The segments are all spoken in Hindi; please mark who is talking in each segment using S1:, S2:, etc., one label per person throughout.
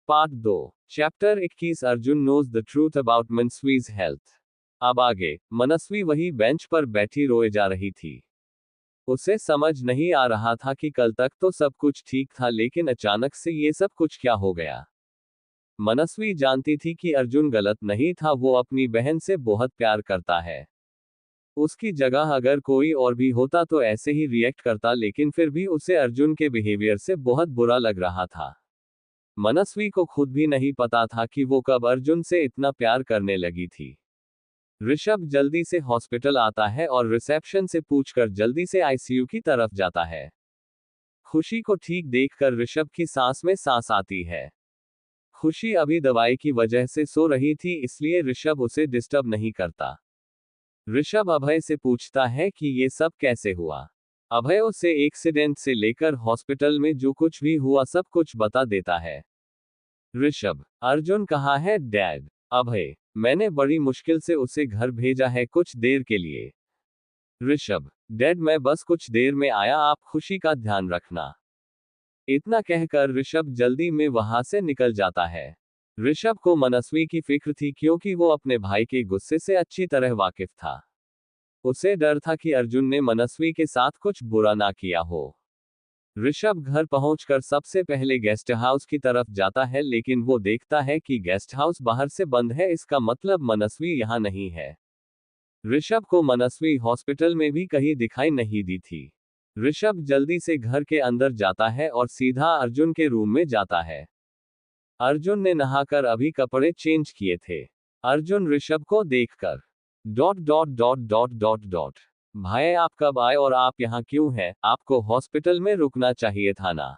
S1: Part 2 chapter 21 Arjun knows the truth about Manasvi's health. अब आगे मनस्वी वही बेंच पर बैठी रोए जा रही थी। उसे समझ नहीं आ रहा था कि कल तक तो सब कुछ ठीक था, लेकिन अचानक से ये सब कुछ क्या हो गया। मनस्वी जानती थी कि अर्जुन गलत नहीं था, वो अपनी बहन से बहुत प्यार करता है। उसकी जगह अगर कोई और भी होता तो ऐसे ही रिएक्ट करता, लेकिन फिर भी उसे अर्जुन के बिहेवियर से बहुत बुरा लग रहा था। मनस्वी को खुद भी नहीं पता था कि वो कब अर्जुन से इतना प्यार करने लगी थी। ऋषभ जल्दी से हॉस्पिटल आता है और रिसेप्शन से पूछकर जल्दी से आईसीयू की तरफ जाता है। खुशी को ठीक देखकर ऋषभ की सांस में सांस आती है। खुशी अभी दवाई की वजह से सो रही थी, इसलिए ऋषभ उसे डिस्टर्ब नहीं करता। ऋषभ अभय से पूछता है कि ये सब कैसे हुआ। अभय उसे एक्सीडेंट से लेकर हॉस्पिटल में जो कुछ भी हुआ सब कुछ बता देता है। ऋषभ, अर्जुन कहाँ है डैड? अभय, मैंने बड़ी मुश्किल से उसे घर भेजा है कुछ देर के लिए। ऋषभ, डैड मैं बस कुछ देर में आया, आप खुशी का ध्यान रखना। इतना कहकर ऋषभ जल्दी में वहां से निकल जाता है। ऋषभ को मनस्वी की फिक्र थी, क्योंकि वो अपने भाई के गुस्से से अच्छी तरह वाकिफ था। उसे डर था कि अर्जुन ने मनस्वी के साथ कुछ बुरा ना किया हो। ऋषभ घर पहुंचकर सबसे पहले गेस्ट हाउस की तरफ जाता है, लेकिन वो देखता है कि गेस्ट हाउस बाहर से बंद है, इसका मतलब मनस्वी यहाँ नहीं है। ऋषभ को मनस्वी हॉस्पिटल में भी कहीं दिखाई नहीं दी थी। ऋषभ जल्दी से घर के अंदर जाता है और सीधा अर्जुन के रूम में जाता है। अर्जुन ने नहाकर अभी कपड़े चेंज किए थे। अर्जुन ऋषभ को देखकर भाई आप कब आए और आप यहाँ क्यों हैं? आपको हॉस्पिटल में रुकना चाहिए था ना।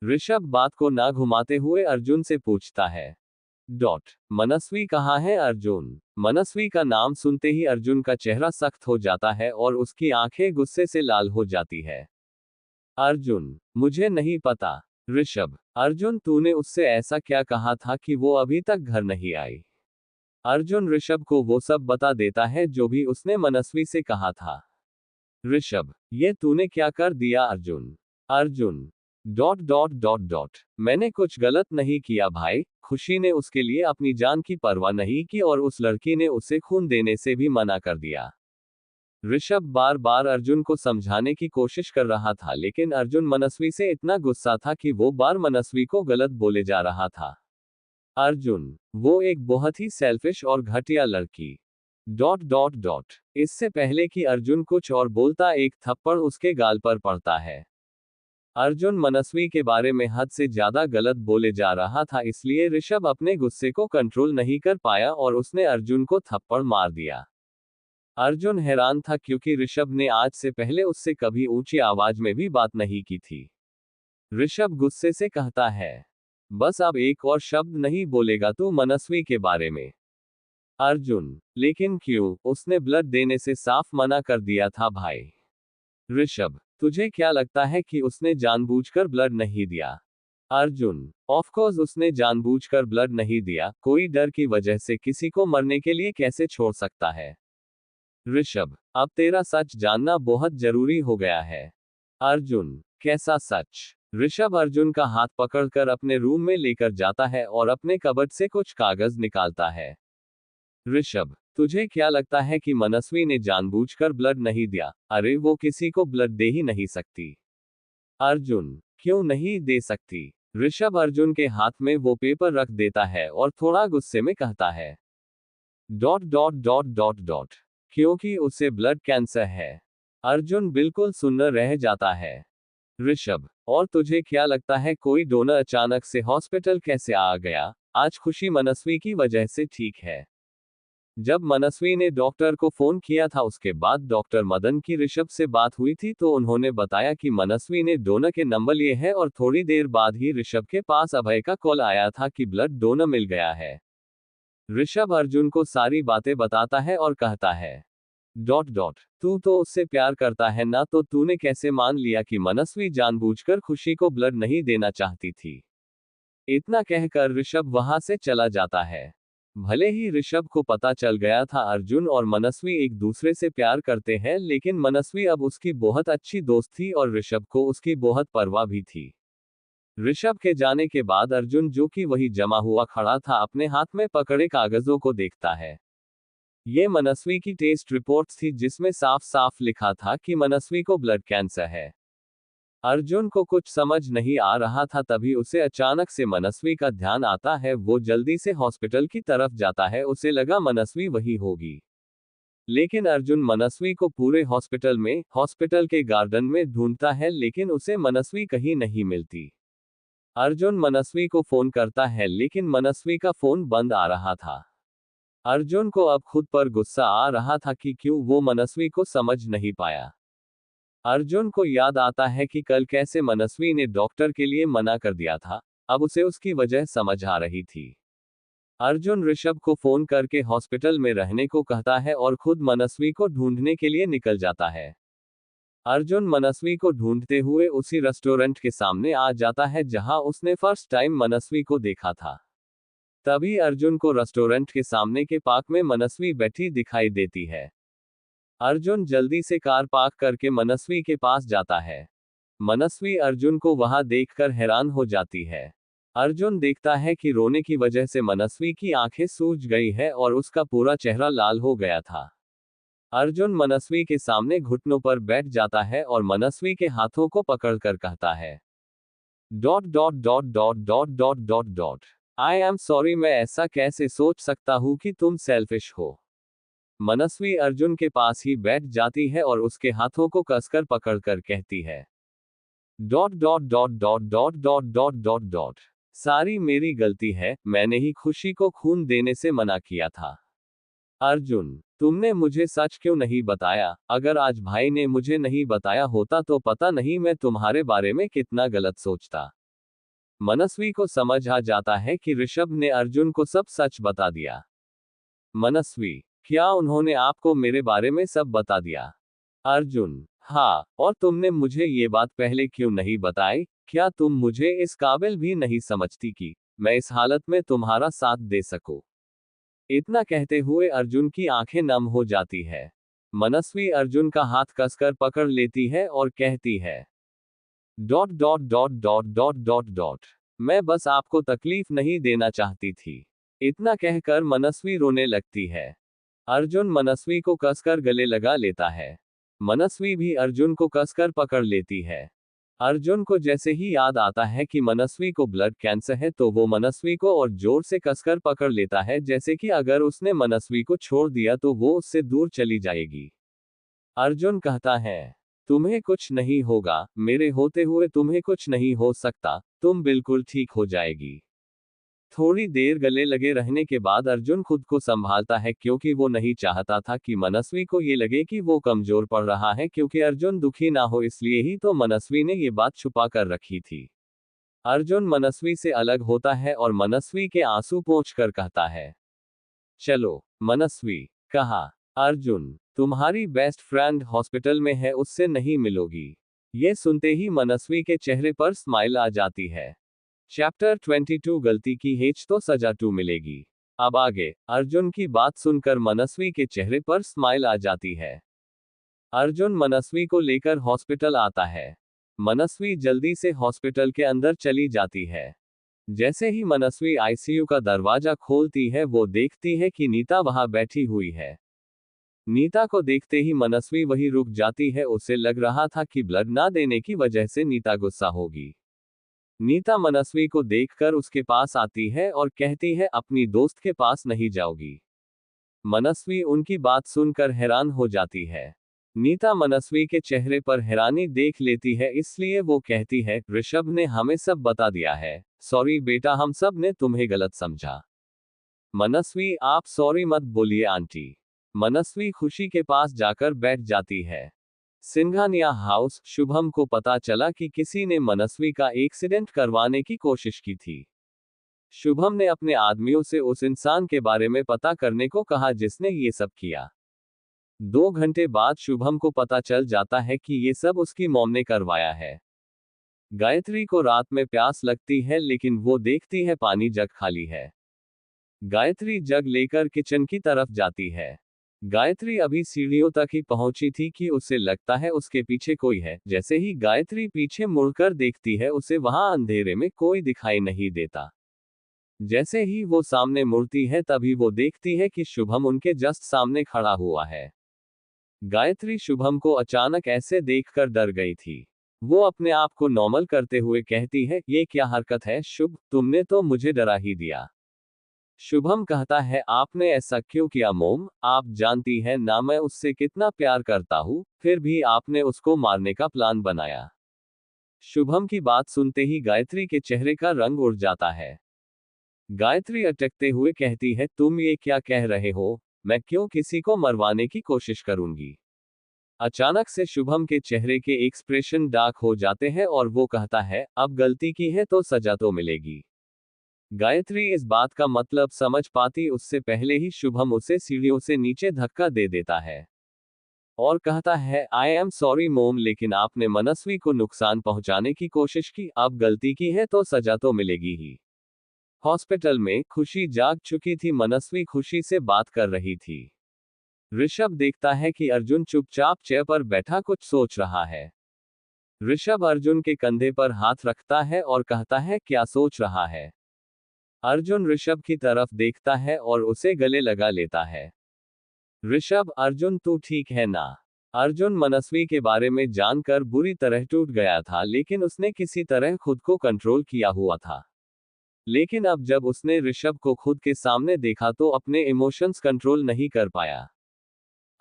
S1: ऋषभ बात को ना घुमाते हुए अर्जुन से पूछता है। मनस्वी कहाँ है अर्जुन? मनस्वी का नाम सुनते ही अर्जुन का चेहरा सख्त हो जाता है और उसकी आंखें गुस्से से लाल हो जाती है। अर्जुन, मुझे नहीं पता। ऋषभ, अर्जुन तूने उससे ऐसा क्या कहा था कि वो अभी तक घर नहीं आई? अर्जुन ऋषभ को वो सब बता देता है जो भी उसने मनस्वी से कहा था। ऋषभ, ये तूने क्या कर दिया अर्जुन? अर्जुन, मैंने कुछ गलत नहीं किया भाई। खुशी ने उसके लिए अपनी जान की परवाह नहीं की और उस लड़की ने उसे खून देने से भी मना कर दिया। ऋषभ बार बार अर्जुन को समझाने की कोशिश कर रहा था, लेकिन अर्जुन मनस्वी से इतना गुस्सा था कि वो बार मनस्वी को गलत बोले जा रहा था। अर्जुन, वो एक बहुत ही सेल्फिश और घटिया लड़की। इससे पहले कि अर्जुन कुछ और बोलता, एक थप्पड़ उसके गाल पर पड़ता है। अर्जुन मनस्वी के बारे में हद से ज्यादा गलत बोले जा रहा था, इसलिए ऋषभ अपने गुस्से को कंट्रोल नहीं कर पाया और उसने अर्जुन को थप्पड़ मार दिया। अर्जुन हैरान था, क्योंकि ऋषभ ने आज से पहले उससे कभी ऊंची आवाज में भी बात नहीं की थी। ऋषभ गुस्से से कहता है, बस अब एक और शब्द नहीं बोलेगा तू मनस्वी के बारे में। अर्जुन, लेकिन क्यों? उसने ब्लड देने से साफ मना कर दिया था भाई। ऋषभ, तुझे क्या लगता है कि उसने जानबूझकर ब्लड नहीं दिया? अर्जुन, ऑफ कोर्स उसने जानबूझकर ब्लड नहीं दिया, कोई डर की वजह से किसी को मरने के लिए कैसे छोड़ सकता है? ऋषभ, अब तेरा सच जानना बहुत जरूरी हो गया है। अर्जुन, कैसा सच? ऋषभ अर्जुन का हाथ पकड़कर अपने रूम में लेकर जाता है और अपने कबर्ड से कुछ कागज निकालता है। ऋषभ, तुझे क्या लगता है कि मनस्वी ने जानबूझकर ब्लड नहीं दिया? अरे वो किसी को ब्लड दे ही नहीं सकती। अर्जुन, क्यों नहीं दे सकती? ऋषभ अर्जुन के हाथ में वो पेपर रख देता है और थोड़ा गुस्से में कहता है, क्योंकि उसे ब्लड कैंसर है। अर्जुन बिल्कुल सुन्न रह जाता है। ऋषभ, और तुझे क्या लगता है कोई डोनर अचानक से हॉस्पिटल कैसे आ गया? आज खुशी मनस्वी की वजह से ठीक है। जब मनस्वी ने डॉक्टर को फोन किया था, उसके बाद डॉक्टर मदन की ऋषभ से बात हुई थी, तो उन्होंने बताया कि मनस्वी ने डोनर के नंबर लिए हैं और थोड़ी देर बाद ही ऋषभ के पास अभय का कॉल आया था कि ब्लड डोनर मिल गया है। ऋषभ अर्जुन को सारी बातें बताता है और कहता है, तू तो उससे प्यार करता है ना, तो तूने कैसे मान लिया कि मनस्वी जानबूझकर खुशी को ब्लड नहीं देना चाहती थी? इतना कहकर ऋषभ वहां से चला जाता है। भले ही ऋषभ को पता चल गया था अर्जुन और मनस्वी एक दूसरे से प्यार करते हैं, लेकिन मनस्वी अब उसकी बहुत अच्छी दोस्त थी और ऋषभ को उसकी बहुत परवाह भी थी। ऋषभ के जाने के बाद अर्जुन, जो कि वही जमा हुआ खड़ा था, अपने हाथ में पकड़े कागजों को देखता है। ये मनस्वी की टेस्ट रिपोर्ट थी जिसमें साफ साफ लिखा था कि मनस्वी को ब्लड कैंसर है। अर्जुन को कुछ समझ नहीं आ रहा था, तभी उसे अचानक से मनस्वी का ध्यान आता है। वो जल्दी से हॉस्पिटल की तरफ जाता है, उसे लगा मनस्वी वही होगी। लेकिन अर्जुन मनस्वी को पूरे हॉस्पिटल के गार्डन में ढूंढता है, लेकिन उसे मनस्वी कहीं नहीं मिलती। अर्जुन मनस्वी को फोन करता है, लेकिन मनस्वी का फोन बंद आ रहा था। अर्जुन को अब खुद पर गुस्सा आ रहा था कि क्यों वो मनस्वी को समझ नहीं पाया। अर्जुन को याद आता है कि कल कैसे मनस्वी ने डॉक्टर के लिए मना कर दिया था, अब उसे उसकी वजह समझ आ रही थी। अर्जुन ऋषभ को फोन करके हॉस्पिटल में रहने को कहता है और खुद मनस्वी को ढूंढने के लिए निकल जाता है। अर्जुन मनस्वी को ढूंढते हुए उसी रेस्टोरेंट के सामने आ जाता है जहां उसने फर्स्ट टाइम मनस्वी को देखा था। तभी अर्जुन को रेस्टोरेंट के सामने के पार्क में मनस्वी बैठी दिखाई देती है। अर्जुन जल्दी से कार पार्क करके मनस्वी के पास जाता है। मनस्वी अर्जुन को वहां देखकर हैरान हो जाती है। अर्जुन देखता है कि रोने की वजह से मनस्वी की आंखें सूज गई है और उसका पूरा चेहरा लाल हो गया था। अर्जुन मनस्वी के सामने घुटनों पर बैठ जाता है और मनस्वी के हाथों को पकड़कर कहता है dot dot dot dot dot dot dot dot I am sorry, मैं ऐसा कैसे सोच सकता हूँ कि तुम सेल्फिश हो। मनस्वी अर्जुन के पास ही बैठ जाती है और उसके हाथों को कसकर पकड़कर कहती है dot dot dot dot dot dot dot dot dot सारी मेरी गलती है, मैंने ही खुशी को खून देने से मना किया था। अर्जुन, तुमने मुझे सच क्यों नहीं बताया? अगर आज भाई ने मुझे नहीं बताया होता तो पता नहीं मैं तुम्हारे बारे में कितना गलत सोचता। मनस्वी को समझ आ जाता है कि ऋषभ ने अर्जुन को सब सच बता दिया। मनस्वी, क्या उन्होंने आपको मेरे बारे में सब बता दिया? अर्जुन, हाँ, और तुमने मुझे ये बात पहले क्यों नहीं बताई? क्या तुम मुझे इस काबिल भी नहीं समझती कि मैं इस हालत में तुम्हारा साथ दे सकूं? इतना कहते हुए अर्जुन की आंखें नम हो जाती है। मनस्वी अर्जुन का हाथ कसकर पकड़ लेती है और कहती है dot dot dot dot dot dot dot मैं बस आपको तकलीफ नहीं देना चाहती थी। इतना कहकर मनस्वी रोने लगती है। अर्जुन मनस्वी को कसकर गले लगा लेता है। मनस्वी भी अर्जुन को कसकर पकड़ लेती है। अर्जुन को जैसे ही याद आता है कि मनस्वी को ब्लड कैंसर है तो वो मनस्वी को और जोर से कसकर पकड़ लेता है, जैसे कि अगर उसने मनस्वी को छोड़ दिया तो वो उससे दूर चली जाएगी। अर्जुन कहता है तुम्हें कुछ नहीं होगा, मेरे होते हुए तुम्हें कुछ नहीं हो सकता, तुम बिल्कुल ठीक हो जाएगी। थोड़ी देर गले लगे रहने के बाद अर्जुन खुद को संभालता है, क्योंकि वो नहीं चाहता था कि मनस्वी को ये लगे कि वो कमजोर पड़ रहा है, क्योंकि अर्जुन दुखी ना हो इसलिए ही तो मनस्वी ने ये बात छुपा कर रखी थी। अर्जुन मनस्वी से अलग होता है और मनस्वी के आंसू पोंछ कर कहता है चलो। मनस्वी, कहा अर्जुन, तुम्हारी बेस्ट फ्रेंड हॉस्पिटल में है, उससे नहीं मिलोगी? ये सुनते ही मनस्वी के चेहरे पर स्माइल आ जाती है। चैप्टर 22 गलती की हेच तो सजा 2 मिलेगी। अब आगे अर्जुन की बात सुनकर मनस्वी के चेहरे पर स्माइल आ जाती है। अर्जुन मनस्वी को लेकर हॉस्पिटल आता है। मनस्वी जल्दी से हॉस्पिटल के अंदर चली जाती है। जैसे ही मनस्वी आईसीयू का दरवाजा खोलती है वो देखती है कि नीता वहां बैठी हुई है। नीता को देखते ही मनस्वी वही रुक जाती है, उसे लग रहा था कि ब्लड ना देने की वजह से नीता गुस्सा होगी। नीता मनस्वी को देखकर उसके पास आती है और कहती है अपनी दोस्त के पास नहीं जाओगी? मनस्वी उनकी बात सुनकर हैरान हो जाती है। नीता मनस्वी के चेहरे पर हैरानी देख लेती है, इसलिए वो कहती है ऋषभ ने हमें सब बता दिया है, सॉरी बेटा, हम सब ने तुम्हें गलत समझा। मनस्वी, आप सॉरी मत बोलिए आंटी। मनस्वी खुशी के पास जाकर बैठ जाती है। सिंघानिया हाउस। शुभम को पता चला कि किसी ने मनस्वी का एक्सीडेंट करवाने की कोशिश की थी। शुभम ने अपने आदमियों से उस इंसान के बारे में पता करने को कहा जिसने ये सब किया। 2 घंटे बाद शुभम को पता चल जाता है कि ये सब उसकी मॉम ने करवाया है। गायत्री को रात में प्यास लगती है, लेकिन वो देखती है पानी जग खाली है। गायत्री जग लेकर किचन की तरफ जाती है। गायत्री अभी सीढ़ियों तक ही पहुंची थी कि उसे लगता है उसके पीछे कोई है। जैसे ही गायत्री पीछे मुड़कर देखती है, उसे वहां अंधेरे में कोई दिखाई नहीं देता। जैसे ही वो सामने मुड़ती है, तभी वो देखती है कि शुभम उनके जस्ट सामने खड़ा हुआ है। गायत्री शुभम को अचानक ऐसे देखकर डर गई थी। वो अपने आप को नॉर्मल करते हुए कहती है, ये क्या हरकत है शुभ, तुमने तो मुझे डरा ही दिया। शुभम कहता है, आपने ऐसा क्यों किया मोम, आप जानती हैं ना मैं उससे कितना प्यार करता हूँ, फिर भी आपने उसको मारने का प्लान बनाया। शुभम की बात सुनते ही गायत्री के चेहरे का रंग उड़ जाता है। गायत्री अटकते हुए कहती है, तुम ये क्या कह रहे हो, मैं क्यों किसी को मरवाने की कोशिश करूंगी। अचानक से शुभम के चेहरे के एक्सप्रेशन डार्क हो जाते हैं और वो कहता है, अब गलती की है तो सजा तो मिलेगी। गायत्री इस बात का मतलब समझ पाती उससे पहले ही शुभम उसे सीढ़ियों से नीचे धक्का दे देता है और कहता है, आई एम सॉरी मोम, लेकिन आपने मनस्वी को नुकसान पहुंचाने की कोशिश की, अब गलती की है तो सजा तो मिलेगी ही। हॉस्पिटल में खुशी जाग चुकी थी। मनस्वी खुशी से बात कर रही थी। ऋषभ देखता है कि अर्जुन चुपचाप चेयर पर बैठा कुछ सोच रहा है। ऋषभ अर्जुन के कंधे पर हाथ रखता है और कहता है, क्या सोच रहा है। अर्जुन ऋषभ की तरफ देखता है और उसे गले लगा लेता है। ऋषभ, अर्जुन तू ठीक है ना। अर्जुन मनस्वी के बारे में जानकर बुरी तरह टूट गया था, लेकिन उसने किसी तरह खुद को कंट्रोल किया हुआ था। लेकिन अब जब उसने ऋषभ को खुद के सामने देखा तो अपने इमोशंस कंट्रोल नहीं कर पाया।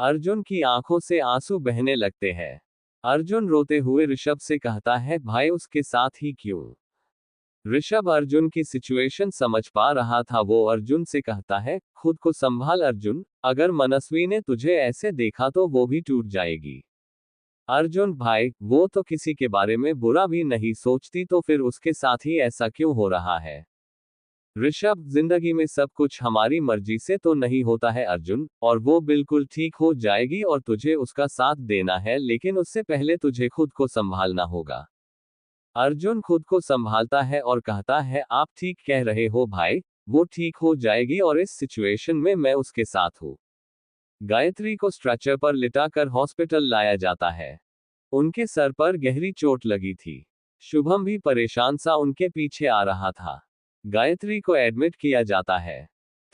S1: अर्जुन की आंखों से आंसू बहने लगते हैं। अर्जुन रोते हुए ऋषभ से कहता है, भाई उसके साथ ही क्यों। ऋषभ अर्जुन की सिचुएशन समझ पा रहा था। वो अर्जुन से कहता है, खुद को संभाल अर्जुन, अगर मनस्वी ने तुझे ऐसे देखा तो वो भी टूट जाएगी। अर्जुन भाई, वो तो किसी के बारे में बुरा भी नहीं सोचती, तो फिर उसके साथ ही ऐसा क्यों हो रहा है। ऋषभ, जिंदगी में सब कुछ हमारी मर्जी से तो नहीं होता है अर्जुन, और वो बिल्कुल ठीक हो जाएगी और तुझे उसका साथ देना है, लेकिन उससे पहले तुझे खुद को संभालना होगा। अर्जुन खुद को संभालता है और कहता है, आप ठीक कह रहे हो भाई, वो ठीक हो जाएगी और इस सिचुएशन में मैं उसके साथ हूँ। गायत्री को स्ट्रेचर पर लिटाकर हॉस्पिटल लाया जाता है। उनके सर पर गहरी चोट लगी थी। शुभम भी परेशान सा उनके पीछे आ रहा था। गायत्री को एडमिट किया जाता है।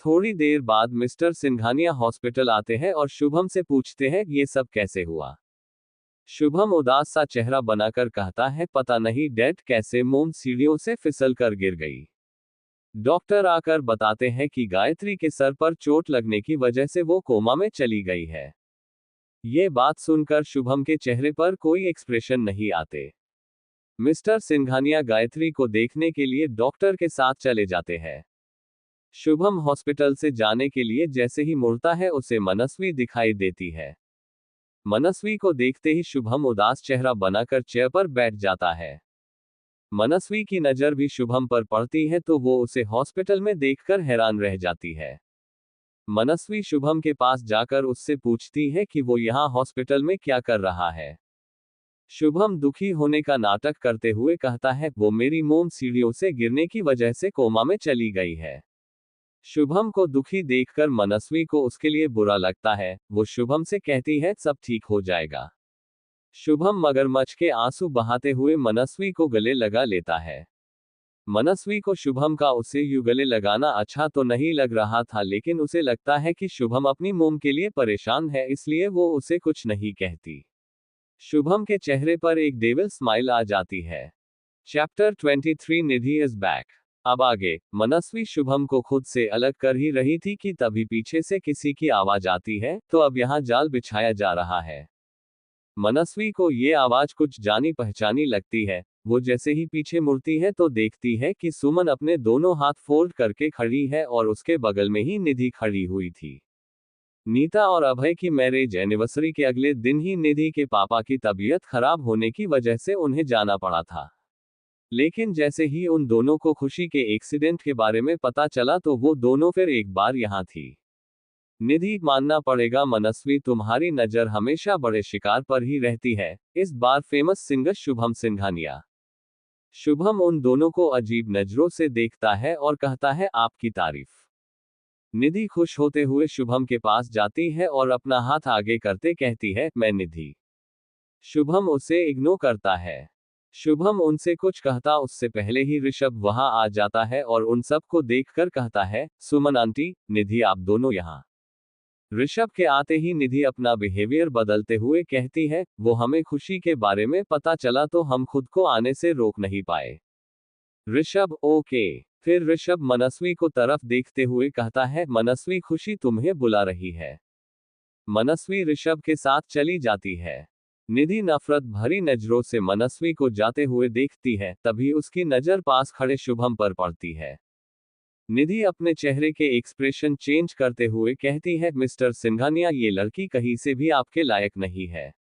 S1: थोड़ी देर बाद मिस्टर सिंघानिया हॉस्पिटल आते हैं और शुभम से पूछते हैं, ये सब कैसे हुआ। शुभम उदास सा चेहरा बनाकर कहता है, पता नहीं डैड, कैसे मोम सीढ़ियों से फिसल कर गिर गई। डॉक्टर आकर बताते हैं कि गायत्री के सर पर चोट लगने की वजह से वो कोमा में चली गई है। ये बात सुनकर शुभम के चेहरे पर कोई एक्सप्रेशन नहीं आते। मिस्टर सिंघानिया गायत्री को देखने के लिए डॉक्टर के साथ चले जाते हैं। शुभम हॉस्पिटल से जाने के लिए जैसे ही मुड़ता है, उसे मनस्वी दिखाई देती है। मनस्वी को देखते ही शुभम उदास चेहरा बनाकर चेयर पर बैठ जाता है। मनस्वी की नजर भी शुभम पर पड़ती है तो वो उसे हॉस्पिटल में देखकर हैरान रह जाती है। मनस्वी शुभम के पास जाकर उससे पूछती है कि वो यहाँ हॉस्पिटल में क्या कर रहा है। शुभम दुखी होने का नाटक करते हुए कहता है, वो मेरी मोम सीढ़ियों से गिरने की वजह से कोमा में चली गई है। शुभम को दुखी देखकर मनस्वी को उसके लिए बुरा लगता है। वो शुभम से कहती है, सब ठीक हो जाएगा। शुभम मगरमच्छ के आंसू बहाते हुए मनस्वी को गले लगा लेता है। मनस्वी को शुभम का उसे यूं गले लगाना अच्छा तो नहीं लग रहा था, लेकिन उसे लगता है कि शुभम अपनी मोम के लिए परेशान है, इसलिए वो उसे कुछ नहीं कहती। शुभम के चेहरे पर एक डेविल स्माइल आ जाती है। Chapter 23 Nidhi is back. अब आगे, मनस्वी शुभम को खुद से अलग कर ही रही थी कि तभी पीछे से किसी की आवाज आती है, तो अब यहाँ जाल बिछाया जा रहा है। मनस्वी को ये आवाज कुछ जानी पहचानी लगती है। वो जैसे ही पीछे मुड़ती है तो देखती है कि सुमन अपने दोनों हाथ फोल्ड करके खड़ी है और उसके बगल में ही निधि खड़ी हुई थी। नीता और अभय की मैरिज एनिवर्सरी के अगले दिन ही निधि के पापा की तबीयत खराब होने की वजह से उन्हें जाना पड़ा था। लेकिन जैसे ही उन दोनों को खुशी के एक्सीडेंट के बारे में पता चला तो वो दोनों फिर एक बार यहाँ थी। निधि, मानना पड़ेगा मनस्वी, तुम्हारी नजर हमेशा बड़े शिकार पर ही रहती है, इस बार फेमस सिंगर शुभम सिंघानिया। शुभम उन दोनों को अजीब नजरों से देखता है और कहता है, आपकी तारीफ निधि खुश होते हुए शुभम के पास जाती है और अपना हाथ आगे करते कहती है, मैं निधि। शुभम उसे इग्नोर करता है। शुभम उनसे कुछ कहता उससे पहले ही ऋषभ वहां आ जाता है और उन सब को देखकर कहता है, सुमन आंटी, निधि आप दोनों यहाँ। ऋषभ के आते ही निधि अपना बिहेवियर बदलते हुए कहती है, वो हमें खुशी के बारे में पता चला तो हम खुद को आने से रोक नहीं पाए। ऋषभ ओके। फिर ऋषभ मनस्वी को तरफ देखते हुए कहता है, मनस्वी खुशी तुम्हें बुला रही है। मनस्वी ऋषभ के साथ चली जाती है। निधि नफरत भरी नजरों से मनस्वी को जाते हुए देखती है, तभी उसकी नजर पास खड़े शुभम पर पड़ती है। निधि अपने चेहरे के एक्सप्रेशन चेंज करते हुए कहती है, मिस्टर सिंघानिया, ये लड़की कहीं से भी आपके लायक नहीं है।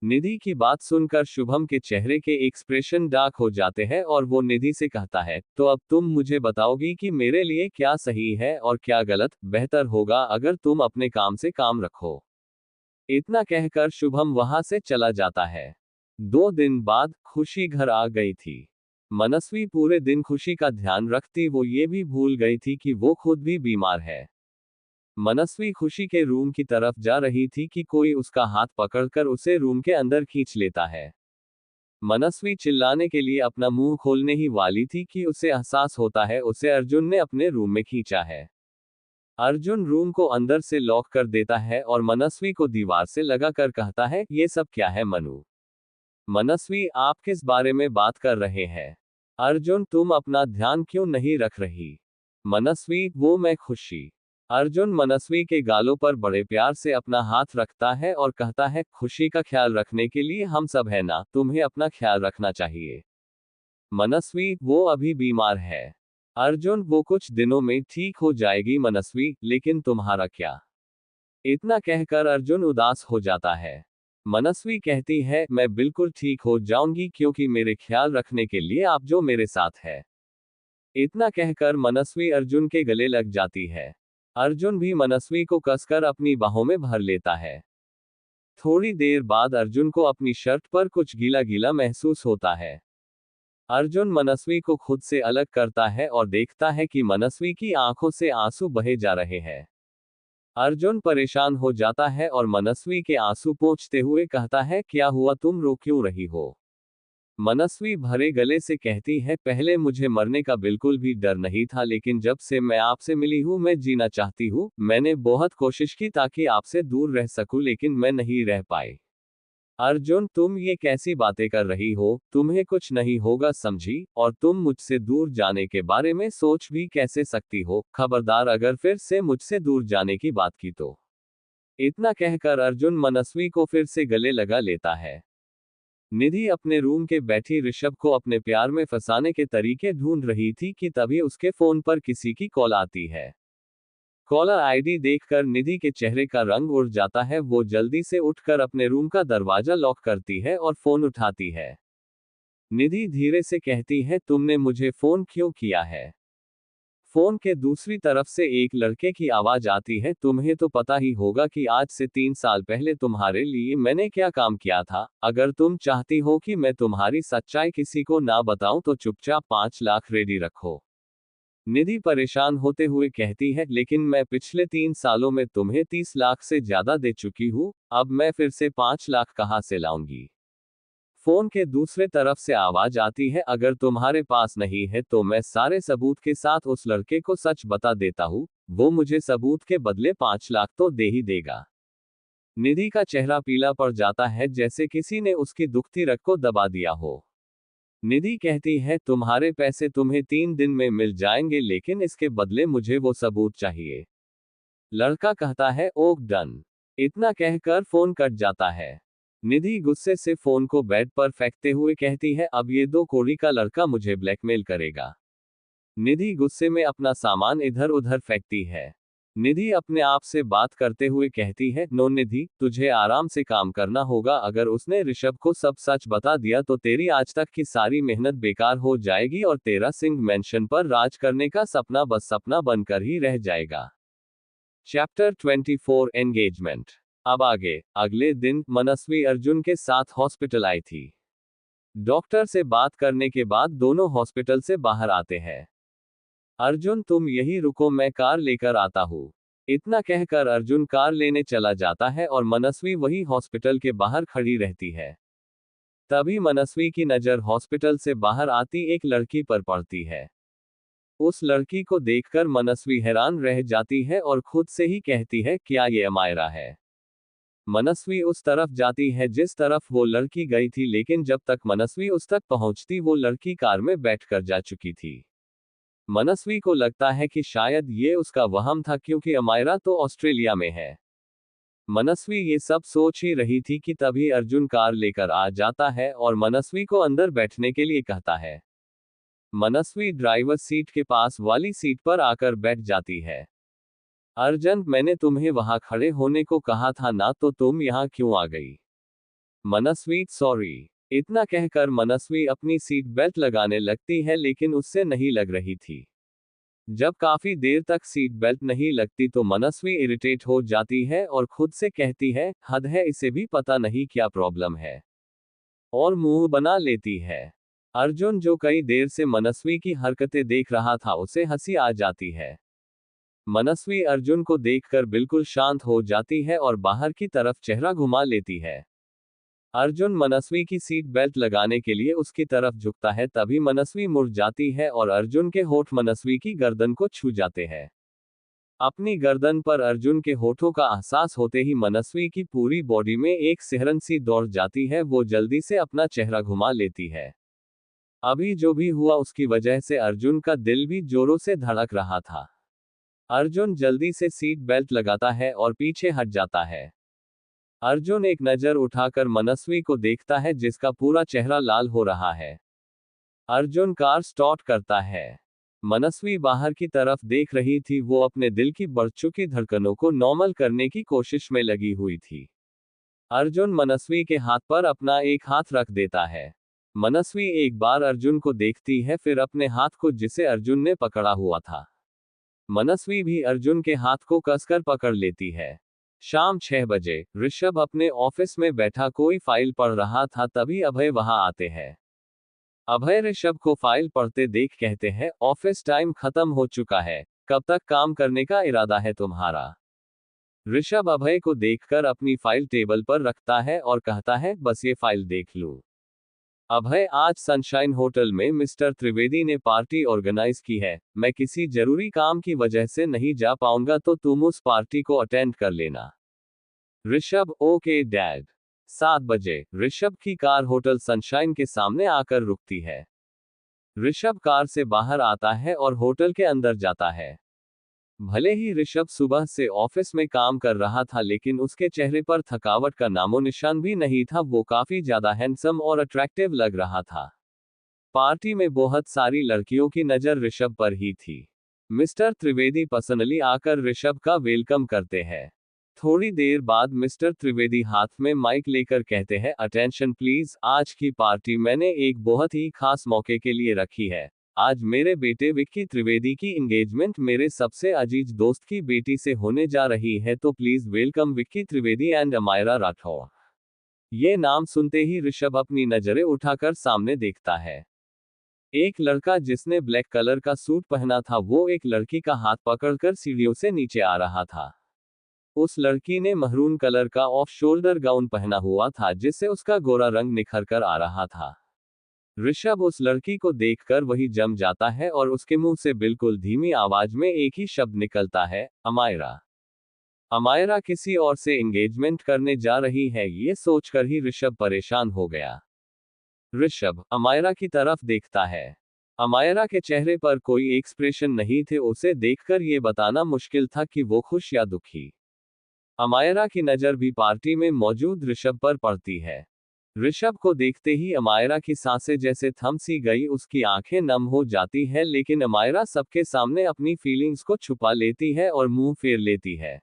S1: निधि की बात सुनकर शुभम के चेहरे के एक्सप्रेशन डार्क हो जाते हैं और वो निधि से कहता है, तो अब तुम मुझे बताओगी कि मेरे लिए क्या सही है और क्या गलत। बेहतर होगा अगर तुम अपने काम से काम रखो। इतना कहकर शुभम वहां से चला जाता है। 2 दिन बाद खुशी घर आ गई थी। मनस्वी पूरे दिन खुशी का ध्यान रखती वो ये भी भूल गई थी कि वो खुद भी बीमार है। मनस्वी खुशी के रूम की तरफ जा रही थी कि कोई उसका हाथ पकड़कर उसे रूम के अंदर खींच लेता है। मनस्वी चिल्लाने के लिए अपना मुंह खोलने ही वाली थी कि उसे एहसास होता है उसे अर्जुन ने अपने रूम में खींचा है। अर्जुन रूम को अंदर से लॉक कर देता है और मनस्वी को दीवार से लगाकर कहता है, ये सब क्या है मनु? मनस्वी, आप किस बारे में बात कर रहे हैं? अर्जुन, तुम अपना ध्यान क्यों नहीं रख रही? मनस्वी, वो मैं खुशी। अर्जुन मनस्वी के गालों पर बड़े प्यार से अपना हाथ रखता है और कहता है, खुशी का ख्याल रखने के लिए हम सब है ना, तुम्हें अपना ख्याल रखना चाहिए। मनस्वी, वो अभी बीमार है। अर्जुन, वो कुछ दिनों में ठीक हो जाएगी मनस्वी, लेकिन तुम्हारा क्या? इतना कहकर अर्जुन उदास हो जाता है। मनस्वी कहती है, मैं बिल्कुल ठीक हो जाऊंगी क्योंकि मेरे ख्याल रखने के लिए आप जो मेरे साथ है। इतना कहकर मनस्वी अर्जुन के गले लग जाती है। अर्जुन भी मनस्वी को कसकर अपनी बाहों में भर लेता है। थोड़ी देर बाद अर्जुन को अपनी शर्ट पर कुछ गीला गीला महसूस होता है। अर्जुन मनस्वी को खुद से अलग करता है और देखता है कि मनस्वी की आंखों से आंसू बहे जा रहे हैं। अर्जुन परेशान हो जाता है और मनस्वी के आंसू पोंछते हुए कहता है, क्या हुआ, तुम रो क्यों रही हो? मनस्वी भरे गले से कहती है, पहले मुझे मरने का बिल्कुल भी डर नहीं था, लेकिन जब से मैं आपसे मिली हूँ मैं जीना चाहती हूँ। मैंने बहुत कोशिश की ताकि आपसे दूर रह सकूं, लेकिन मैं नहीं रह पाई। अर्जुन, तुम ये कैसी बातें कर रही हो? तुम्हें कुछ नहीं होगा समझी, और तुम मुझसे दूर जाने के बारे में सोच भी कैसे सकती हो? खबरदार अगर फिर से मुझसे दूर जाने की बात की तो। इतना कहकर अर्जुन मनस्वी को फिर से गले लगा लेता है। निधि अपने रूम के बैठी ऋषभ को अपने प्यार में फंसाने के तरीके ढूंढ रही थी कि तभी उसके फोन पर किसी की कॉल आती है। कॉलर आईडी देखकर निधि के चेहरे का रंग उड़ जाता है। वो जल्दी से उठकर अपने रूम का दरवाजा लॉक करती है और फोन उठाती है। निधि धीरे से कहती है, तुमने मुझे फोन क्यों किया है? फोन के दूसरी तरफ से एक लड़के की आवाज आती है, तुम्हें तो पता ही होगा कि आज से 3 साल पहले तुम्हारे लिए मैंने क्या काम किया था। अगर तुम चाहती हो कि मैं तुम्हारी सच्चाई किसी को ना बताऊं तो चुपचाप 5 लाख रेडी रखो। निधि परेशान होते हुए कहती है, लेकिन मैं पिछले 3 सालों में तुम्हें 30 लाख से ज्यादा दे चुकी हूँ, अब मैं फिर से 5 लाख कहाँ से लाऊंगी? फोन के दूसरे तरफ से आवाज आती है, अगर तुम्हारे पास नहीं है तो मैं सारे सबूत के साथ उस लड़के को सच बता देता हूँ, वो मुझे सबूत के बदले 5 लाख तो दे ही देगा। निधि का चेहरा पीला पड़ जाता है, जैसे किसी ने उसकी दुखती रग को दबा दिया हो। निधि कहती है, तुम्हारे पैसे तुम्हें 3 दिन में मिल जाएंगे, लेकिन इसके बदले मुझे वो सबूत चाहिए। लड़का कहता है, ओक डन। इतना कहकर फोन कट जाता है। निधि गुस्से से फोन को बेड पर फेंकते हुए कहती है, अब ये 2 कौड़ी का लड़का मुझे ब्लैकमेल करेगा। निधि गुस्से में अपना सामान इधर उधर फेंकती है। निधि अपने आप से बात करते हुए कहती है, नो निधि, तुझे आराम से काम करना होगा। अगर उसने ऋषभ को सब सच बता दिया तो तेरी आज तक की सारी मेहनत बेकार हो जाएगी और तेरा सिंह मैंशन पर राज करने का सपना बस सपना बनकर ही रह जाएगा। Chapter 24 engagement. अब आगे। अगले दिन मनस्वी अर्जुन के साथ हॉस्पिटल आई थी। डॉक्टर से बात करने के बाद दोनों हॉस्पिटल से बाहर आते हैं। अर्जुन तुम यही रुको, मैं कार लेकर आता हूँ। इतना कहकर अर्जुन कार लेने चला जाता है और मनस्वी वही हॉस्पिटल के बाहर खड़ी रहती है। तभी मनस्वी की नजर हॉस्पिटल से बाहर आती एक लड़की पर पड़ती है। उस लड़की को देखकर मनस्वी हैरान रह जाती है और खुद से ही कहती है, क्या ये अमायरा है? मनस्वी उस तरफ जाती है जिस तरफ वो लड़की गई थी, लेकिन जब तक मनस्वी उस तक पहुंचती वो लड़की कार में बैठकर जा चुकी थी। मनस्वी को लगता है कि शायद ये उसका वहम था, क्योंकि अमायरा तो ऑस्ट्रेलिया में है। मनस्वी ये सब सोच ही रही थी कि तभी अर्जुन कार लेकर आ जाता है और मनस्वी को अंदर बैठने के लिए कहता है। मनस्वी ड्राइवर सीट के पास वाली सीट पर आकर बैठ जाती है। अर्जुन, मैंने तुम्हें वहां खड़े होने को कहा था ना, तो तुम यहां क्यों आ गई? मनस्वी, सॉरी। इतना कहकर मनस्वी अपनी सीट बेल्ट लगाने लगती है, लेकिन उससे नहीं लग रही थी। जब काफी देर तक सीट बेल्ट नहीं लगती तो मनस्वी इरिटेट हो जाती है और खुद से कहती है, हद है, इसे भी पता नहीं क्या प्रॉब्लम है, और मुंह बना लेती है। अर्जुन, जो कई देर से मनस्वी की हरकतें देख रहा था, उसे हंसी आ जाती है। मनस्वी अर्जुन को देखकर बिल्कुल शांत हो जाती है और बाहर की तरफ चेहरा घुमा लेती है। अर्जुन मनस्वी की सीट बेल्ट लगाने के लिए उसकी तरफ झुकता है, तभी मनस्वी मुड़ जाती है और अर्जुन के होठ मनस्वी की गर्दन को छू जाते हैं। अपनी गर्दन पर अर्जुन के होठों का एहसास होते ही मनस्वी की पूरी बॉडी में एक सिहरन सी दौड़ जाती है। वो जल्दी से अपना चेहरा घुमा लेती है। अभी जो भी हुआ उसकी वजह से अर्जुन का दिल भी जोरों से धड़क रहा था। अर्जुन जल्दी से सीट बेल्ट लगाता है और पीछे हट जाता है। अर्जुन एक नजर उठाकर मनस्वी को देखता है, जिसका पूरा चेहरा लाल हो रहा है। अर्जुन कार स्टार्ट करता है। मनस्वी बाहर की तरफ देख रही थी, वो अपने दिल की बढ़ चुकी धड़कनों को नॉर्मल करने की कोशिश में लगी हुई थी। अर्जुन मनस्वी के हाथ पर अपना एक हाथ रख देता है। मनस्वी एक बार अर्जुन को देखती है, फिर अपने हाथ को जिसे अर्जुन ने पकड़ा हुआ था। मनस्वी भी अर्जुन के हाथ को कसकर पकड़ लेती है। शाम 6 बजे ऋषभ अपने ऑफिस में बैठा कोई फाइल पढ़ रहा था, तभी अभय वहां आते हैं। अभय ऋषभ को फाइल पढ़ते देख कहते हैं, ऑफिस टाइम खत्म हो चुका है, कब तक काम करने का इरादा है तुम्हारा? ऋषभ अभय को देखकर अपनी फाइल टेबल पर रखता है और कहता है, बस ये फाइल देख लूं। अभय, आज सनशाइन होटल में मिस्टर त्रिवेदी ने पार्टी ऑर्गेनाइज की है, मैं किसी जरूरी काम की वजह से नहीं जा पाऊंगा, तो तुम उस पार्टी को अटेंड कर लेना। Rishabh, okay dad. 7 बजे ऋषभ की कार होटल सनशाइन के सामने आकर रुकती है। ऋषभ कार से बाहर आता है और होटल के अंदर जाता है। भले ही ऋषभ सुबह से ऑफिस में काम कर रहा था, लेकिन उसके चेहरे पर थकावट का नामो निशान भी नहीं था। वो काफी ज्यादा हैंडसम और अट्रैक्टिव लग रहा था। पार्टी में बहुत सारी लड़कियों की नजर ऋषभ पर ही थी। मिस्टर त्रिवेदी पर्सनली आकर ऋषभ का वेलकम करते हैं। थोड़ी देर बाद मिस्टर त्रिवेदी हाथ में माइक लेकर कहते हैं, अटेंशन प्लीज, आज की पार्टी मैंने एक बहुत ही खास मौके के लिए रखी है। आज मेरे बेटे विक्की त्रिवेदी की एंगेजमेंट मेरे सबसे अजीज दोस्त की बेटी से होने जा रही है, तो please welcome Vicky Trivedi and Amaira Rathore. ये नाम सुनते ही ऋषभ अपनी नजरें उठाकर सामने देखता है। एक लड़का जिसने ब्लैक कलर का सूट पहना था, वो एक लड़की का हाथ पकड़कर सीढ़ियों से नीचे आ रहा था। उस लड़की ने महरून कलर का ऑफ शोल्डर गाउन पहना हुआ था, जिससे उसका गोरा रंग निखर कर आ रहा था। ऋषभ उस लड़की को देखकर वही जम जाता है और उसके मुंह से बिल्कुल धीमी आवाज में एक ही शब्द निकलता है, अमायरा। अमायरा किसी और से एंगेजमेंट करने जा रही है, ये सोचकर ही ऋषभ परेशान हो गया। ऋषभ अमायरा की तरफ देखता है। अमायरा के चेहरे पर कोई एक्सप्रेशन नहीं थे, उसे देखकर ये बताना मुश्किल था कि वो खुश या दुखी। अमायरा की नजर भी पार्टी में मौजूद ऋषभ पर पड़ती है। ऋषभ को देखते ही अमायरा की सांसें जैसे थम सी गई, उसकी आंखें नम हो जाती है, लेकिन अमायरा सबके सामने अपनी फीलिंग्स को छुपा लेती है और मुंह फेर लेती है।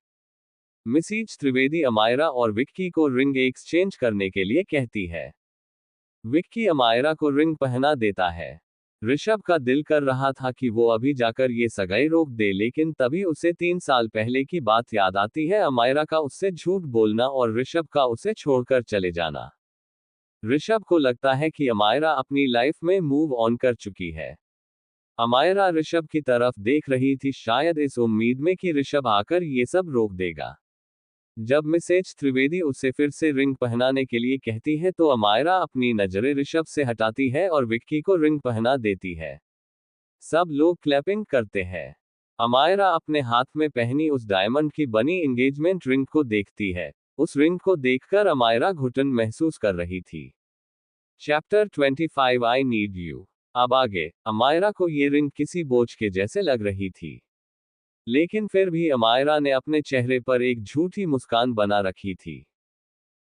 S1: मिसेज त्रिवेदी अमायरा और विक्की को रिंग एक्सचेंज करने के लिए कहती है। विक्की अमायरा को रिंग पहना देता है। ऋषभ का दिल कर रहा था कि वो अभी जाकर ये सगाई रोक दे, लेकिन तभी उसे 3 साल पहले की बात याद आती है, अमायरा का उससे झूठ बोलना और ऋषभ का उसे छोड़कर चले जाना। ऋषभ को लगता है कि अमायरा अपनी लाइफ में मूव ऑन कर चुकी है। अमायरा ऋषभ की तरफ देख रही थी, शायद इस उम्मीद में कि ऋषभ आकर ये सब रोक देगा। जब मिसेज त्रिवेदी उसे फिर से रिंग पहनाने के लिए कहती है तो अमायरा अपनी नजरें ऋषभ से हटाती है और विक्की को रिंग पहना देती है। सब लोग क्लैपिंग करते हैं। अमायरा अपने हाथ में पहनी उस डायमंड की बनी एंगेजमेंट रिंग को देखती है। उस रिंग को देखकर अमायरा घुटन महसूस कर रही थी। Chapter 25 I need you. अब आगे, अमायरा को ये रिंग किसी बोझ के जैसे लग रही थी। लेकिन फिर भी अमायरा ने अपने चेहरे पर एक झूठी मुस्कान बना रखी थी।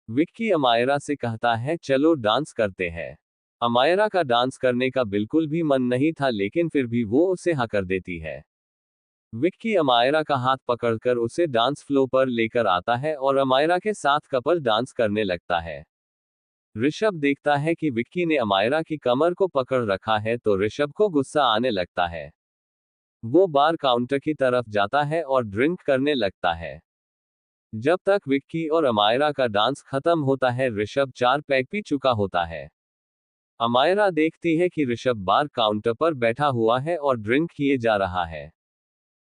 S1: विक्की अमायरा से कहता है, चलो डांस करते हैं। अमायरा का डांस करने का बिल्कुल भी मन नहीं था, लेकिन फिर भी वो उसे हाँ कर देती है। विक्की अमायरा का हाथ पकड़कर उसे डांस फ्लो पर लेकर आता है और अमायरा के साथ कपल डांस करने लगता है। ऋषभ देखता है कि विक्की ने अमायरा की कमर को पकड़ रखा है तो ऋषभ को गुस्सा आने लगता है। वो बार काउंटर की तरफ जाता है और ड्रिंक करने लगता है। जब तक विक्की और अमायरा का डांस खत्म होता है, ऋषभ 4 पैक पी चुका होता है। अमायरा देखती है कि ऋषभ बार काउंटर पर बैठा हुआ है और ड्रिंक किए जा रहा है।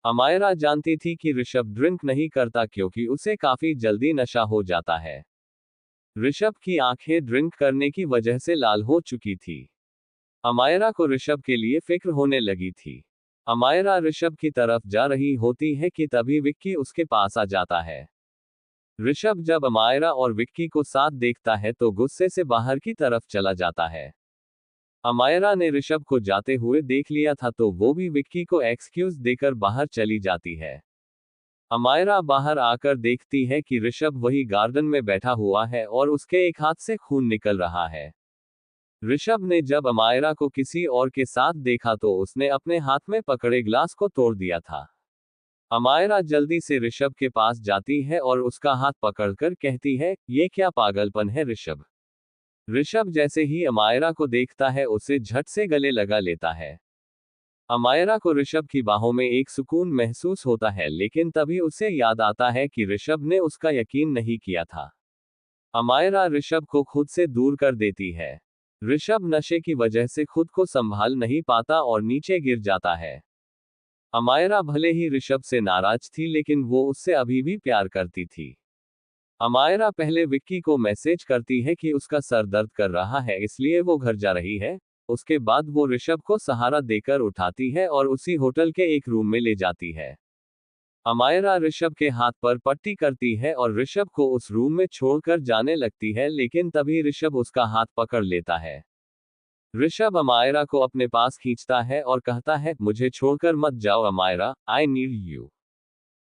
S1: अमायरा जानती थी कि ऋषभ ड्रिंक नहीं करता क्योंकि उसे काफी जल्दी नशा हो जाता है। ऋषभ की आंखें ड्रिंक करने की वजह से लाल हो चुकी थी। अमायरा को ऋषभ के लिए फिक्र होने लगी थी। अमायरा ऋषभ की तरफ जा रही होती है कि तभी विक्की उसके पास आ जाता है। ऋषभ जब अमायरा और विक्की को साथ देखता है तो गुस्से से बाहर की तरफ चला जाता है। अमायरा ने ऋषभ को जाते हुए देख लिया था तो वो भी विक्की को एक्सक्यूज देकर बाहर चली जाती है। अमायरा बाहर आकर देखती है कि ऋषभ वही गार्डन में बैठा हुआ है और उसके एक हाथ से खून निकल रहा है। ऋषभ ने जब अमायरा को किसी और के साथ देखा तो उसने अपने हाथ में पकड़े ग्लास को तोड़ दिया था। अमायरा जल्दी से ऋषभ के पास जाती है और उसका हाथ पकड़कर कहती है, ये क्या पागलपन है ऋषभ। ऋषभ जैसे ही अमायरा को देखता है उसे झट से गले लगा लेता है। अमायरा को ऋषभ की बाहों में एक सुकून महसूस होता है, लेकिन तभी उसे याद आता है कि ऋषभ ने उसका यकीन नहीं किया था। अमायरा ऋषभ को खुद से दूर कर देती है। ऋषभ नशे की वजह से खुद को संभाल नहीं पाता और नीचे गिर जाता है। अमायरा भले ही ऋषभ से नाराज थी, लेकिन वो उससे अभी भी प्यार करती थी। अमायरा पहले विक्की को मैसेज करती है कि उसका सर दर्द कर रहा है, इसलिए वो घर जा रही है। उसके बाद वो ऋषभ को सहारा देकर उठाती है और उसी होटल के एक रूम में ले जाती है। अमायरा ऋषभ के हाथ पर पट्टी करती है और ऋषभ को उस रूम में छोड़कर जाने लगती है, लेकिन तभी ऋषभ उसका हाथ पकड़ लेता है। ऋषभ अमायरा को अपने पास खींचता है और कहता है, मुझे छोड़कर मत जाओ अमायरा, आई नीड यू।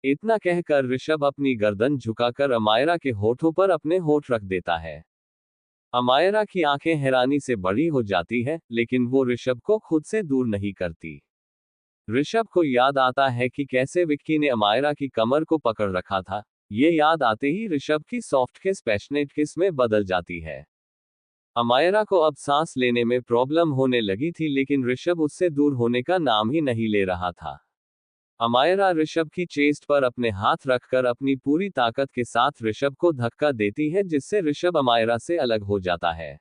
S1: इतना कहकर ऋषभ अपनी गर्दन झुकाकर अमायरा के होठों पर अपने होठ रख देता है। अमायरा की आंखें हैरानी से बड़ी हो जाती है, लेकिन वो ऋषभ को खुद से दूर नहीं करती। ऋषभ को याद आता है कि कैसे विक्की ने अमायरा की कमर को पकड़ रखा था। ये याद आते ही ऋषभ की सॉफ्ट किस पैशनेट किस में बदल जाती है। अमायरा को अब सांस लेने में प्रॉब्लम होने लगी थी, लेकिन ऋषभ उससे दूर होने का नाम ही नहीं ले रहा था। अमायरा ऋषभ की चेस्ट पर अपने हाथ रखकर अपनी पूरी ताकत के साथ ऋषभ को धक्का देती है, जिससे ऋषभ अमायरा से अलग हो जाता है।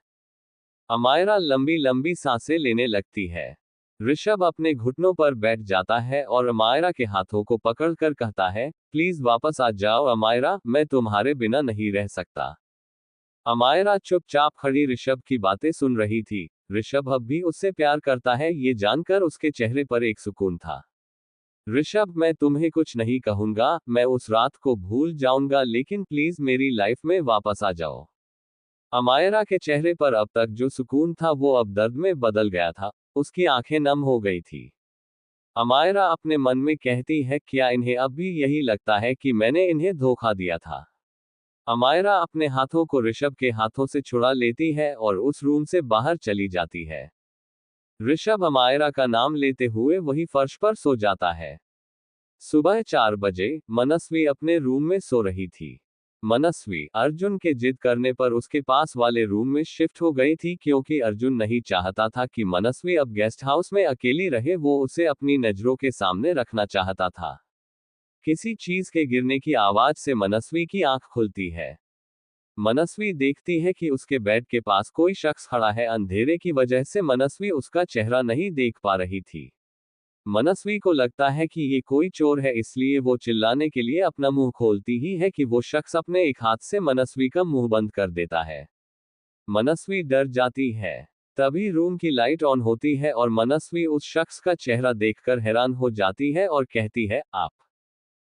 S1: अमायरा लंबी लंबी सांसें लेने लगती है। ऋषभ अपने घुटनों पर बैठ जाता है और अमायरा के हाथों को पकड़कर कहता है, प्लीज वापस आ जाओ अमायरा, मैं तुम्हारे बिना नहीं रह सकता। अमायरा चुपचाप खड़ी ऋषभ की बातें सुन रही थी। ऋषभ अब भी उससे प्यार करता है, ये जानकर उसके चेहरे पर एक सुकून था। ऋषभ, मैं तुम्हें कुछ नहीं कहूंगा, मैं उस रात को भूल जाऊंगा, लेकिन प्लीज मेरी लाइफ में वापस आ जाओ। अमायरा के चेहरे पर अब तक जो सुकून था वो अब दर्द में बदल गया था। उसकी आंखें नम हो गई थी। अमायरा अपने मन में कहती है, क्या इन्हें अब भी यही लगता है कि मैंने इन्हें धोखा दिया था। अमायरा अपने हाथों को ऋषभ के हाथों से छुड़ा लेती है और उस रूम से बाहर चली जाती है। ऋषभ अमायरा का नाम लेते हुए वही फर्श पर सो जाता है। सुबह 4 बजे मनस्वी अपने रूम में सो रही थी। मनस्वी अर्जुन के जिद करने पर उसके पास वाले रूम में शिफ्ट हो गई थी, क्योंकि अर्जुन नहीं चाहता था कि मनस्वी अब गेस्ट हाउस में अकेली रहे। वो उसे अपनी नजरों के सामने रखना चाहता था। किसी चीज के गिरने की आवाज से मनस्वी की आंख खुलती है। मनस्वी देखती है कि उसके बेड के पास कोई शख्स खड़ा है। अंधेरे की वजह से मनस्वी उसका चेहरा नहीं देख पा रही थी। मनस्वी को लगता है कि ये कोई चोर है, इसलिए वो चिल्लाने के लिए अपना मुंह खोलती ही है कि वो शख्स अपने एक हाथ से मनस्वी का मुंह बंद कर देता है। मनस्वी डर जाती है। तभी रूम की लाइट ऑन होती है और मनस्वी उस शख्स का चेहरा देखकर हैरान हो जाती है और कहती है, आप।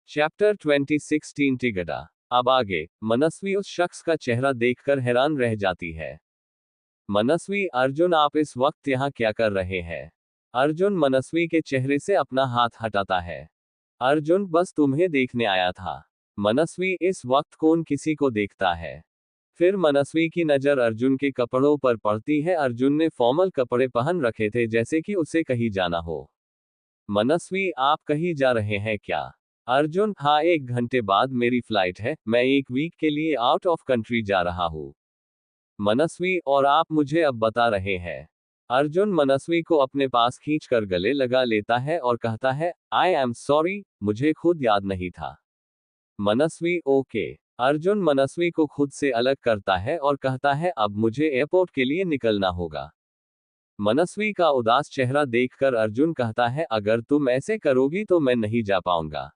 S1: चैप्टर 2016 टिगड़ा। अब आगे, मनस्वी उस शख्स का चेहरा देखकर हैरान रह जाती है। मनस्वी, अर्जुन आप इस वक्त यहाँ क्या कर रहे हैं? अर्जुन मनस्वी के चेहरे से अपना हाथ हटाता है। अर्जुन, बस तुम्हें देखने आया था। मनस्वी, इस वक्त कौन किसी को देखता है? फिर मनस्वी की नजर अर्जुन के कपड़ों पर पड़ती है। अर्जुन ने फॉर्मल कपड़े पहन रखे थे, जैसे कि उसे कहीं जाना हो। मनस्वी, आप कहीं जा रहे हैं क्या? अर्जुन, हाँ, 1 घंटे बाद मेरी फ्लाइट है, मैं 1 वीक के लिए आउट ऑफ कंट्री जा रहा हूँ। मनस्वी, और आप मुझे अब बता रहे हैं? अर्जुन मनस्वी को अपने पास खींचकर गले लगा लेता है और कहता है, आई एम सॉरी, मुझे खुद याद नहीं था। मनस्वी, ओके। अर्जुन मनस्वी को खुद से अलग करता है और कहता है, अब मुझे एयरपोर्ट के लिए निकलना होगा। मनस्वी का उदास चेहरा देखकर अर्जुन कहता है, अगर तुम ऐसे करोगी तो मैं नहीं जा पाऊंगा।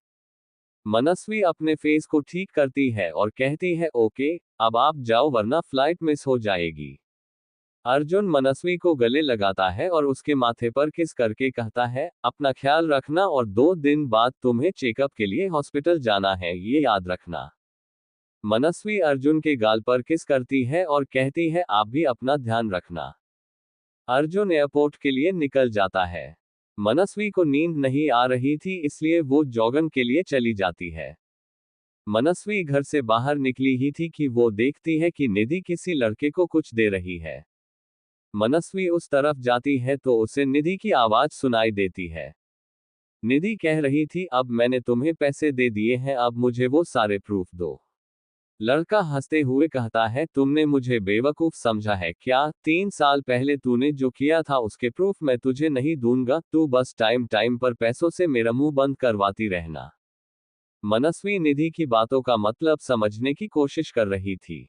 S1: मनस्वी अपने फेस को ठीक करती है और कहती है, ओके, अब आप जाओ वरना फ्लाइट मिस हो जाएगी। अर्जुन मनस्वी को गले लगाता है और उसके माथे पर किस करके कहता है, अपना ख्याल रखना और 2 दिन बाद तुम्हें चेकअप के लिए हॉस्पिटल जाना है, ये याद रखना। मनस्वी अर्जुन के गाल पर किस करती है और कहती है, आप भी अपना ध्यान रखना। अर्जुन एयरपोर्ट के लिए निकल जाता है। मनस्वी को नींद नहीं आ रही थी, इसलिए वो जॉगिंग के लिए चली जाती है। मनस्वी घर से बाहर निकली ही थी कि वो देखती है कि निधि किसी लड़के को कुछ दे रही है। मनस्वी उस तरफ जाती है तो उसे निधि की आवाज सुनाई देती है। निधि कह रही थी, अब मैंने तुम्हें पैसे दे दिए हैं, अब मुझे वो सारे प्रूफ दो। लड़का हंसते हुए कहता है, तुमने मुझे बेवकूफ समझा है क्या? 3 साल पहले तूने जो किया था उसके प्रूफ मैं तुझे नहीं दूंगा, तू बस टाइम टाइम पर पैसों से मेरा मुंह बंद करवाती रहना। मनस्वी निधि की बातों का मतलब समझने की कोशिश कर रही थी।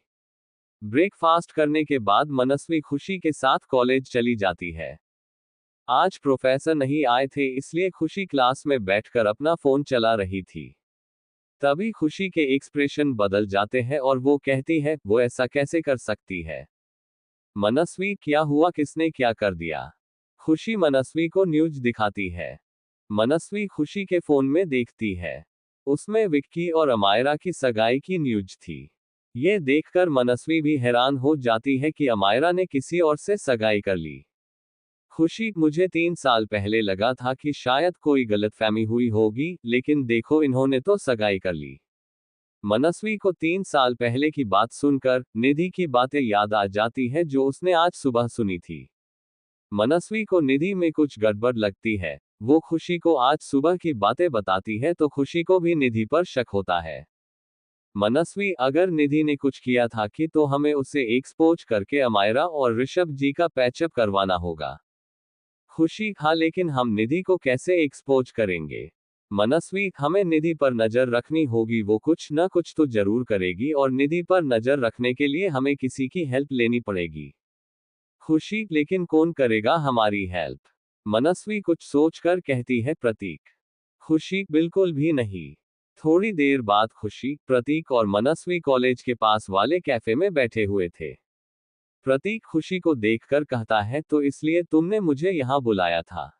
S1: ब्रेकफास्ट करने के बाद मनस्वी खुशी के साथ कॉलेज चली जाती है। आज प्रोफेसर नहीं आए थे, इसलिए खुशी क्लास में बैठकर अपना फोन चला रही थी। तभी खुशी के एक्सप्रेशन बदल जाते हैं और वो कहती है, वो ऐसा कैसे कर सकती है? मनस्वी, क्या हुआ, किसने क्या कर दिया? खुशी मनस्वी को न्यूज दिखाती है। मनस्वी खुशी के फोन में देखती है। उसमें विक्की और अमायरा की सगाई की न्यूज थी। ये देखकर मनस्वी भी हैरान हो जाती है कि अमायरा ने किसी और से सगाई कर ली। खुशी, मुझे 3 साल पहले लगा था कि शायद कोई गलतफहमी हुई होगी, लेकिन देखो इन्होंने तो सगाई कर ली। मनस्वी को 3 साल पहले की बात सुनकर निधि की बातें याद आ जाती है जो उसने आज सुबह सुनी थी। मनस्वी को निधि में कुछ गड़बड़ लगती है। वो खुशी को आज सुबह की बातें बताती है तो खुशी को भी निधि पर शक होता है। मनस्वी, अगर निधि ने कुछ किया था कि तो हमें उसे एक्सपोज करके अमायरा और ऋषभ जी का पैचअप करवाना होगा। खुशी, हाँ, लेकिन हम निधि को कैसे एक्सपोज करेंगे? मनस्वी, हमें निधि पर नजर रखनी होगी, वो कुछ न कुछ तो जरूर करेगी और निधि पर नजर रखने के लिए हमें किसी की हेल्प लेनी पड़ेगी। खुशी, लेकिन कौन करेगा हमारी हेल्प? मनस्वी कुछ सोचकर कहती है, प्रतीक। खुशी, बिल्कुल भी नहीं। थोड़ी देर बाद खुशी, प्रतीक और मनस्वी कॉलेज के पास वाले कैफे में बैठे हुए थे। प्रतीक खुशी को देखकर कहता है, तो इसलिए तुमने मुझे यहाँ बुलाया था?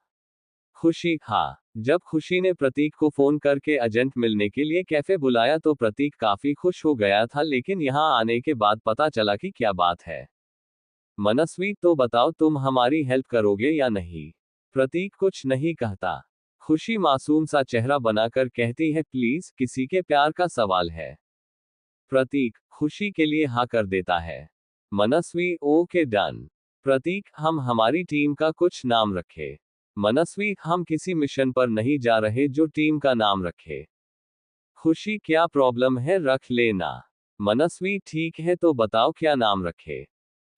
S1: खुशी, हाँ। जब खुशी ने प्रतीक को फोन करके एजेंट मिलने के लिए कैफे बुलाया तो प्रतीक काफी खुश हो गया था, लेकिन यहाँ आने के बाद पता चला कि क्या बात है। मनस्वी, तो बताओ तुम हमारी हेल्प करोगे या नहीं? प्रतीक कुछ नहीं कहता। खुशी मासूम सा चेहरा बनाकर कहती है, प्लीज, किसी के प्यार का सवाल है। प्रतीक खुशी के लिए हाँ कर देता है। मनस्वी, ओके डन। प्रतीक, हम हमारी टीम का कुछ नाम रखे। मनस्वी, हम किसी मिशन पर नहीं जा रहे जो टीम का नाम रखे। खुशी, क्या प्रॉब्लम है, रख लेना। मनस्वी, ठीक है, तो बताओ क्या नाम रखे?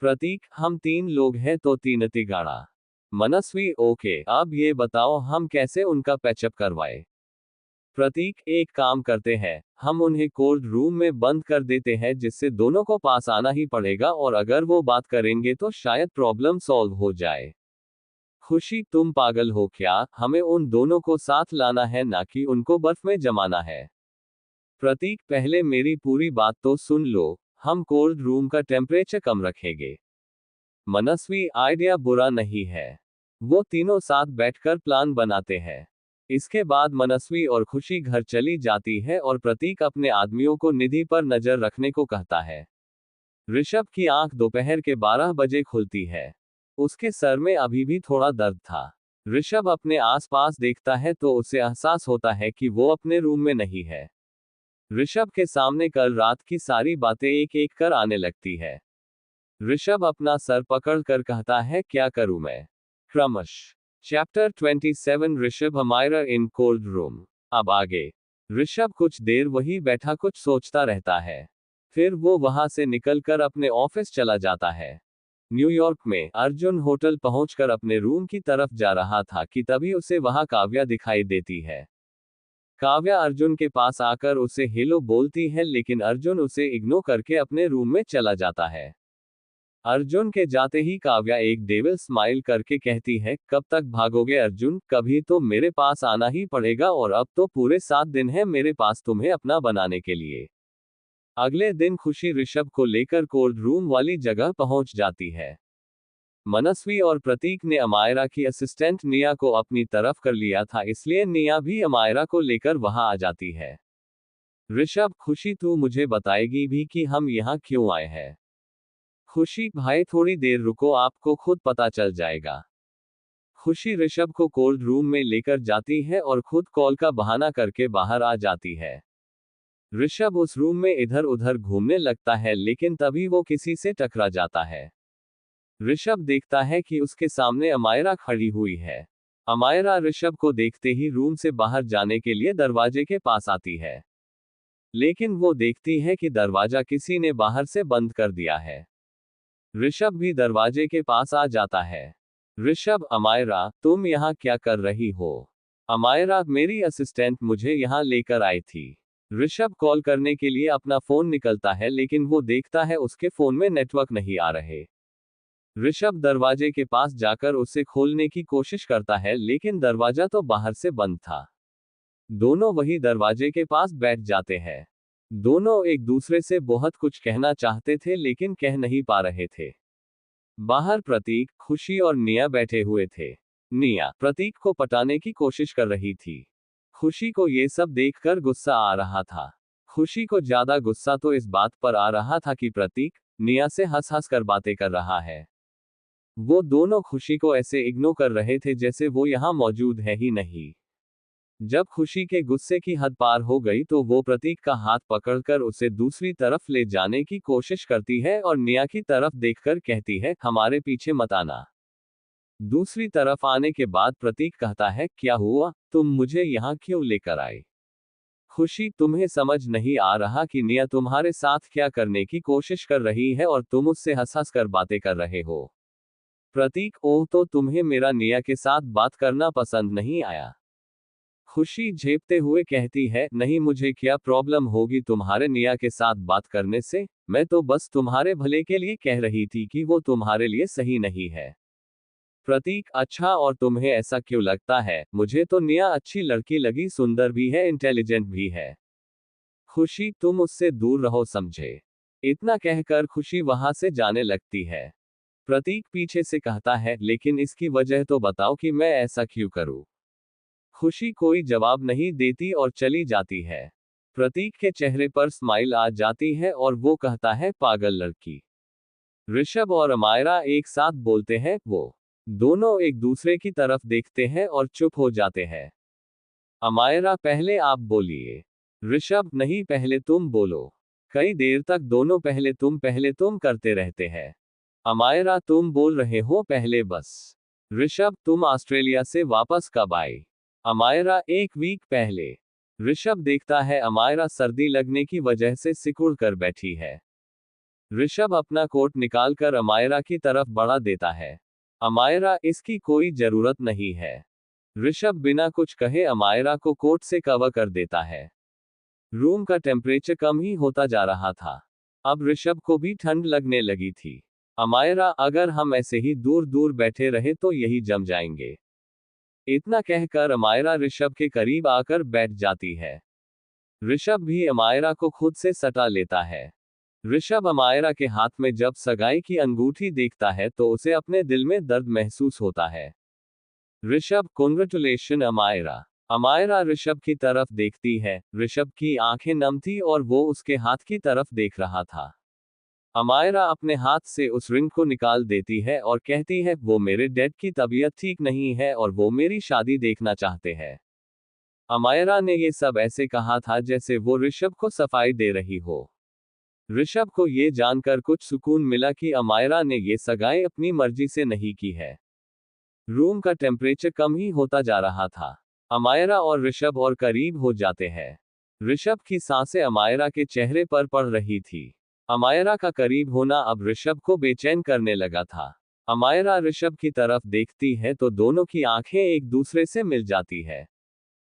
S1: प्रतीक, हम 3 लोग हैं तो 3 तिगाड़ा। मनस्वी, ओके, अब ये बताओ हम कैसे उनका पैचअप करवाए? प्रतीक, एक काम करते हैं, हम उन्हें कोल्ड रूम में बंद कर देते हैं, जिससे दोनों को पास आना ही पड़ेगा और अगर वो बात करेंगे तो शायद प्रॉब्लम सॉल्व हो जाए। खुशी, तुम पागल हो क्या? हमें उन दोनों को साथ लाना है, ना कि उनको बर्फ में जमाना है। प्रतीक, पहले मेरी पूरी बात तो सुन लो। हम कोल्ड रूम का टेम्परेचर कम रखेंगे। मनस्वी, आइडिया बुरा नहीं है। वो तीनों साथ बैठकर प्लान बनाते हैं। इसके बाद मनस्वी और खुशी घर चली जाती है और प्रतीक अपने आदमियों को निधि पर नजर रखने को कहता है। ऋषभ की आंख दोपहर के 12 बजे खुलती है। उसके सर में अभी भी थोड़ा दर्द था। ऋषभ अपने आसपास देखता है तो उसे एहसास होता है कि वो अपने रूम में नहीं है। ऋषभ के सामने कल रात की सारी बातें एक एक कर आने लगती है। ऋषभ अपना सर पकड़कर कहता है, क्या करूं मैं? क्रमश। Chapter 27, Rishabh Amaira in cold room. अब आगे। ऋषभ कुछ देर वही बैठा कुछ सोचता रहता है। फिर वो वहां से निकलकर अपने ऑफिस चला जाता है। न्यूयॉर्क में अर्जुन होटल पहुंचकर अपने रूम की तरफ जा रहा था कि तभी उसे वहां काव्या दिखाई देती है। काव्या अर्जुन के पास आकर उसे हेलो बोलती है, लेकिन अर्जुन उसे इग्नोर करके अपने रूम में चला जाता है। अर्जुन के जाते ही काव्या एक डेविल स्माइल करके कहती है, कब तक भागोगे अर्जुन? कभी तो मेरे पास आना ही पड़ेगा, और अब तो पूरे 7 दिन है मेरे पास तुम्हें अपना बनाने के लिए। अगले दिन खुशी ऋषभ को लेकर कोल्ड रूम वाली जगह पहुंच जाती है। मनस्वी और प्रतीक ने अमायरा की असिस्टेंट निया को अपनी तरफ कर लिया था, इसलिए निया भी अमायरा को लेकर वहां आ जाती है। ऋषभ, खुशी तू मुझे बताएगी भी कि हम यहाँ क्यों आए हैं? खुशी, भाई थोड़ी देर रुको, आपको खुद पता चल जाएगा। खुशी ऋषभ को कोल्ड रूम में लेकर जाती है और खुद कॉल का बहाना करके बाहर आ जाती है। ऋषभ उस रूम में इधर उधर घूमने लगता है, लेकिन तभी वो किसी से टकरा जाता है। ऋषभ देखता है कि उसके सामने अमायरा खड़ी हुई है। अमायरा ऋषभ को देखते ही रूम से बाहर जाने के लिए दरवाजे के पास आती है, लेकिन वो देखती है कि दरवाजा किसी ने बाहर से बंद कर दिया है। ऋषभ भी दरवाजे के पास आ जाता है। ऋषभ, अमायरा तुम यहाँ क्या कर रही हो? अमायरा, मेरी असिस्टेंट मुझे यहाँ लेकर आई थी। ऋषभ कॉल करने के लिए अपना फोन निकलता है, लेकिन वो देखता है उसके फोन में नेटवर्क नहीं आ रहे। ऋषभ दरवाजे के पास जाकर उसे खोलने की कोशिश करता है, लेकिन दरवाजा तो बाहर से बंद था। दोनों वही दरवाजे के पास बैठ जाते हैं। दोनों एक दूसरे से बहुत कुछ कहना चाहते थे, लेकिन कह नहीं पा रहे थे। बाहर प्रतीक, खुशी और निया बैठे हुए थे। निया प्रतीक को पटाने की कोशिश कर रही थी। खुशी को ये सब देखकर गुस्सा आ रहा था। खुशी को ज्यादा गुस्सा तो इस बात पर आ रहा था कि प्रतीक निया से हंस हंस कर बातें कर रहा है। वो दोनों खुशी को ऐसे इग्नोर कर रहे थे जैसे वो यहाँ मौजूद है ही नहीं। जब खुशी के गुस्से की हद पार हो गई तो वो प्रतीक का हाथ पकड़कर उसे दूसरी तरफ ले जाने की कोशिश करती है और निया की तरफ देखकर कहती है, हमारे पीछे मत आना। दूसरी तरफ आने के बाद प्रतीक कहता है, क्या हुआ? तुम मुझे यहाँ क्यों लेकर आए? खुशी, तुम्हें समझ नहीं आ रहा कि निया तुम्हारे साथ क्या करने की कोशिश कर रही है और तुम उससे हंस हंस कर बातें कर रहे हो। प्रतीक, ओह, तो तुम्हें मेरा निया के साथ बात करना पसंद नहीं आया? खुशी झेपते हुए कहती है, नहीं, मुझे क्या प्रॉब्लम होगी तुम्हारे निया के साथ बात करने से? मैं तो बस तुम्हारे भले के लिए कह रही थी कि वो तुम्हारे लिए सही नहीं है। प्रतीक, अच्छा, और तुम्हें ऐसा क्यों लगता है? मुझे तो निया अच्छी लड़की लगी, सुंदर भी है, इंटेलिजेंट भी है। खुशी, तुम उससे दूर रहो, समझे? इतना कहकर खुशी वहां से जाने लगती है। प्रतीक पीछे से कहता है, लेकिन इसकी वजह तो बताओ कि मैं ऐसा क्यों करूं? खुशी कोई जवाब नहीं देती और चली जाती है। प्रतीक के चेहरे पर स्माइल आ जाती है और वो कहता है, पागल लड़की। ऋषभ और अमायरा एक साथ बोलते हैं। वो दोनों एक दूसरे की तरफ देखते हैं और चुप हो जाते हैं। अमायरा, पहले आप बोलिए। ऋषभ, नहीं, पहले तुम बोलो। कई देर तक दोनों पहले तुम करते रहते हैं। अमायरा, तुम बोल रहे हो पहले बस। ऋषभ, तुम ऑस्ट्रेलिया से वापस कब आए? अमायरा, 1 वीक पहले। ऋषभ देखता है अमायरा सर्दी लगने की वजह से सिकुड़ कर बैठी है। ऋषभ अपना कोट निकालकर अमायरा की तरफ बढ़ा देता है। अमायरा, इसकी कोई जरूरत नहीं है। ऋषभ बिना कुछ कहे अमायरा को कोट से कवर कर देता है। रूम का टेम्परेचर कम ही होता जा रहा था। अब ऋषभ को भी ठंड लगने लगी थी। अमायरा, अगर हम ऐसे ही दूर दूर बैठे रहे तो यही जम जाएंगे। इतना कहकर अमायरा ऋषभ के करीब आकर बैठ जाती है। ऋषभ भी अमायरा को खुद से सटा लेता है। ऋषभ अमायरा के हाथ में जब सगाई की अंगूठी देखता है तो उसे अपने दिल में दर्द महसूस होता है। ऋषभ, कॉन्ग्रेचुलेशन अमायरा। अमायरा ऋषभ की तरफ देखती है। ऋषभ की आंखें नम थी और वो उसके हाथ की तरफ देख रहा था। अमायरा अपने हाथ से उस रिंग को निकाल देती है और कहती है, वो मेरे डैड की तबीयत ठीक नहीं है और वो मेरी शादी देखना चाहते हैं। अमायरा ने ये सब ऐसे कहा था जैसे वो ऋषभ को सफाई दे रही हो। ऋषभ को ये जानकर कुछ सुकून मिला कि अमायरा ने ये सगाई अपनी मर्जी से नहीं की है। रूम का टेम्परेचर कम ही होता जा रहा था। अमायरा और ऋषभ और करीब हो जाते हैं। ऋषभ की सांसें अमायरा के चेहरे पर पड़ रही थी। अमायरा का करीब होना अब ऋषभ को बेचैन करने लगा था। अमायरा ऋषभ की तरफ देखती है तो दोनों की आंखें एक दूसरे से मिल जाती है।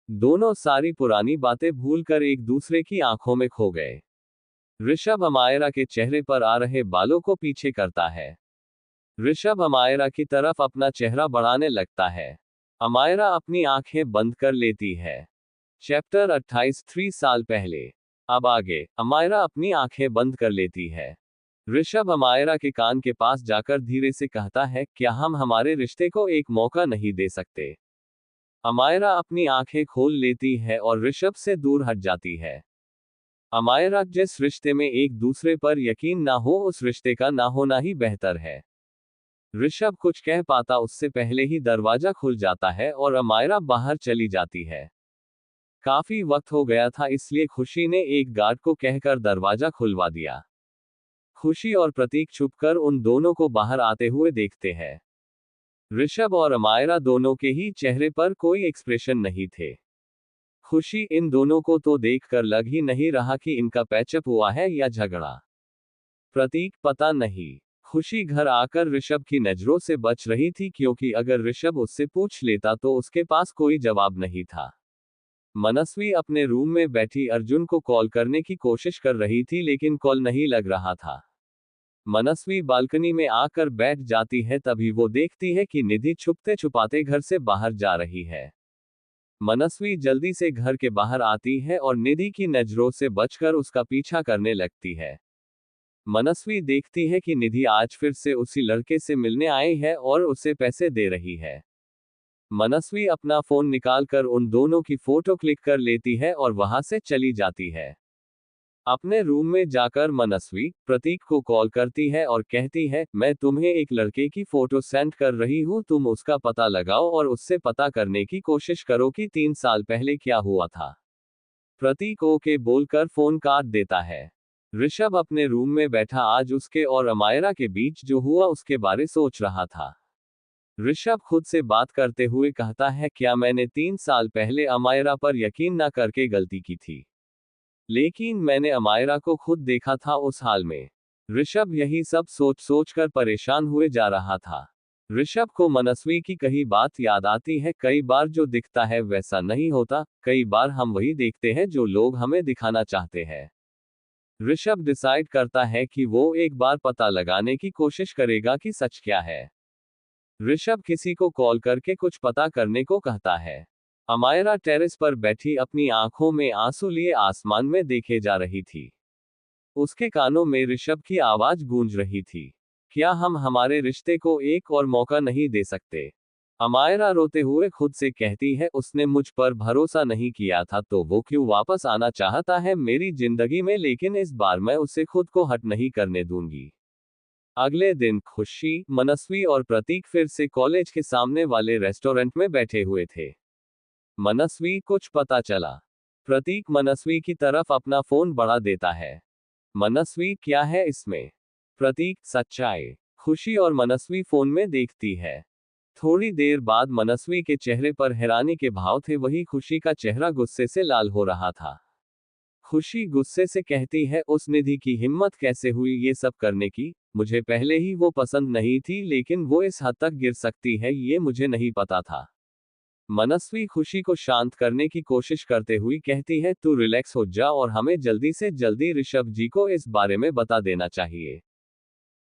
S1: दोनों सारी पुरानी बातें भूलकर एक दूसरे की आंखों में खो गए। ऋषभ अमायरा के चेहरे पर आ रहे बालों को पीछे करता है। ऋषभ अमायरा की तरफ अपना चेहरा बढ़ाने लगता है। अमायरा अपनी आंखें बंद कर लेती है। चैप्टर 28 3 साल पहले। अब आगे, अमायरा अपनी आंखें बंद कर लेती है। ऋषभ अमायरा के कान के पास जाकर धीरे से कहता है, क्या हम हमारे रिश्ते को एक मौका नहीं दे सकते? अमायरा अपनी आंखें खोल लेती है और ऋषभ से दूर हट जाती है। अमायरा, जिस रिश्ते में एक दूसरे पर यकीन ना हो उस रिश्ते का ना होना ही बेहतर है। ऋषभ कुछ कह पाता उससे पहले ही दरवाजा खुल जाता है और अमायरा बाहर चली जाती है। काफी वक्त हो गया था इसलिए खुशी ने एक गार्ड को कहकर दरवाजा खुलवा दिया। खुशी और प्रतीक छुपकर उन दोनों को बाहर आते हुए देखते हैं। ऋषभ और अमायरा दोनों के ही चेहरे पर कोई एक्सप्रेशन नहीं थे। खुशी इन दोनों को तो देखकर लग ही नहीं रहा कि इनका पैचअप हुआ है या झगड़ा। प्रतीक, पता नहीं। खुशी घर आकर ऋषभ की नजरों से बच रही थी क्योंकि अगर ऋषभ उससे पूछ लेता तो उसके पास कोई जवाब नहीं था। मनस्वी अपने रूम में बैठी अर्जुन को कॉल करने की कोशिश कर रही थी लेकिन कॉल नहीं लग रहा था। मनस्वी बालकनी में आकर बैठ जाती है तभी वो देखती है कि निधि छुपते छुपाते घर से बाहर जा रही है। मनस्वी जल्दी से घर के बाहर आती है और निधि की नजरों से बचकर उसका पीछा करने लगती है। मनस्वी देखती है कि निधि आज फिर से उसी लड़के से मिलने आई है और उसे पैसे दे रही है। मनस्वी अपना फोन निकालकर उन दोनों की फोटो क्लिक कर लेती है और वहां से चली जाती है। अपने रूम में जाकर मनस्वी प्रतीक को कॉल करती है और कहती है, मैं तुम्हें एक लड़के की फोटो सेंड कर रही हूँ, तुम उसका पता लगाओ और उससे पता करने की कोशिश करो कि 3 साल पहले क्या हुआ था। प्रतीक ओके बोलकर फोन काट देता है। ऋषभ अपने रूम में बैठा आज उसके और अमायरा के बीच जो हुआ उसके बारे सोच रहा था। ऋषभ खुद से बात करते हुए कहता है, क्या मैंने 3 साल पहले अमायरा पर यकीन न करके गलती की थी? लेकिन मैंने अमायरा को खुद देखा था उस हाल में। ऋषभ यही सब सोच सोचकर परेशान हुए जा रहा था। ऋषभ को मनस्वी की कही बात याद आती है, कई बार जो दिखता है वैसा नहीं होता, कई बार हम वही देखते हैं जो लोग हमें दिखाना चाहते हैं। ऋषभ डिसाइड करता है कि वो एक बार पता लगाने की कोशिश करेगा कि सच क्या है। ऋषभ किसी को कॉल करके कुछ पता करने को कहता है। अमायरा टेरेस पर बैठी अपनी आंखों में आंसू लिए आसमान में देखे जा रही थी। उसके कानों में ऋषभ की आवाज गूंज रही थी, क्या हम हमारे रिश्ते को एक और मौका नहीं दे सकते? अमायरा रोते हुए खुद से कहती है, उसने मुझ पर भरोसा नहीं किया था तो वो क्यों वापस आना चाहता है मेरी जिंदगी में, लेकिन इस बार मैं उसे खुद को हट नहीं करने दूंगी। अगले दिन खुशी, मनस्वी और प्रतीक फिर से कॉलेज के सामने वाले रेस्टोरेंट में बैठे हुए थे। मनस्वी, कुछ पता चला? प्रतीक मनस्वी की तरफ अपना फोन बढ़ा देता है। मनस्वी, क्या है इसमें? प्रतीक, सच्चाई। खुशी और मनस्वी फोन में देखती है। थोड़ी देर बाद मनस्वी के चेहरे पर हैरानी के भाव थे, वही खुशी का चेहरा गुस्से से लाल हो रहा था। खुशी गुस्से से कहती है, उस निधि की हिम्मत कैसे हुई ये सब करने की? मुझे पहले ही वो पसंद नहीं थी लेकिन वो इस हद तक गिर सकती है ये मुझे नहीं पता था। मनस्वी खुशी को शांत करने की कोशिश करते हुए कहती है, तू रिलैक्स हो जा और हमें जल्दी से जल्दी ऋषभ जी को इस बारे में बता देना चाहिए।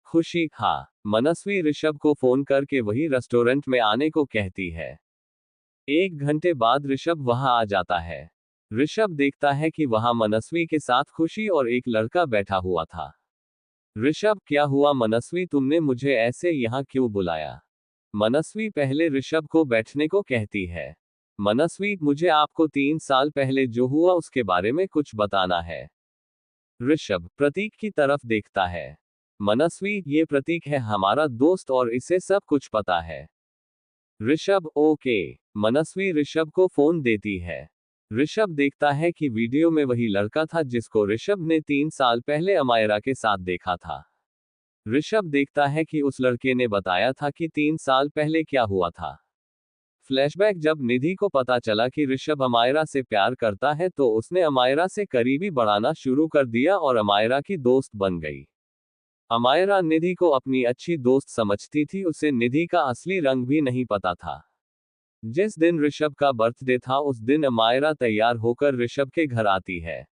S1: खुशी, हाँ। मनस्वी ऋषभ को फोन करके वही रेस्टोरेंट में आने को कहती है। 1 घंटे बाद ऋषभ वहां आ जाता है। ऋषभ देखता है कि वहां मनस्वी के साथ खुशी और एक लड़का बैठा हुआ था। ऋषभ, क्या हुआ मनस्वी, तुमने मुझे ऐसे यहाँ क्यों बुलाया? मनस्वी पहले ऋषभ को बैठने को कहती है। मनस्वी, मुझे आपको 3 साल पहले जो हुआ उसके बारे में कुछ बताना है। ऋषभ प्रतीक की तरफ देखता है। मनस्वी, ये प्रतीक है हमारा दोस्त और इसे सब कुछ पता है। ऋषभ, ओके। मनस्वी ऋषभ को फोन देती है। ऋषभ देखता है कि वीडियो में वही लड़का था जिसको ऋषभ ने 3 साल पहले अमायरा के साथ देखा था। ऋषभ देखता है कि उस लड़के ने बताया था कि 3 साल पहले क्या हुआ था। फ्लैशबैक, जब निधि को पता चला कि ऋषभ अमायरा से प्यार करता है तो उसने अमायरा से करीबी बढ़ाना शुरू कर दिया और अमायरा की दोस्त बन गई। अमायरा निधि को अपनी अच्छी दोस्त समझती थी, उसे निधि का असली रंग भी नहीं पता था। जिस दिन ऋषभ का बर्थडे था उस दिन अमायरा तैयार होकर ऋषभ के घर आती है।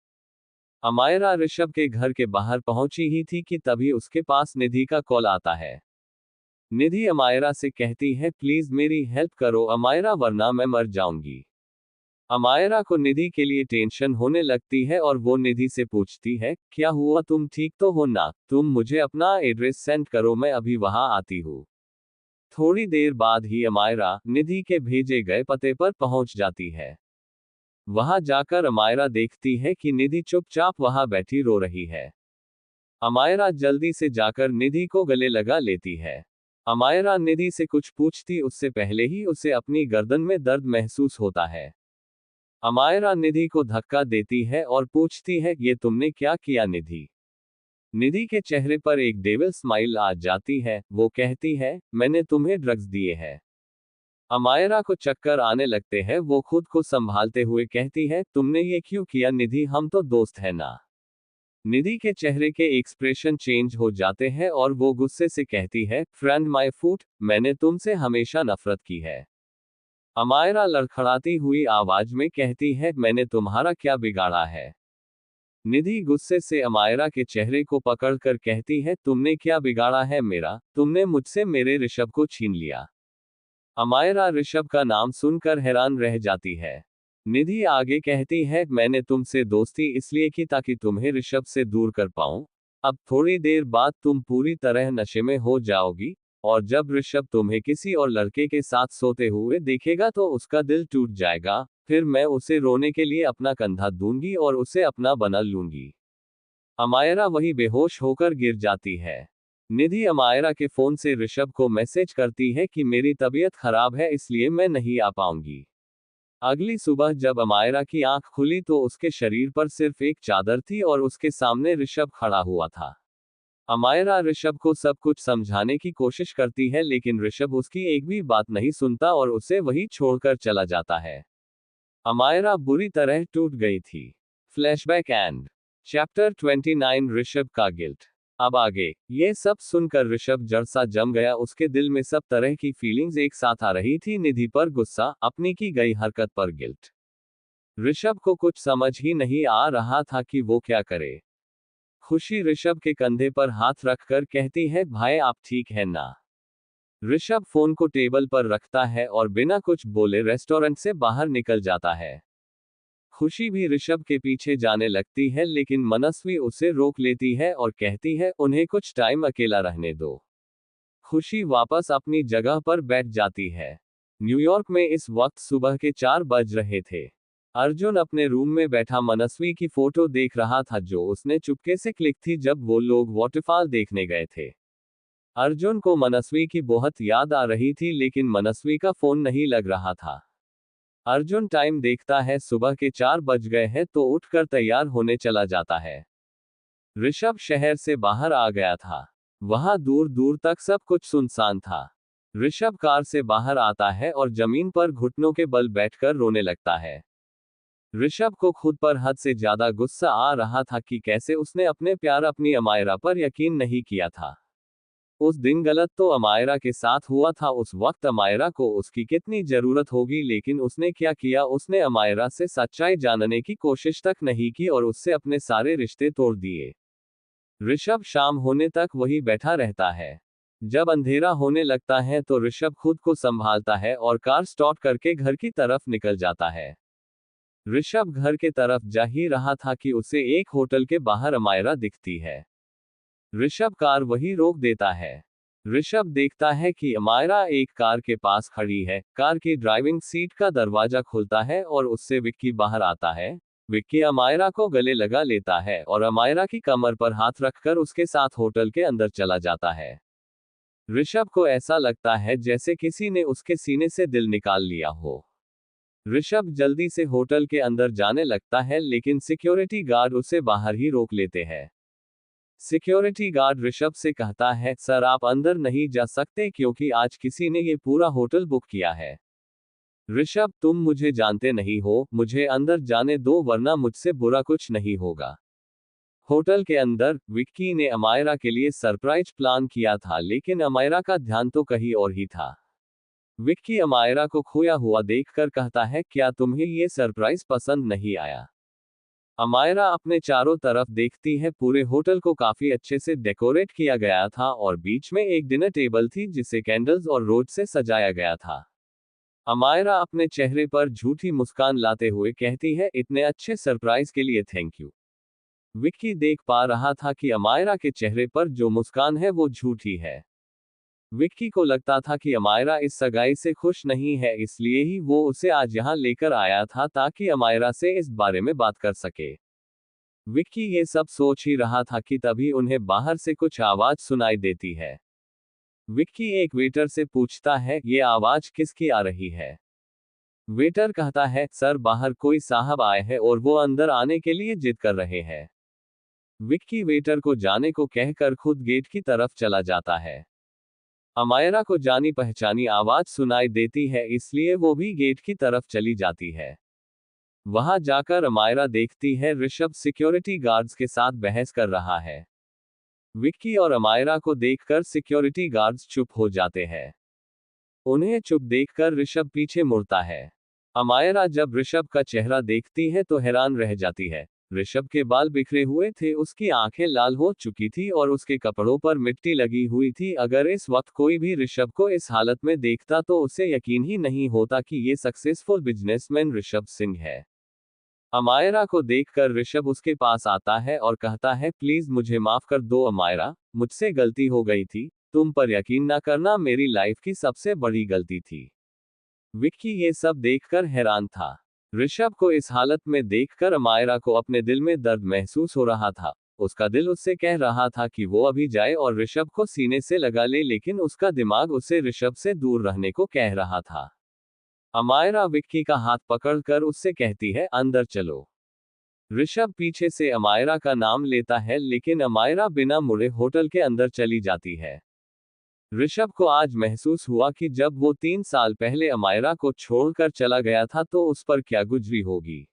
S1: अमायरा ऋषभ के घर के बाहर पहुंची ही थी कि तभी उसके पास निधि का कॉल आता है। निधि अमायरा से कहती है, प्लीज मेरी हेल्प करो अमायरा, वरना मैं मर जाऊंगी। अमायरा को निधि के लिए टेंशन होने लगती है और वो निधि से पूछती है, क्या हुआ, तुम ठीक तो हो ना? तुम मुझे अपना एड्रेस सेंड करो, मैं अभी वहां आती हूँ। थोड़ी देर बाद ही अमायरा निधि के भेजे गए पते पर पहुंच जाती है। वहां जाकर अमायरा देखती है कि निधि चुपचाप वहां बैठी रो रही है। अमायरा जल्दी से जाकर निधि को गले लगा लेती है। अमायरा निधि से कुछ पूछती उससे पहले ही उसे अपनी गर्दन में दर्द महसूस होता है। अमायरा निधि को धक्का देती है और पूछती है, ये तुमने क्या किया निधि? निधि के चेहरे पर एक डेविल स्माइल आ जाती है। वो कहती है, मैंने तुम्हें ड्रग्स दिए हैं। अमायरा को चक्कर आने लगते हैं। वो खुद को संभालते हुए कहती है, तुमने ये क्यों किया निधि, हम तो दोस्त हैं ना? निधि के चेहरे के एक्सप्रेशन चेंज हो जाते हैं और वो गुस्से से कहती है, फ्रेंड माय फूट, मैंने तुमसे हमेशा नफरत की है। अमायरा लड़खड़ाती हुई आवाज में कहती है, मैंने तुम्हारा क्या बिगाड़ा है? निधि गुस्से से अमायरा के चेहरे को पकड़कर कहती है, तुमने क्या बिगाड़ा है मेरा? तुमने मुझसे मेरे ऋषभ को छीन लिया। अमायरा ऋषभ का नाम सुनकर हैरान रह जाती है। निधि आगे कहती है, मैंने तुमसे दोस्ती इसलिए की ताकि तुम्हें ऋषभ से दूर कर पाऊं। अब थोड़ी देर बाद तुम पूरी तरह नशे में हो जाओगी, और जब ऋषभ तुम्हें किसी और लड़के के साथ सोते हुए देखेगा तो उसका दिल टूट जाएगा, फिर मैं उसे रोने के लिए अपना कंधा दूंगी और उसे अपना बना लूंगी। अमायरा वही बेहोश होकर गिर जाती है। निधि अमायरा के फोन से ऋषभ को मैसेज करती है कि मेरी तबीयत खराब है इसलिए मैं नहीं आ पाऊंगी। अगली सुबह जब अमायरा की आंख खुली तो उसके शरीर पर सिर्फ एक चादर थी और उसके सामने ऋषभ खड़ा हुआ था। अमायरा ऋषभ को सब कुछ समझाने की कोशिश करती है लेकिन ऋषभ उसकी एक भी बात नहीं सुनता और उसे वही छोड़कर चला जाता है। अमायरा बुरी तरह टूट गई थी। फ्लैशबैक एंड चैप्टर 29 ऋषभ का गिल्ट। अब आगे, ये सब सुनकर ऋषभ जड़ सा जम गया। उसके दिल में सब तरह की फीलिंग्स एक साथ आ रही थी, निधि पर गुस्सा, अपनी की गई हरकत पर गिल्ट। ऋषभ को कुछ समझ ही नहीं आ रहा था कि वो क्या करे। खुशी ऋषभ के कंधे पर हाथ रखकर कहती है, भाई आप ठीक है ना? ऋषभ फोन को टेबल पर रखता है और बिना कुछ बोले रेस्टोरेंट से बाहर निकल जाता है। खुशी भी ऋषभ के पीछे जाने लगती है लेकिन मनस्वी उसे रोक लेती है और कहती है, उन्हें कुछ टाइम अकेला रहने दो। खुशी वापस अपनी जगह पर बैठ जाती है। न्यूयॉर्क में इस वक्त सुबह के 4 बज रहे थे। अर्जुन अपने रूम में बैठा मनस्वी की फोटो देख रहा था जो उसने चुपके से क्लिक थी जब वो लोग वाटरफॉल देखने गए थे। अर्जुन को मनस्वी की बहुत याद आ रही थी लेकिन मनस्वी का फोन नहीं लग रहा था। अर्जुन टाइम देखता है, सुबह के 4 बज गए हैं तो उठकर तैयार होने चला जाता है। ऋषभ शहर से बाहर आ गया था। वहां दूर दूर तक सब कुछ सुनसान था। ऋषभ कार से बाहर आता है और जमीन पर घुटनों के बल बैठकर रोने लगता है। ऋषभ को खुद पर हद से ज्यादा गुस्सा आ रहा था कि कैसे उसने अपने प्यार अपनी अमायरा पर यकीन नहीं किया था। उस दिन गलत तो अमायरा के साथ हुआ था, उस वक्त अमायरा को उसकी कितनी जरूरत होगी, लेकिन उसने क्या किया, उसने अमायरा से सच्चाई जानने की कोशिश तक नहीं की और उससे अपने सारे रिश्ते तोड़ दिए। ऋषभ शाम होने तक वही बैठा रहता है। जब अंधेरा होने लगता है तो ऋषभ खुद को संभालता है और कार स्टार्ट करके घर की तरफ निकल जाता है। ऋषभ घर के तरफ जा ही रहा था कि उसे एक होटल के बाहर अमायरा दिखती है। ऋषभ कार वही रोक देता है। ऋषभ देखता है कि अमायरा एक कार के पास खड़ी है। कार की ड्राइविंग सीट का दरवाजा खुलता है और उससे विक्की बाहर आता है। विक्की अमायरा को गले लगा लेता है और अमायरा की कमर पर हाथ रखकर उसके साथ होटल के अंदर चला जाता है। ऋषभ को ऐसा लगता है जैसे किसी ने उसके सीने से दिल निकाल लिया हो। ऋषभ जल्दी से होटल के अंदर जाने लगता है लेकिन सिक्योरिटी गार्ड उसे बाहर ही रोक लेते हैं। सिक्योरिटी गार्ड ऋषभ से कहता है, सर आप अंदर नहीं जा सकते क्योंकि आज किसी ने ये पूरा होटल बुक किया है। ऋषभ, तुम मुझे जानते नहीं हो, मुझे अंदर जाने दो वरना मुझसे बुरा कुछ नहीं होगा। होटल के अंदर विक्की ने अमायरा के लिए सरप्राइज प्लान किया था लेकिन अमायरा का ध्यान तो कहीं और ही था। विक्की अमायरा को खोया हुआ देखकर कहता है, क्या तुम्हें ये सरप्राइज पसंद नहीं आया? अमायरा अपने चारों तरफ देखती है। पूरे होटल को काफी अच्छे से डेकोरेट किया गया था और बीच में एक डिनर टेबल थी जिसे कैंडल्स और रोज से सजाया गया था। अमायरा अपने चेहरे पर झूठी मुस्कान लाते हुए कहती है, इतने अच्छे सरप्राइज के लिए थैंक यू। विक्की देख पा रहा था कि अमायरा के चेहरे पर जो मुस्कान है वो झूठी है। विक्की को लगता था कि अमायरा इस सगाई से खुश नहीं है, इसलिए ही वो उसे आज यहाँ लेकर आया था ताकि अमायरा से इस बारे में बात कर सके। विक्की ये सब सोच ही रहा था कि तभी उन्हें बाहर से कुछ आवाज सुनाई देती है। विक्की एक वेटर से पूछता है, ये आवाज किसकी आ रही है? वेटर कहता है, सर बाहर कोई साहब आए हैं और वो अंदर आने के लिए जिद कर रहे हैं। विक्की वेटर को जाने को कहकर खुद गेट की तरफ चला जाता है। अमायरा को जानी पहचानी आवाज सुनाई देती है इसलिए वो भी गेट की तरफ चली जाती है। वहां जाकर अमायरा देखती है ऋषभ सिक्योरिटी गार्ड्स के साथ बहस कर रहा है। विक्की और अमायरा को देखकर सिक्योरिटी गार्ड्स चुप हो जाते हैं। उन्हें चुप देखकर ऋषभ पीछे मुड़ता है। अमायरा जब ऋषभ का चेहरा देखती है तो हैरान रह जाती है। ऋषभ के बाल बिखरे हुए थे, उसकी आंखें लाल हो चुकी थी और उसके कपड़ों पर मिट्टी लगी हुई थी। अगर इस वक्त कोई भी ऋषभ को इस हालत में देखता तो उसे यकीन ही नहीं होता कि ये सक्सेसफुल बिजनेसमैन ऋषभ सिंह है। अमायरा को देखकर ऋषभ उसके पास आता है और कहता है, प्लीज मुझे माफ कर दो अमायरा, मुझसे गलती हो गई थी। तुम पर यकीन ना करना, मेरी लाइफ की सबसे बड़ी गलती थी। विक्की ये सब देखकर हैरान था। ऋषभ को इस हालत में देखकर अमायरा को अपने दिल में दर्द महसूस हो रहा था। उसका दिल उससे कह रहा था कि वो अभी जाए और ऋषभ को सीने से लगा ले, लेकिन उसका दिमाग उसे ऋषभ से दूर रहने को कह रहा था। अमायरा विक्की का हाथ पकड़कर उससे कहती है, अंदर चलो। ऋषभ पीछे से अमायरा का नाम लेता है लेकिन अमायरा बिना मुड़े होटल के अंदर चली जाती है। ऋषभ को आज महसूस हुआ कि जब वो 3 साल पहले अमायरा को छोड़कर चला गया था तो उस पर क्या गुजरी होगी।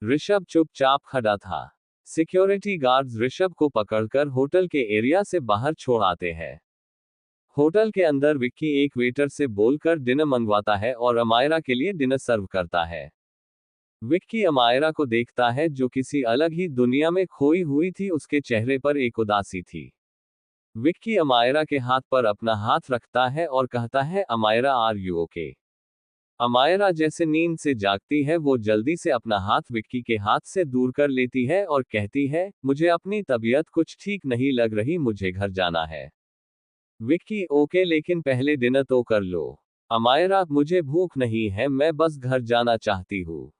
S1: ऋषभ चुपचाप खड़ा था। सिक्योरिटी गार्ड्स ऋषभ को पकड़कर होटल के एरिया से बाहर छोड़ आते हैं। होटल के अंदर विक्की एक वेटर से बोलकर डिनर मंगवाता है और अमायरा के लिए डिनर सर्व करता है। विक्की अमायरा को देखता है जो किसी अलग ही दुनिया में खोई हुई थी, उसके चेहरे पर एक उदासी थी। विक्की अमायरा के हाथ पर अपना हाथ रखता है और कहता है, Amaira are you okay? Amaira जैसे नींद से जागती है वो जल्दी से अपना हाथ विक्की के हाथ से दूर कर लेती है और कहती है, मुझे अपनी तबीयत कुछ ठीक नहीं लग रही, मुझे घर जाना है। विक्की, ओके लेकिन पहले डिनर तो कर लो। अमायरा, मुझे भूख नहीं है, मैं बस घर जाना चाहती हूँ।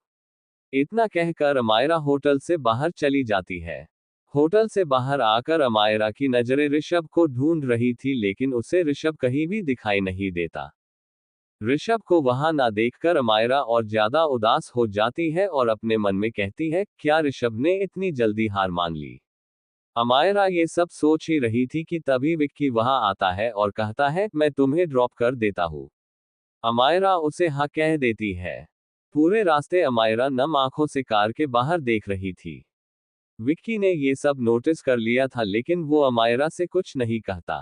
S1: इतना कहकर अमायरा होटल से बाहर चली जाती है। होटल से बाहर आकर अमायरा की नजरें ऋषभ को ढूंढ रही थी लेकिन उसे ऋषभ कहीं भी दिखाई नहीं देता। ऋषभ को वहां ना देखकर अमायरा और ज्यादा उदास हो जाती है और अपने मन में कहती है, क्या ऋषभ ने इतनी जल्दी हार मान ली? अमायरा ये सब सोच ही रही थी कि तभी विक्की वहां आता है और कहता है, मैं तुम्हें ड्रॉप कर देता हूँ। अमायरा उसे हाँ कह देती है। पूरे रास्ते अमायरा नम आंखों से कार के बाहर देख रही थी। विक्की ने ये सब नोटिस कर लिया था लेकिन वो अमायरा से कुछ नहीं कहता।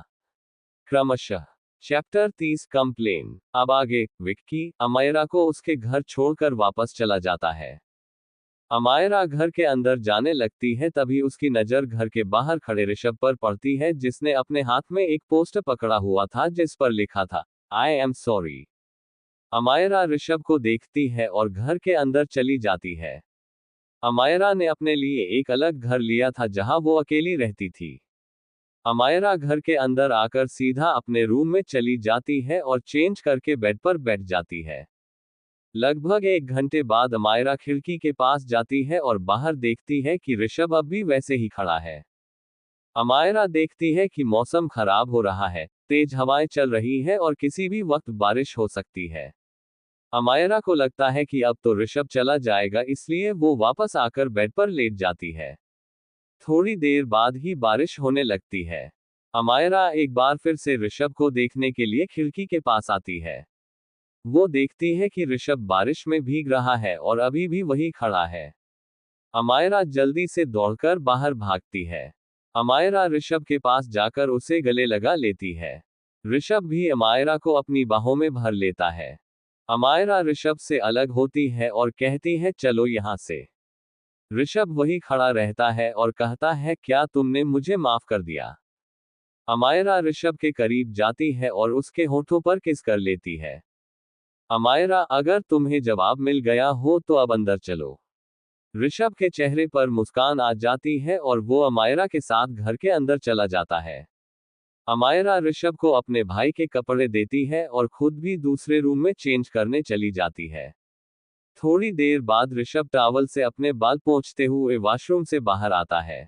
S1: क्रमशः चैप्टर 30 कंप्लेन। अब आगे विक्की अमायरा को उसके घर छोड़कर वापस चला जाता है। अमायरा घर के अंदर जाने लगती है, तभी उसकी नजर घर के बाहर खड़े ऋषभ पर पड़ती है, जिसने अपने हाथ में एक पोस्टर पकड़ा हुआ था जिस पर लिखा था, I am sorry. Amaira Rishabh को देखती है और घर के अंदर चली जाती है। अमायरा ने अपने लिए एक अलग घर लिया था जहां वो अकेली रहती थी। अमायरा घर के अंदर आकर सीधा अपने रूम में चली जाती है और चेंज करके बेड पर बैठ जाती है। लगभग 1 घंटे बाद अमायरा खिड़की के पास जाती है और बाहर देखती है कि ऋषभ अब भी वैसे ही खड़ा है। अमायरा देखती है कि मौसम खराब हो रहा है, तेज हवाएं चल रही है और किसी भी वक्त बारिश हो सकती है। अमायरा को लगता है कि अब तो ऋषभ चला जाएगा, इसलिए वो वापस आकर बेड पर लेट जाती है। थोड़ी देर बाद ही बारिश होने लगती है। अमायरा एक बार फिर से ऋषभ को देखने के लिए खिड़की के पास आती है। वो देखती है कि ऋषभ बारिश में भीग रहा है और अभी भी वही खड़ा है। अमायरा जल्दी से दौड़कर बाहर भागती है। अमायरा ऋषभ के पास जाकर उसे गले लगा लेती है। ऋषभ भी अमायरा को अपनी बाहों में भर लेता है। अमायरा ऋषभ से अलग होती है और कहती है, चलो यहाँ से। ऋषभ वही खड़ा रहता है और कहता है, क्या तुमने मुझे माफ कर दिया? अमायरा ऋषभ के करीब जाती है और उसके होठों पर किस कर लेती है। अमायरा, अगर तुम्हें जवाब मिल गया हो तो अब अंदर चलो। ऋषभ के चेहरे पर मुस्कान आ जाती है और वो अमायरा के साथ घर के अंदर चला जाता है। अमायरा ऋषभ को अपने भाई के कपड़े देती है और खुद भी दूसरे रूम में चेंज करने चली जाती है। थोड़ी देर बाद ऋषभ टॉवल से अपने बाल पोंछते हुए वॉशरूम से बाहर आता है।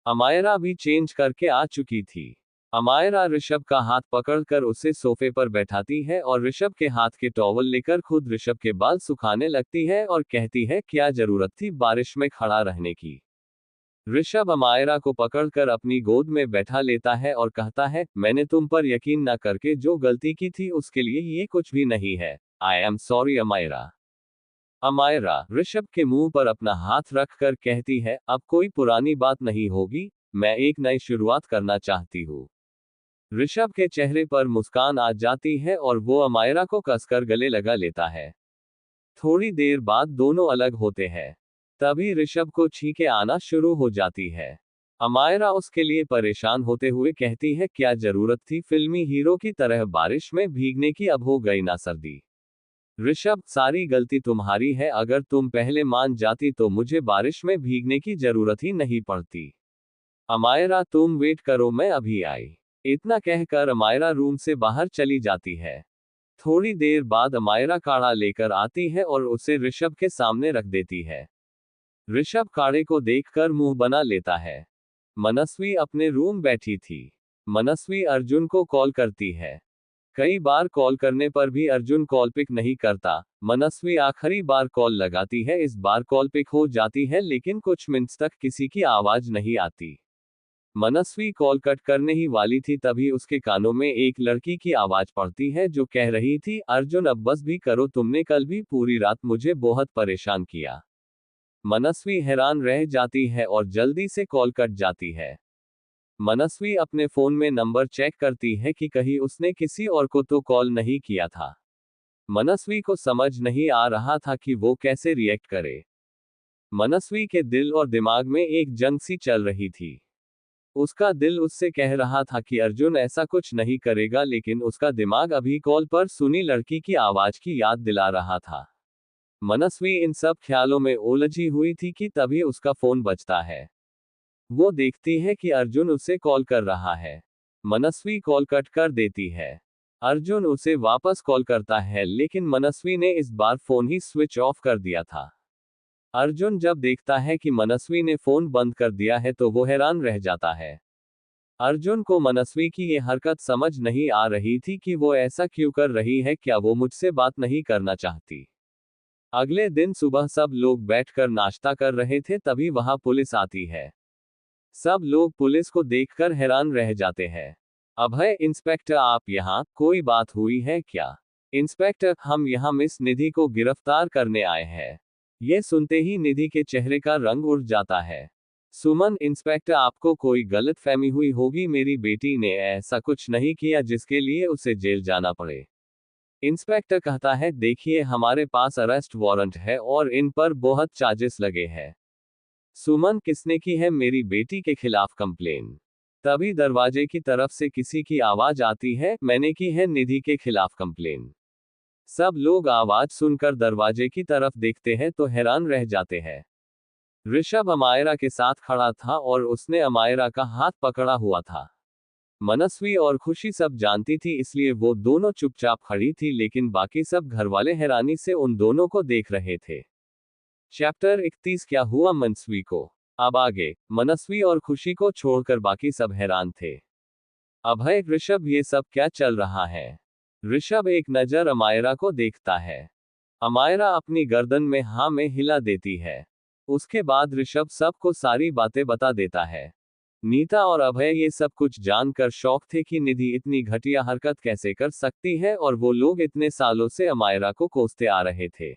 S1: अमायरा भी चेंज करके आ चुकी थी। अमायरा ऋषभ का हाथ पकड़कर उसे सोफे पर बैठाती है और ऋषभ के हाथ के टॉवल लेकर खुद ऋषभ के बाल सुखाने लगती है और कहती है, क्या जरूरत थी बारिश में खड़ा रहने की? ऋषभ अमायरा को पकड़कर अपनी गोद में बैठा लेता है और कहता है, मैंने तुम पर यकीन न करके जो गलती की थी उसके लिए ये कुछ भी नहीं है। I am sorry Amaira. Amaira Rishabh के मुंह पर अपना हाथ रखकर कहती है, अब कोई पुरानी बात नहीं होगी, मैं एक नई शुरुआत करना चाहती हूँ। ऋषभ के चेहरे पर मुस्कान आ जाती है और वो अमायरा को कसकर गले लगा लेता है। थोड़ी देर बाद दोनों अलग होते हैं। तभी ऋषभ को छींकें आना शुरू हो जाती है। अमायरा उसके लिए परेशान होते हुए कहती है, क्या जरूरत थी फिल्मी हीरो की तरह बारिश में भीगने की, अब हो गई ना सर्दी। ऋषभ, सारी गलती तुम्हारी है, अगर तुम पहले मान जाती तो मुझे बारिश में भीगने की जरूरत ही नहीं पड़ती। अमायरा, तुम वेट करो, मैं अभी आई। इतना कहकर अमायरा रूम से बाहर चली जाती है। थोड़ी देर बाद अमायरा काढ़ा लेकर आती है और उसे ऋषभ के सामने रख देती है। ऋषभ काढ़े को देखकर मुंह बना लेता है। मनस्वी अपने रूम बैठी थी। मनस्वी अर्जुन को कॉल करती है। कई बार कॉल करने पर भी अर्जुन कॉल पिक नहीं करता। मनस्वी आखिरी बार कॉल लगाती है, इस बार कॉल पिक हो जाती है, लेकिन कुछ मिनट तक किसी की आवाज नहीं आती। मनस्वी कॉल कट करने ही वाली थी, तभी उसके कानों में एक लड़की की आवाज पड़ती है जो कह रही थी, अर्जुन अब बस भी करो, तुमने कल भी पूरी रात मुझे बहुत परेशान किया। मनस्वी हैरान रह जाती है और जल्दी से कॉल कट जाती है। मनस्वी अपने फोन में नंबर चेक करती है कि कहीं उसने किसी और को तो कॉल नहीं किया था। मनस्वी को समझ नहीं आ रहा था कि वो कैसे रिएक्ट करे। मनस्वी के दिल और दिमाग में एक जंग सी चल रही थी। उसका दिल उससे कह रहा था कि अर्जुन ऐसा कुछ नहीं करेगा, लेकिन उसका दिमाग अभी कॉल पर सुनी लड़की की आवाज की याद दिला रहा था। मनस्वी इन सब ख्यालों में उलझी हुई थी कि तभी उसका फोन बजता है। वो देखती है कि अर्जुन उसे कॉल कर रहा है। मनस्वी कॉल कट कर देती है। अर्जुन उसे वापस कॉल करता है, लेकिन मनस्वी ने इस बार फोन ही स्विच ऑफ कर दिया था। अर्जुन जब देखता है कि मनस्वी ने फोन बंद कर दिया है तो वो हैरान रह जाता है। अर्जुन को मनस्वी की ये हरकत समझ नहीं आ रही थी कि वो ऐसा क्यों कर रही है, क्या वो मुझसे बात नहीं करना चाहती। अगले दिन सुबह सब लोग बैठकर नाश्ता कर रहे थे, तभी वहां पुलिस आती है। सब लोग पुलिस को देखकर हैरान रह जाते हैं। अभय, इंस्पेक्टर आप यहाँ, कोई बात हुई है क्या? इंस्पेक्टर, हम यहाँ मिस निधि को गिरफ्तार करने आए हैं। ये सुनते ही निधि के चेहरे का रंग उड़ जाता है। सुमन, इंस्पेक्टर आपको कोई गलतफहमी हुई होगी, मेरी बेटी ने ऐसा कुछ नहीं किया जिसके लिए उसे जेल जाना पड़े। इंस्पेक्टर कहता है, देखिए हमारे पास अरेस्ट वारंट है और इन पर बहुत चार्जेस लगे हैं। सुमन, किसने की है मेरी बेटी के खिलाफ कंप्लेन? तभी दरवाजे की तरफ से किसी की आवाज आती है, मैंने की है निधि के खिलाफ कंप्लेन। सब लोग आवाज सुनकर दरवाजे की तरफ देखते हैं तो हैरान रह जाते हैं। ऋषभ अमायरा के साथ खड़ा था और उसने अमायरा का हाथ पकड़ा हुआ था। मनस्वी और खुशी सब जानती थी, इसलिए वो दोनों चुपचाप खड़ी थी, लेकिन बाकी सब घरवाले हैरानी से उन दोनों को देख रहे थे। चैप्टर 31 क्या हुआ मनस्वी को? अब आगे, मनस्वी और खुशी को छोड़कर बाकी सब हैरान थे। अभय, ऋषभ, ये सब क्या चल रहा है? ऋषभ एक नजर अमायरा को देखता है। अमायरा अपनी गर्दन में हाँ में हिला देती है। उसके बाद ऋषभ सबको सारी बातें बता देता है। नीता और अभय ये सब कुछ जानकर शौक थे कि निधि इतनी घटिया हरकत कैसे कर सकती है, और वो लोग इतने सालों से अमायरा को कोसते आ रहे थे।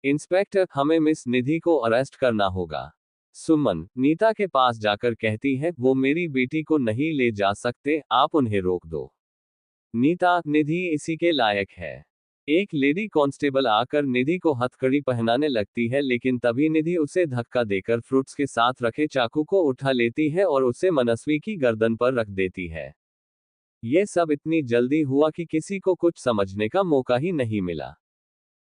S1: इंस्पेक्टर, हमें मिस निधि को अरेस्ट करना होगा। सुमन नीता के पास जाकर कहती है, वो मेरी बेटी को नहीं ले जा सकते, आप उन्हें रोक दो। नीता, निधि इसी के लायक है। एक लेडी कांस्टेबल आकर निधि को हथकड़ी पहनाने लगती है, लेकिन तभी निधि उसे धक्का देकर फ्रूट्स के साथ रखे चाकू को उठा लेती है और उसे मनस्वी की गर्दन पर रख देती है। ये सब इतनी जल्दी हुआ कि किसी को कुछ समझने का मौका ही नहीं मिला।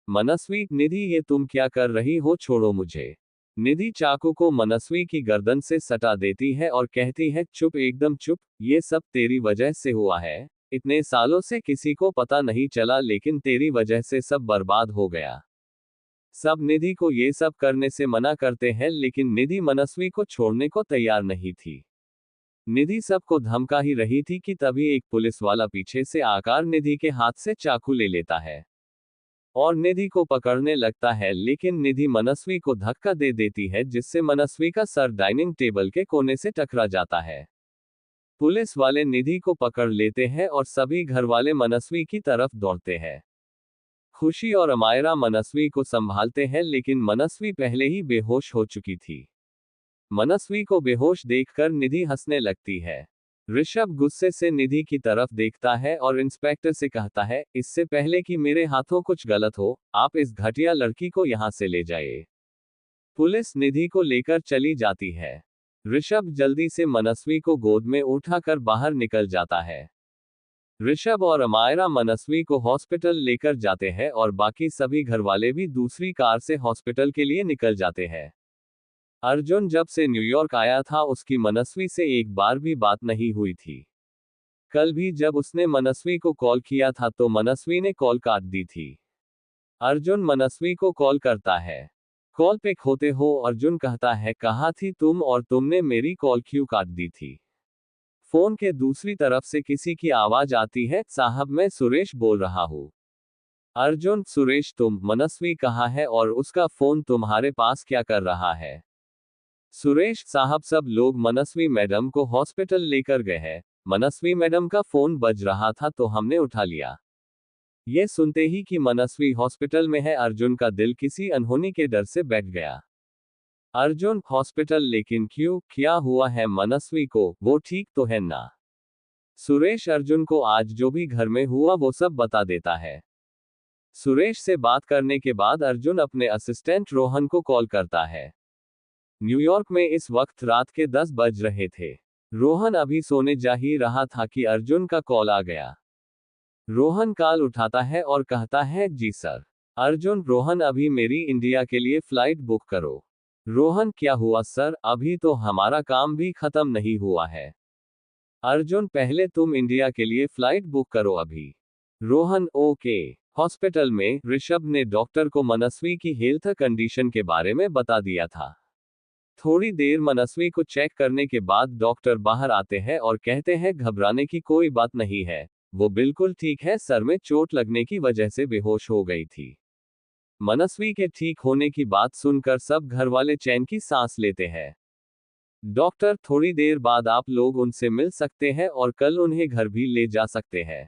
S1: मनस्वी, निधि ये तुम क्या कर रही हो, छोड़ो मुझे। निधि चाकू को मनस्वी की गर्दन से सटा देती है और कहती है, चुप, एकदम चुप, ये सब तेरी वजह से हुआ है। इतने सालों से किसी को पता नहीं चला, लेकिन तेरी वजह से सब बर्बाद हो गया। सब निधि को ये सब करने से मना करते हैं, लेकिन निधि मनस्वी को छोड़ने को तैयार नहीं थी। निधि सबको धमका ही रही थी कि तभी एक पुलिस वाला पीछे से आकर निधि के हाथ से चाकू ले लेता है और निधि को पकड़ने लगता है, लेकिन निधि मनस्वी को धक्का दे देती है, जिससे मनस्वी का सर डाइनिंग टेबल के कोने से टकरा जाता है। पुलिस वाले निधि को पकड़ लेते हैं और सभी घरवाले मनस्वी की तरफ दौड़ते हैं। खुशी और अमायरा मनस्वी को संभालते हैं, लेकिन मनस्वी पहले ही बेहोश हो चुकी थी। मनस्वी को बेहोश देखकर निधि हंसने लगती है। ऋषभ गुस्से से निधि की तरफ देखता है और इंस्पेक्टर से कहता है, इससे पहले कि मेरे हाथों कुछ गलत हो, आप इस घटिया लड़की को यहां से ले जाइए। पुलिस निधि को लेकर चली जाती है। ऋषभ जल्दी से मनस्वी को गोद में उठाकर बाहर निकल जाता है। ऋषभ और अमायरा मनस्वी को हॉस्पिटल लेकर जाते हैं और बाकी सभी घरवाले भी दूसरी कार से हॉस्पिटल के लिए निकल जाते हैं। अर्जुन जब से न्यूयॉर्क आया था, उसकी मनस्वी से एक बार भी बात नहीं हुई थी। कल भी जब उसने मनस्वी को कॉल किया था तो मनस्वी ने कॉल काट दी थी। अर्जुन मनस्वी को कॉल करता है। कॉल पिक होते हो अर्जुन कहता है, कहाँ थी तुम और तुमने मेरी कॉल क्यों काट दी थी? फोन के दूसरी तरफ से किसी की आवाज आती है, साहब मैं सुरेश बोल रहा हूँ। अर्जुन, सुरेश तुम? मनस्वी कहाँ है और उसका फोन तुम्हारे पास क्या कर रहा है? सुरेश साहब, सब लोग मनस्वी मैडम को हॉस्पिटल लेकर गए हैं। मनस्वी मैडम का फोन बज रहा था तो हमने उठा लिया। ये सुनते ही कि मनस्वी हॉस्पिटल में है, अर्जुन का दिल किसी अनहोनी के डर से बैठ गया। अर्जुन, हॉस्पिटल लेकिन क्यों, क्या हुआ है मनस्वी को, वो ठीक तो है ना? सुरेश अर्जुन को आज जो भी घर में हुआ वो सब बता देता है। सुरेश से बात करने के बाद अर्जुन अपने असिस्टेंट रोहन को कॉल करता है। न्यूयॉर्क में इस वक्त रात के 10 बज रहे थे। रोहन अभी सोने जा ही रहा था कि अर्जुन का कॉल आ गया। रोहन कॉल उठाता है और कहता है, जी सर। अर्जुन, रोहन अभी मेरी इंडिया के लिए फ्लाइट बुक करो। रोहन, क्या हुआ सर, अभी तो हमारा काम भी खत्म नहीं हुआ है। अर्जुन, पहले तुम इंडिया के लिए फ्लाइट बुक करो अभी। रोहन, ओके। हॉस्पिटल में ऋषभ ने डॉक्टर को मनस्वी की हेल्थ कंडीशन के बारे में बता दिया था। थोड़ी देर मनस्वी को चेक करने के बाद डॉक्टर बाहर आते हैं और कहते हैं, घबराने की कोई बात नहीं है, वो बिल्कुल ठीक है, सर में चोट लगने की वजह से बेहोश हो गई थी। मनस्वी के ठीक होने की बात सुनकर सब घरवाले चैन की सांस लेते हैं। डॉक्टर, थोड़ी देर बाद आप लोग उनसे मिल सकते हैं और कल उन्हें घर भी ले जा सकते हैं।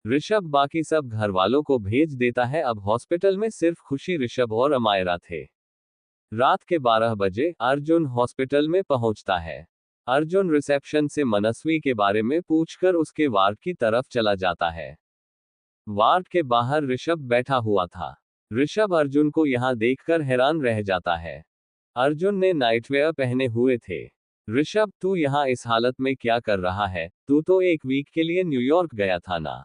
S1: ऋषभ बाकी सब घरवालों को भेज देता है। अब हॉस्पिटल में सिर्फ खुशी, ऋषभ और अमायरा थे। रात के 12 बजे अर्जुन हॉस्पिटल में पहुंचता है। अर्जुन रिसेप्शन से मनस्वी के बारे में पूछकर उसके वार्ड की तरफ चला जाता है। वार्ड के बाहर ऋषभ बैठा हुआ था। ऋषभ अर्जुन को यहाँ देखकर हैरान रह जाता है। अर्जुन ने नाइटवेयर पहने हुए थे। ऋषभ, तू यहाँ इस हालत में क्या कर रहा है? तू तो एक वीक के लिए न्यूयॉर्क गया था ना?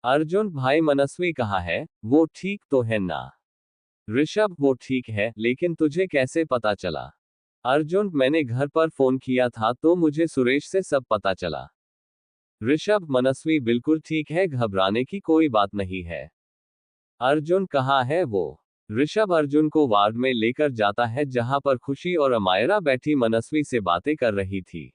S1: अर्जुन, भाई मनस्वी कहाँ है? वो ठीक तो है ना? ऋषभ, वो ठीक है, लेकिन तुझे कैसे पता चला? अर्जुन, मैंने घर पर फोन किया था तो मुझे सुरेश से सब पता चला। ऋषभ, मनस्वी बिल्कुल ठीक है, घबराने की कोई बात नहीं है। अर्जुन, कहाँ है वो? ऋषभ अर्जुन को वार्ड में लेकर जाता है जहां पर खुशी और अमायरा बैठी मनस्वी से बातें कर रही थी।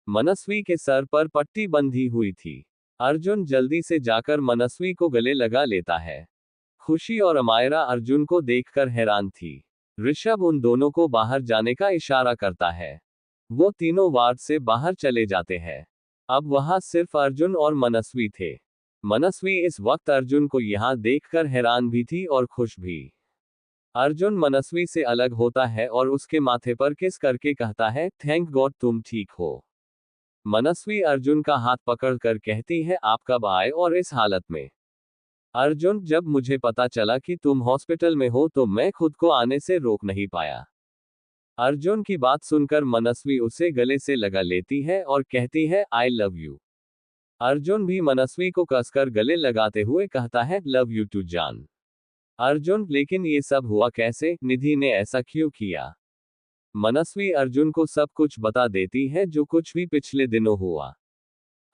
S1: मनस्वी के सर पर पट्टी बंधी हुई थी। अर्जुन जल्दी से जाकर मनस्वी को गले लगा लेता है। खुशी और अमायरा अर्जुन को देखकर हैरान थी। ऋषभ उन दोनों को बाहर जाने का इशारा करता है। वो तीनों वार्ड से बाहर चले जाते हैं। अब वहां सिर्फ अर्जुन और मनस्वी थे। मनस्वी इस वक्त अर्जुन को यहाँ देखकर हैरान भी थी और खुश भी। अर्जुन मनस्वी से अलग होता है और उसके माथे पर किस करके कहता है, थैंक गॉड तुम ठीक हो। मनस्वी अर्जुन का हाथ पकड़कर कहती है, आप कब आए और इस हालत में? अर्जुन, जब मुझे पता चला कि तुम हॉस्पिटल में हो तो मैं खुद को आने से रोक नहीं पाया। अर्जुन की बात सुनकर मनस्वी उसे गले से लगा लेती है और कहती है, आई लव यू। अर्जुन भी मनस्वी को कसकर गले लगाते हुए कहता है, लव यू टू जान। अर्जुन, लेकिन ये सब हुआ कैसे? निधि ने ऐसा क्यों किया? मनस्वी अर्जुन को सब कुछ बता देती है जो कुछ भी पिछले दिनों हुआ।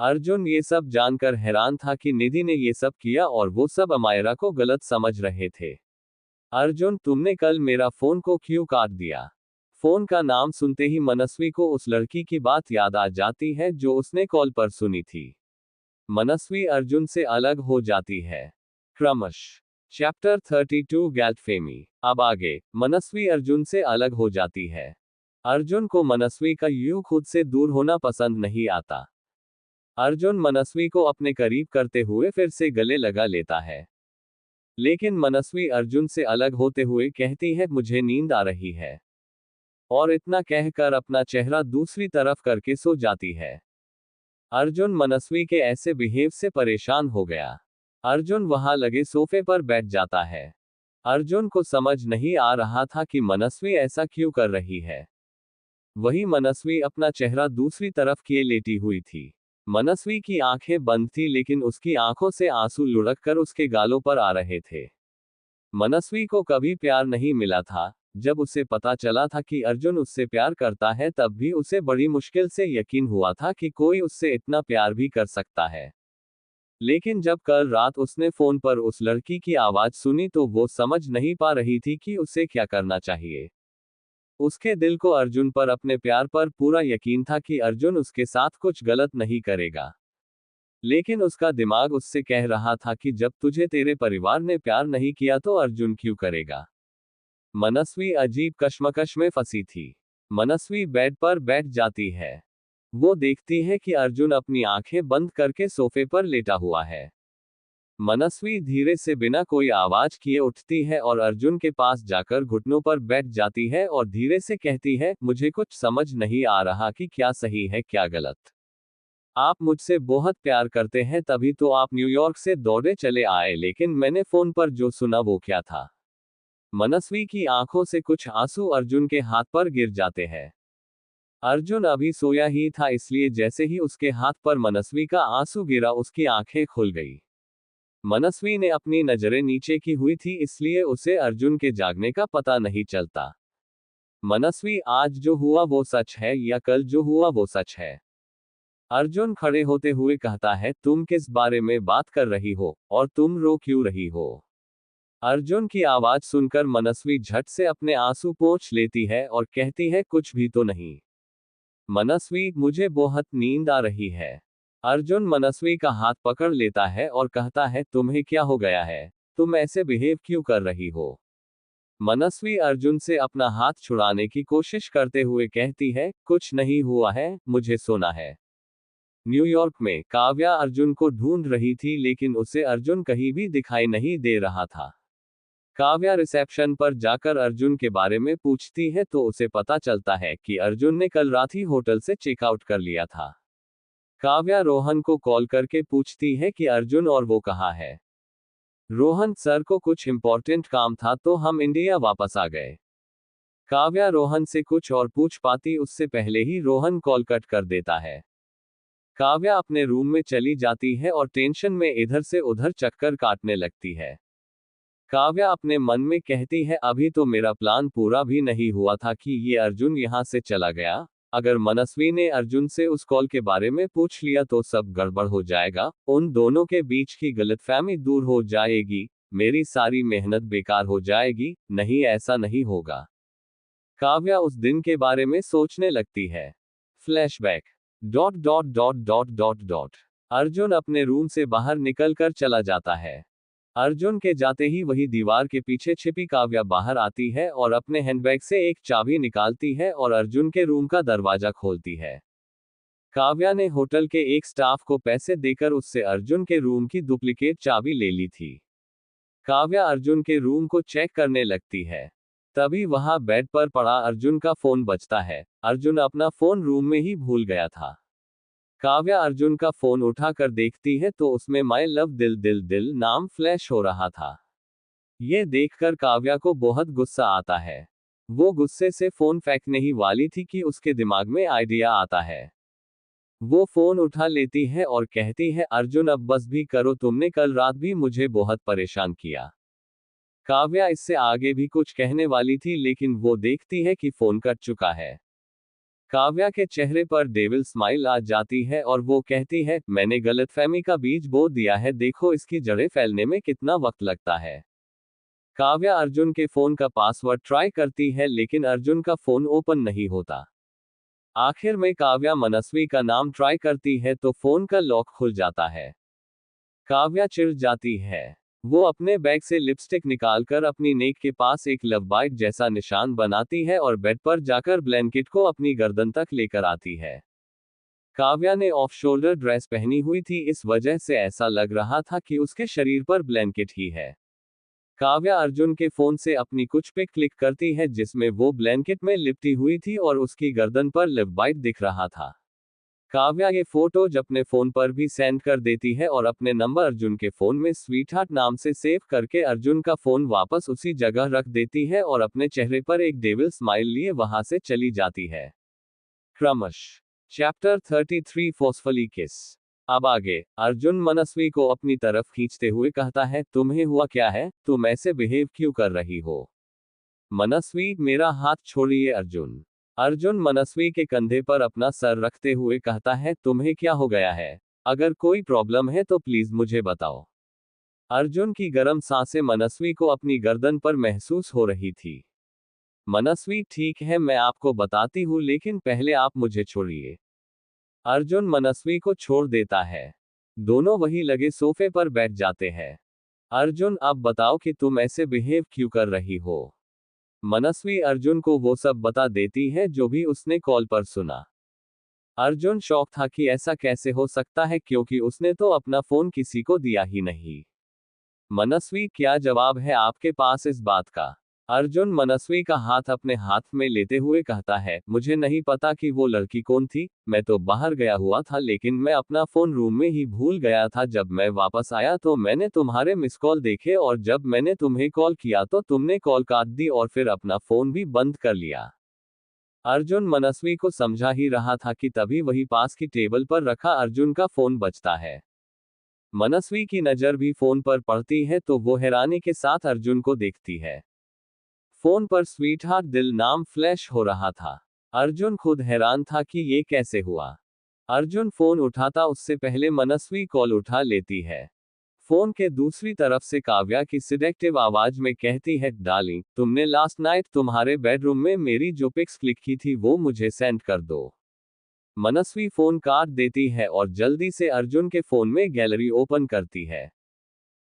S1: अर्जुन ये सब जानकर हैरान था कि निधि ने ये सब किया और वो सब अमायरा को गलत समझ रहे थे। अर्जुन, तुमने कल मेरा फोन को क्यों काट दिया? फोन का नाम सुनते ही मनस्वी को उस लड़की की बात याद आ जाती है जो उसने कॉल पर सुनी थी। मनस्वी अर्जुन से अलग हो जाती है। क्रमश चैप्टर 32 गैल्टफेमी। अब आगे मनस्वी अर्जुन से अलग हो जाती है। अर्जुन को मनस्वी का यूं खुद से दूर होना पसंद नहीं आता। अर्जुन मनस्वी को अपने करीब करते हुए फिर से गले लगा लेता है। लेकिन मनस्वी अर्जुन से अलग होते हुए कहती है, मुझे नींद आ रही है। और इतना कहकर अपना चेहरा दूसरी तरफ करके सो जाती है। अर्जुन मनस्वी के ऐसे बिहेव से परेशान हो गया। अर्जुन वहां लगे सोफे पर बैठ जाता है। अर्जुन को समझ नहीं आ रहा था कि मनस्वी ऐसा क्यों कर रही है। वही मनस्वी अपना चेहरा दूसरी तरफ किए लेटी हुई थी। मनस्वी की आंखें बंद थी लेकिन उसकी आंखों से आंसू लुढ़क कर उसके गालों पर आ रहे थे। मनस्वी को कभी प्यार नहीं मिला था। जब उसे पता चला था कि अर्जुन उससे प्यार करता है तब भी उसे बड़ी मुश्किल से यकीन हुआ था कि कोई उससे इतना प्यार भी कर सकता है। लेकिन जब कल रात उसने फोन पर उस लड़की की आवाज सुनी तो वो समझ नहीं पा रही थी कि उसे क्या करना चाहिए। उसके दिल को अर्जुन पर अपने प्यार पर पूरा यकीन था कि अर्जुन उसके साथ कुछ गलत नहीं करेगा। लेकिन उसका दिमाग उससे कह रहा था कि जब तुझे तेरे परिवार ने प्यार नहीं किया तो अर्जुन क्यों करेगा। मनस्वी अजीब कश्मकश में फंसी थी। मनस्वी बेड पर बैठ जाती है। वो देखती है कि अर्जुन अपनी आंखें बंद करके सोफे पर लेटा हुआ है। मनस्वी धीरे से बिना कोई आवाज किए उठती है और अर्जुन के पास जाकर घुटनों पर बैठ जाती है और धीरे से कहती है, मुझे कुछ समझ नहीं आ रहा कि क्या सही है क्या गलत। आप मुझसे बहुत प्यार करते हैं तभी तो आप न्यूयॉर्क से दौड़े चले आए, लेकिन मैंने फोन पर जो सुना वो क्या था? मनस्वी की आंखों से कुछ आंसू अर्जुन के हाथ पर गिर जाते हैं। अर्जुन अभी सोया ही था इसलिए जैसे ही उसके हाथ पर मनस्वी का आंसू गिरा उसकी आंखें खुल गई। मनस्वी ने अपनी नजरें नीचे की हुई थी इसलिए उसे अर्जुन के जागने का पता नहीं चलता। मनस्वी, आज जो हुआ वो सच है या कल जो हुआ वो सच है? अर्जुन खड़े होते हुए कहता है, तुम किस बारे में बात कर रही हो और तुम रो क्यों रही हो? अर्जुन की आवाज सुनकर मनस्वी झट से अपने आंसू पोंछ लेती है और कहती है, कुछ भी तो नहीं। मनस्वी, मुझे बहुत नींद आ रही है। अर्जुन मनस्वी का हाथ पकड़ लेता है और कहता है, तुम्हें क्या हो गया है? तुम ऐसे बिहेव क्यों कर रही हो? मनस्वी अर्जुन से अपना हाथ छुड़ाने की कोशिश करते हुए कहती है, कुछ नहीं हुआ है, मुझे सोना है। न्यूयॉर्क में काव्या अर्जुन को ढूंढ रही थी लेकिन उसे अर्जुन कहीं भी दिखाई नहीं दे रहा था। काव्या रिसेप्शन पर जाकर अर्जुन के बारे में पूछती है तो उसे पता चलता है कि अर्जुन ने कल रात ही होटल से चेकआउट कर लिया था। काव्या रोहन को कॉल करके पूछती है कि अर्जुन और वो कहाँ है। रोहन, सर को कुछ इम्पोर्टेंट काम था तो हम इंडिया वापस आ गए। काव्या रोहन से कुछ और पूछ पाती उससे पहले ही रोहन कॉल कट कर देता है। काव्या अपने रूम में चली जाती है और टेंशन में इधर से उधर चक्कर काटने लगती है। काव्या अपने मन में कहती है अभी तो मेरा प्लान पूरा भी नहीं हुआ था कि ये अर्जुन यहाँ से चला गया। अगर मनस्वी ने अर्जुन से उस कॉल के बारे में पूछ लिया तो सब गड़बड़ हो जाएगा, उन दोनों के बीच की गलतफहमी दूर हो जाएगी, मेरी सारी मेहनत बेकार हो जाएगी। नहीं, ऐसा नहीं होगा। काव्या उस दिन के बारे में सोचने लगती है। Flashback. Dot dot dot dot dot dot. Arjun अपने रूम से बाहर निकलकर चला जाता है। अर्जुन के जाते ही वही दीवार के पीछे छिपी काव्या बाहर आती है और अपने हैंडबैग से एक चाबी निकालती है और अर्जुन के रूम का दरवाजा खोलती है। काव्या ने होटल के एक स्टाफ को पैसे देकर उससे अर्जुन के रूम की डुप्लीकेट चाबी ले ली थी। काव्या अर्जुन के रूम को चेक करने लगती है। तभी वहां बेड पर पड़ा अर्जुन का फोन बजता है। अर्जुन अपना फोन रूम में ही भूल गया था। काव्या अर्जुन का फोन उठाकर देखती है तो उसमें माय लव दिल दिल दिल नाम फ्लैश हो रहा था। ये देखकर काव्या को बहुत गुस्सा आता है। वो गुस्से से फोन फेंकने ही वाली थी कि उसके दिमाग में आइडिया आता है। वो फोन उठा लेती है और कहती है अर्जुन अब बस भी करो, तुमने कल रात भी मुझे बहुत परेशान किया। काव्या इससे आगे भी कुछ कहने वाली थी लेकिन वो देखती है कि फोन कट चुका है। काव्या के चेहरे पर डेविल स्माइल आ जाती है और वो कहती है मैंने गलतफहमी का बीज बो दिया है, देखो इसकी जड़ें फैलने में कितना वक्त लगता है। काव्या अर्जुन के फोन का पासवर्ड ट्राई करती है लेकिन अर्जुन का फोन ओपन नहीं होता। आखिर में काव्या मनस्वी का नाम ट्राई करती है तो फोन का लॉक खुल जाता है। काव्या चिढ़ जाती है। वो अपने बैग से लिपस्टिक निकालकर अपनी नेक के पास एक लव बाइट जैसा निशान बनाती है और बेड पर जाकर ब्लैंकेट को अपनी गर्दन तक लेकर आती है। काव्या ने ऑफ शोल्डर ड्रेस पहनी हुई थी, इस वजह से ऐसा लग रहा था कि उसके शरीर पर ब्लैंकेट ही है। काव्या अर्जुन के फोन से अपनी कुछ पिक क्लिक करती है जिसमें वो ब्लैंकेट में लिपटी हुई थी और उसकी गर्दन पर लव बाइट दिख रहा था। काव्या ये फोटोज अपने फोन पर भी सेंड कर देती है और अपने नंबर अर्जुन के फोन में स्वीटहार्ट नाम से सेव करके अर्जुन का फोन वापस उसी जगह रख देती है और अपने चेहरे पर एक डेविल स्माइल लिए वहां से चली जाती है। क्रमश। चैप्टर 33 फोर्सफुली किस। अब आगे अर्जुन मनस्वी को अपनी तरफ खींचते हुए कहता है तुम्हें हुआ क्या है, तुम ऐसे बिहेव क्यों कर रही हो। मनस्वी, मेरा हाथ छोड़िए। अर्जुन अर्जुन मनस्वी के कंधे पर अपना सर रखते हुए कहता है तुम्हें क्या हो गया है, अगर कोई प्रॉब्लम है तो प्लीज मुझे बताओ। अर्जुन की गर्म सांसें मनस्वी को अपनी गर्दन पर महसूस हो रही थी। मनस्वी, ठीक है मैं आपको बताती हूँ लेकिन पहले आप मुझे छोड़िए। अर्जुन मनस्वी को छोड़ देता है। दोनों वही लगे सोफे पर बैठ जाते हैं। अर्जुन, अब बताओ कि तुम ऐसे बिहेव क्यों कर रही हो। मनस्वी अर्जुन को वो सब बता देती है जो भी उसने कॉल पर सुना। अर्जुन शॉक था कि ऐसा कैसे हो सकता है क्योंकि उसने तो अपना फोन किसी को दिया ही नहीं। मनस्वी, क्या जवाब है आपके पास इस बात का। अर्जुन मनस्वी का हाथ अपने हाथ में लेते हुए कहता है मुझे नहीं पता कि वो लड़की कौन थी, मैं तो बाहर गया हुआ था लेकिन मैं अपना फोन रूम में ही भूल गया था। जब मैं वापस आया तो मैंने तुम्हारे मिस कॉल देखे और जब मैंने तुम्हें कॉल किया तो तुमने कॉल काट दी और फिर अपना फोन भी बंद कर लिया। अर्जुन मनस्वी को समझा ही रहा था कि तभी वही पास की टेबल पर रखा अर्जुन का फोन बजता है। मनस्वी की नजर भी फोन पर पड़ती है तो वो हैरानी के साथ अर्जुन को देखती है। फोन पर स्वीटहार्ट दिल नाम फ्लैश हो रहा था। अर्जुन खुद हैरान था कि ये कैसे हुआ। अर्जुन फोन उठाता उससे पहले मनस्वी कॉल उठा लेती है। फोन के दूसरी तरफ से काव्या की सिडेक्टिव आवाज में कहती है डार्लिंग, तुमने लास्ट नाइट तुम्हारे बेडरूम में मेरी जो पिक्स क्लिक की थी वो मुझे सेंड कर दो। मनस्वी फोन काट देती है और जल्दी से अर्जुन के फोन में गैलरी ओपन करती है।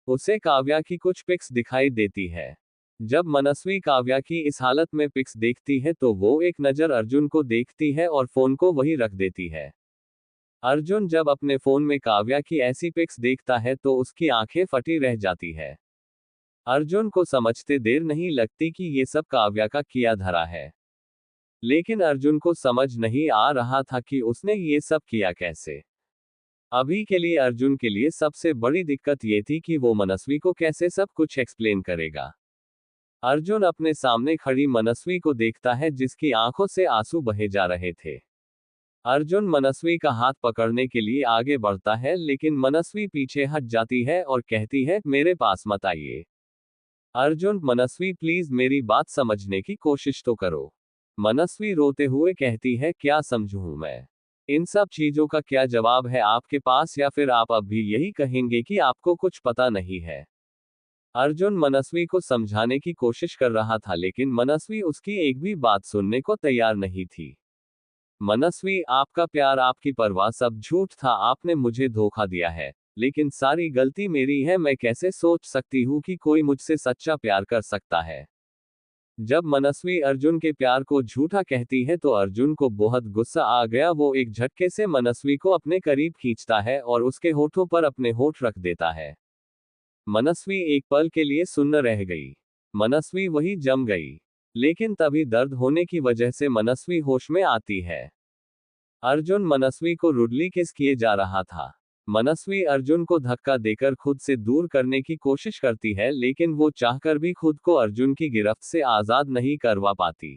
S1: उसे काव्या की कुछ पिक्स दिखाई देती है। जब मनस्वी काव्या की इस हालत में पिक्स देखती है तो वो एक नजर अर्जुन को देखती है और फोन को वहीं रख देती है। अर्जुन जब अपने फोन में काव्या की ऐसी पिक्स देखता है तो उसकी आंखें फटी रह जाती है। अर्जुन को समझते देर नहीं लगती कि ये सब काव्या का किया धरा है। लेकिन अर्जुन को समझ नहीं आ रहा था कि उसने ये सब किया कैसे। अभी के लिए अर्जुन के लिए सबसे बड़ी दिक्कत ये थी कि वो मनस्वी को कैसे सब कुछ एक्सप्लेन करेगा। अर्जुन अपने सामने खड़ी मनस्वी को देखता है जिसकी आंखों से आंसू बहे जा रहे थे। अर्जुन मनस्वी का हाथ पकड़ने के लिए आगे बढ़ता है लेकिन मनस्वी पीछे हट जाती है और कहती है, मेरे पास मत आइए। अर्जुन, मनस्वी प्लीज मेरी बात समझने की कोशिश तो करो। मनस्वी रोते हुए कहती है, क्या समझूं मैं? इन सब चीजों का क्या जवाब है आपके पास, या फिर आप अब भी यही कहेंगे कि आपको कुछ पता नहीं है? अर्जुन मनस्वी को समझाने की कोशिश कर रहा था लेकिन मनस्वी उसकी एक भी बात सुनने को तैयार नहीं थी। मनस्वी, आपका प्यार, आपकी परवाह सब झूठ था, आपने मुझे धोखा दिया है, लेकिन सारी गलती मेरी है। मैं कैसे सोच सकती हूँ कि कोई मुझसे सच्चा प्यार कर सकता है? जब मनस्वी अर्जुन के प्यार को झूठा कहती है तो अर्जुन को बहुत गुस्सा आ गया। वो एक झटके से मनस्वी को अपने करीब खींचता है और उसके होठों पर अपने होठ रख देता है। मनस्वी एक पल के लिए सुन्न रह गई। मनस्वी वही जम गई। लेकिन तभी दर्द होने की वजह से मनस्वी होश में आती है। अर्जुन मनस्वी को रुडली किस किए जा रहा था। मनस्वी अर्जुन को धक्का देकर खुद से दूर करने की कोशिश करती है लेकिन वो चाहकर भी खुद को अर्जुन की गिरफ्त से आजाद नहीं करवा पाती।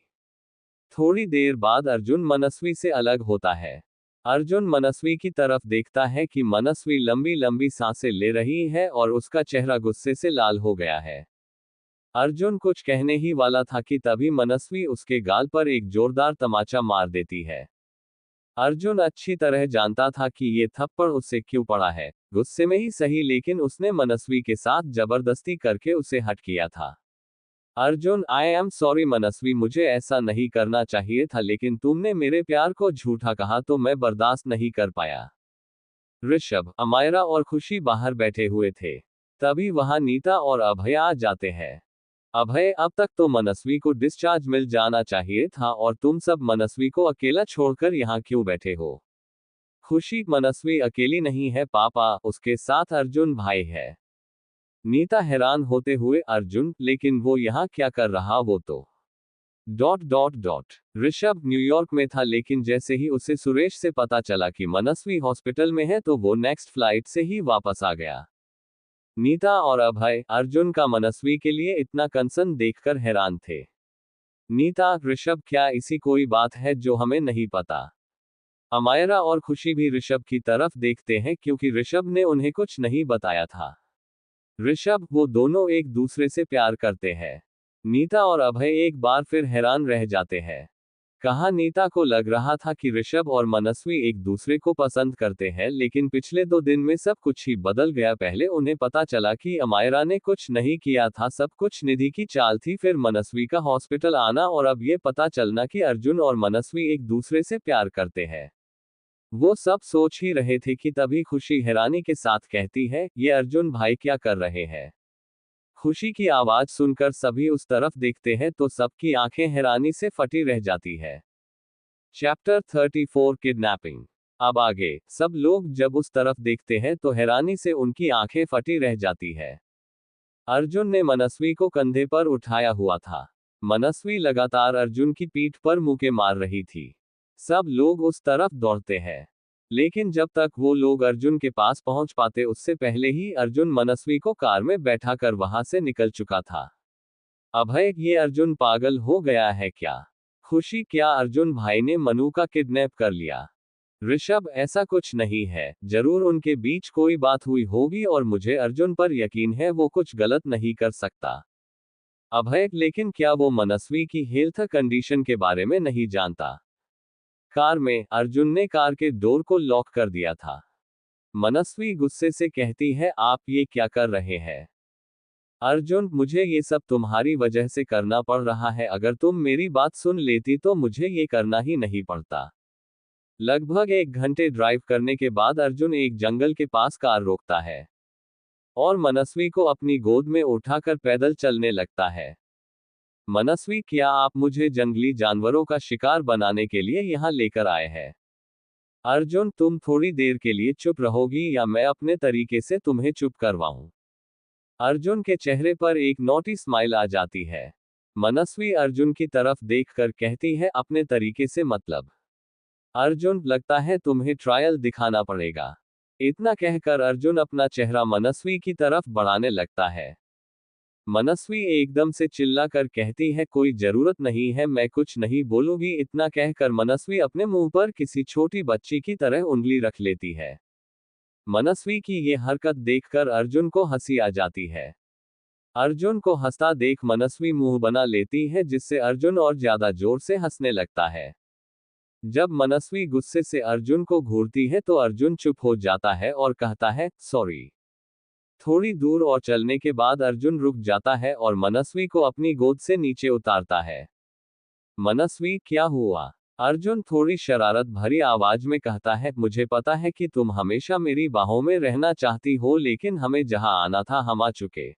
S1: थोड़ी देर बाद अर्जुन मनस्वी से अलग होता है। अर्जुन मनस्वी की तरफ देखता है कि मनस्वी लंबी लंबी सांसें ले रही है और उसका चेहरा गुस्से से लाल हो गया है। अर्जुन कुछ कहने ही वाला था कि तभी मनस्वी उसके गाल पर एक जोरदार तमाचा मार देती है। अर्जुन अच्छी तरह जानता था कि ये थप्पड़ उससे क्यों पड़ा है, गुस्से में ही सही, लेकिन उसने मनस्वी के साथ जबरदस्ती करके उसे हट किया था। अर्जुन, आई एम सॉरी मनस्वी, मुझे ऐसा नहीं करना चाहिए था, लेकिन तुमने मेरे प्यार को झूठा कहा तो मैं बर्दाश्त नहीं कर पाया। ऋषभ, अमायरा और खुशी बाहर बैठे हुए थे। तभी वहां नीता और अभय आ जाते हैं। अभय, अब तक तो मनस्वी को डिस्चार्ज मिल जाना चाहिए था और तुम सब मनस्वी को अकेला छोड़कर यहाँ क्यों बैठे हो? खुशी, मनस्वी अकेली नहीं है पापा, उसके साथ अर्जुन भाई है। नीता हैरान होते हुए, अर्जुन, लेकिन वो यहाँ क्या कर रहा? वो तो ऋषभ न्यूयॉर्क में था लेकिन जैसे ही उसे सुरेश से पता चला कि मनस्वी हॉस्पिटल में है तो वो नेक्स्ट फ्लाइट से ही वापस आ गया। नीता और अभय अर्जुन का मनस्वी के लिए इतना कंसर्न देखकर हैरान थे। नीता, ऋषभ, क्या ऐसी कोई बात है जो हमें नहीं पता? अमायरा और खुशी भी ऋषभ की तरफ देखते हैं क्योंकि ऋषभ ने उन्हें कुछ नहीं बताया था। ऋषभ, वो दोनों एक दूसरे से प्यार करते हैं। नीता और अभय एक बार फिर हैरान रह जाते हैं। कहा नीता को लग रहा था कि ऋषभ और मनस्वी एक दूसरे को पसंद करते हैं लेकिन पिछले 2 दिन में सब कुछ ही बदल गया। पहले उन्हें पता चला कि अमायरा ने कुछ नहीं किया था, सब कुछ निधि की चाल थी, फिर मनस्वी का हॉस्पिटल आना और अब ये पता चलना कि अर्जुन और मनस्वी एक दूसरे से प्यार करते हैं। वो सब सोच ही रहे थे कि तभी खुशी हैरानी के साथ कहती है, ये अर्जुन भाई क्या कर रहे हैं? खुशी की आवाज सुनकर सभी उस तरफ देखते हैं तो सबकी आंखें हैरानी से फटी रह जाती है। Chapter 34 kidnapping. अब आगे सब लोग जब उस तरफ देखते हैं तो हैरानी से उनकी आंखें फटी रह जाती है। अर्जुन ने मनस्वी को कंधे पर उठाया हुआ था। मनस्वी लगातार अर्जुन की पीठ पर मुक्के मार रही थी। सब लोग उस तरफ दौड़ते हैं लेकिन जब तक वो लोग अर्जुन के पास पहुंच पाते उससे पहले ही अर्जुन मनस्वी को कार में बैठाकर वहां से निकल चुका था। अभय, ये अर्जुन पागल हो गया है क्या? खुशी, क्या अर्जुन भाई ने मनु का किडनैप कर लिया? ऋषभ, ऐसा कुछ नहीं है, जरूर उनके बीच कोई बात हुई होगी और मुझे अर्जुन पर यकीन है वो कुछ गलत नहीं कर सकता। अभय, लेकिन क्या वो मनस्वी की हेल्थ कंडीशन के बारे में नहीं जानता? कार में अर्जुन ने कार के डोर को लॉक कर दिया था। मनस्वी गुस्से से कहती है, आप ये क्या कर रहे हैं? अर्जुन, मुझे ये सब तुम्हारी वजह से करना पड़ रहा है, अगर तुम मेरी बात सुन लेती तो मुझे ये करना ही नहीं पड़ता। लगभग 1 घंटे ड्राइव करने के बाद अर्जुन एक जंगल के पास कार रोकता है और मनस्वी को अपनी गोद में उठाकर पैदल चलने लगता है। मनस्वी, क्या आप मुझे जंगली जानवरों का शिकार बनाने के लिए यहाँ लेकर आए हैं? अर्जुन, तुम थोड़ी देर के लिए चुप रहोगी या मैं अपने तरीके से तुम्हें चुप करवाऊं? अर्जुन के चेहरे पर एक नॉटी स्माइल आ जाती है। मनस्वी अर्जुन की तरफ देखकर कहती है, अपने तरीके से मतलब? अर्जुन, लगता है तुम्हें ट्रायल दिखाना पड़ेगा। इतना कहकर अर्जुन अपना चेहरा मनस्वी की तरफ बढ़ाने लगता है। मनस्वी एकदम से चिल्लाकर कहती है, कोई जरूरत नहीं है, मैं कुछ नहीं बोलूंगी। इतना कहकर मनस्वी अपने मुंह पर किसी छोटी बच्ची की तरह उंगली रख लेती है। मनस्वी की ये हरकत देखकर अर्जुन को हंसी आ जाती है। अर्जुन को हंसता देख मनस्वी मुंह बना लेती है, जिससे अर्जुन और ज्यादा जोर से हंसने लगता है। जब मनस्वी गुस्से से अर्जुन को घूरती है तो अर्जुन चुप हो जाता है और कहता है, सॉरी। थोड़ी दूर और चलने के बाद अर्जुन रुक जाता है और मनस्वी को अपनी गोद से नीचे उतारता है। मनस्वी, क्या हुआ? अर्जुन थोड़ी शरारत भरी आवाज में कहता है, मुझे पता है कि तुम हमेशा मेरी बाहों में रहना चाहती हो, लेकिन हमें जहां आना था हम आ चुके।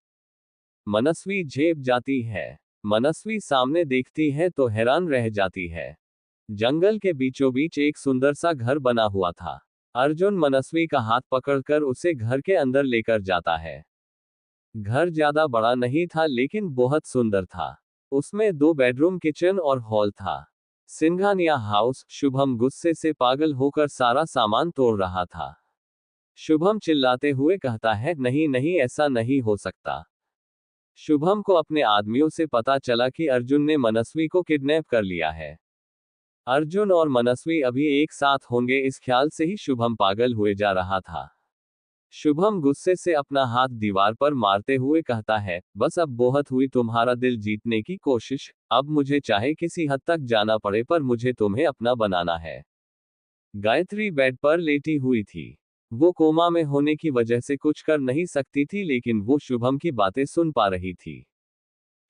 S1: मनस्वी झेप जाती है। मनस्वी सामने देखती है तो हैरान रह जाती है। जंगल के बीचों बीच एक सुंदर सा घर बना हुआ था। अर्जुन मनस्वी का हाथ पकड़कर उसे घर के अंदर लेकर जाता है। घर ज्यादा बड़ा नहीं था लेकिन बहुत सुंदर था। उसमें 2 बेडरूम, किचन और हॉल था। सिंघानिया हाउस। शुभम गुस्से से पागल होकर सारा सामान तोड़ रहा था। शुभम चिल्लाते हुए कहता है, नहीं नहीं, ऐसा नहीं हो सकता। शुभम को अपने आदमियों से पता चला कि अर्जुन ने मनस्वी को किडनैप कर लिया है। अर्जुन और मनस्वी अभी एक साथ होंगे, इस ख्याल से ही शुभम पागल हुए जा रहा था। शुभम गुस्से से अपना हाथ दीवार पर मारते हुए कहता है, बस अब बहुत हुई तुम्हारा दिल जीतने की कोशिश। अब मुझे चाहे किसी हद तक जाना पड़े, पर मुझे तुम्हें अपना बनाना है। गायत्री बेड पर लेटी हुई थी। वो कोमा में होने की वजह से कुछ कर नहीं सकती थी, लेकिन वो शुभम की बातें सुन पा रही थी।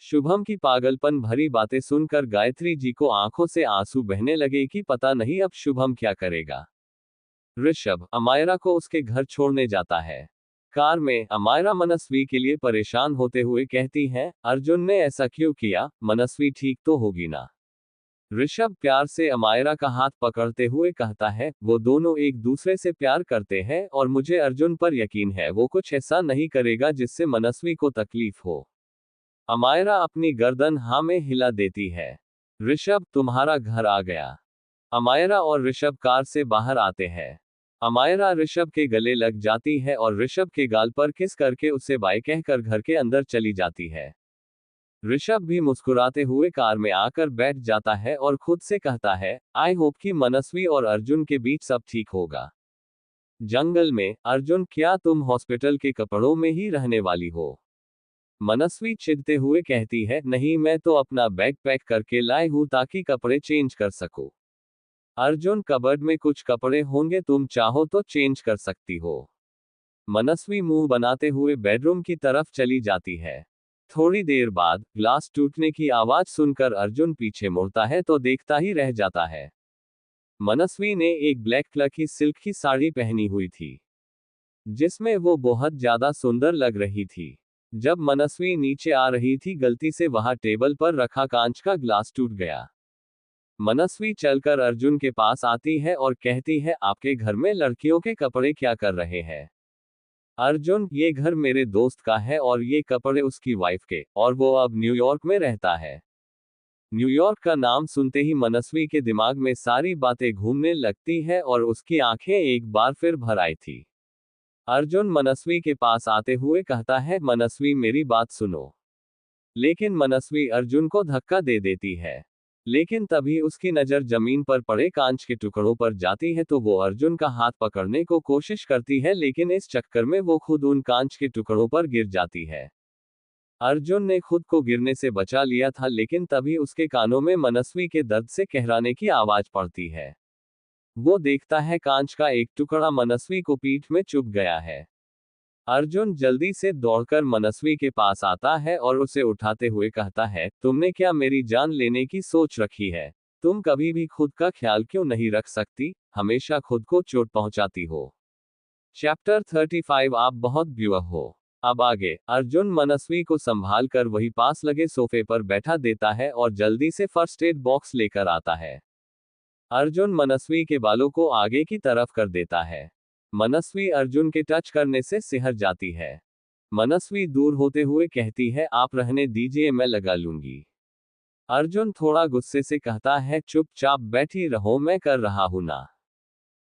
S1: शुभम की पागलपन भरी बातें सुनकर गायत्री जी को आंखों से आंसू बहने लगे कि पता नहीं अब शुभम क्या करेगा। ऋषभ अमायरा को उसके घर छोड़ने जाता है। कार में अमायरा मनस्वी के लिए परेशान होते हुए कहती है, अर्जुन ने ऐसा क्यों किया? मनस्वी ठीक तो होगी ना? ऋषभ प्यार से अमायरा का हाथ पकड़ते हुए कहता है, वो दोनों एक दूसरे से प्यार करते हैं और मुझे अर्जुन पर यकीन है वो कुछ ऐसा नहीं करेगा जिससे मनस्वी को तकलीफ हो। अमायरा अपनी गर्दन हाँ में हिला देती है। ऋषभ, तुम्हारा घर आ गया। अमायरा और ऋषभ कार से बाहर आते हैं। अमायरा ऋषभ के गले लग जाती है और ऋषभ के गाल पर किस करके उसे बाय कहकर घर के अंदर चली जाती है। ऋषभ भी मुस्कुराते हुए कार में आकर बैठ जाता है और खुद से कहता है, आई होप कि मनस्वी और अर्जुन के बीच सब ठीक होगा। जंगल में अर्जुन, क्या तुम हॉस्पिटल के कपड़ों में ही रहने वाली हो? मनस्वी चिढ़ते हुए कहती है, नहीं, मैं तो अपना बैग पैक करके लाई हूं ताकि कपड़े चेंज कर सकूं। अर्जुन, कबर्ड में कुछ कपड़े होंगे, तुम चाहो तो चेंज कर सकती हो। मनस्वी मुंह बनाते हुए बेडरूम की तरफ चली जाती है। थोड़ी देर बाद ग्लास टूटने की आवाज सुनकर अर्जुन पीछे मुड़ता है तो देखता ही रह जाता है। मनस्वी ने एक ब्लैक कलर की सिल्क की साड़ी पहनी हुई थी, जिसमें वो बहुत ज्यादा सुंदर लग रही थी। जब मनस्वी नीचे आ रही थी, गलती से वहां टेबल पर रखा कांच का ग्लास टूट गया। मनस्वी चलकर अर्जुन के पास आती है और कहती है, आपके घर में लड़कियों के कपड़े क्या कर रहे हैं? अर्जुन, ये घर मेरे दोस्त का है और ये कपड़े उसकी वाइफ के, और वो अब न्यूयॉर्क में रहता है। न्यूयॉर्क का नाम सुनते ही मनस्वी के दिमाग में सारी बातें घूमने लगती है और उसकी आंखें एक बार फिर भर आई थी। अर्जुन मनस्वी के पास आते हुए कहता है, मनस्वी मेरी बात सुनो। लेकिन मनस्वी अर्जुन को धक्का दे देती है। लेकिन तभी उसकी नजर जमीन पर पड़े कांच के टुकड़ों पर जाती है तो वो अर्जुन का हाथ पकड़ने को कोशिश करती है, लेकिन इस चक्कर में वो खुद उन कांच के टुकड़ों पर गिर जाती है। अर्जुन ने खुद को गिरने से बचा लिया था, लेकिन तभी उसके कानों में मनस्वी के दर्द से कहराने की आवाज पड़ती है। वो देखता है कांच का एक टुकड़ा मनस्वी को पीठ में चुभ गया है। अर्जुन जल्दी से दौड़कर मनस्वी के पास आता है और उसे उठाते हुए कहता है, तुमने क्या मेरी जान लेने की सोच रखी है? तुम कभी भी खुद का ख्याल क्यों नहीं रख सकती? हमेशा खुद को चोट पहुंचाती हो। चैप्टर 35 आप बहुत ब्यूअर हो। अब आगे अर्जुन मनस्वी को संभाल कर वही पास लगे सोफे पर बैठा देता है और जल्दी से फर्स्ट एड बॉक्स लेकर आता है। अर्जुन मनस्वी के बालों को आगे की तरफ कर देता है। मनस्वी अर्जुन के टच करने से सिहर जाती है। मनस्वी दूर होते हुए कहती है, आप रहने दीजिए, मैं लगा लूंगी। अर्जुन थोड़ा गुस्से से कहता है, चुपचाप बैठी रहो, मैं कर रहा हूं ना।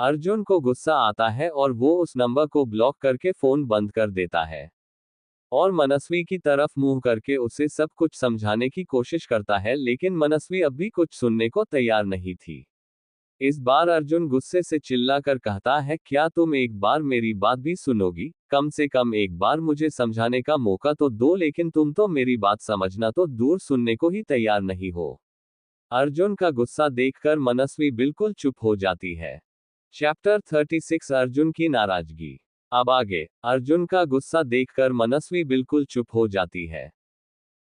S1: अर्जुन को गुस्सा आता है और वो उस नंबर को ब्लॉक करके फोन बंद कर देता है और मनस्वी की तरफ मुंह करके उसे सब कुछ समझाने की कोशिश करता है, लेकिन मनस्वी अब भी कुछ सुनने को तैयार नहीं थी। इस बार अर्जुन गुस्से से चिल्लाकर कहता है, क्या तुम एक बार मेरी बात भी सुनोगी? कम से कम एक बार मुझे समझाने का मौका तो दो, लेकिन तुम तो मेरी बात समझना तो दूर सुनने को ही तैयार नहीं हो। अर्जुन का गुस्सा देखकर मनस्वी बिल्कुल चुप हो जाती है। चैप्टर 36 अर्जुन की नाराजगी। अब आगे, अर्जुन का गुस्सा देखकर मनस्वी बिल्कुल चुप हो जाती है।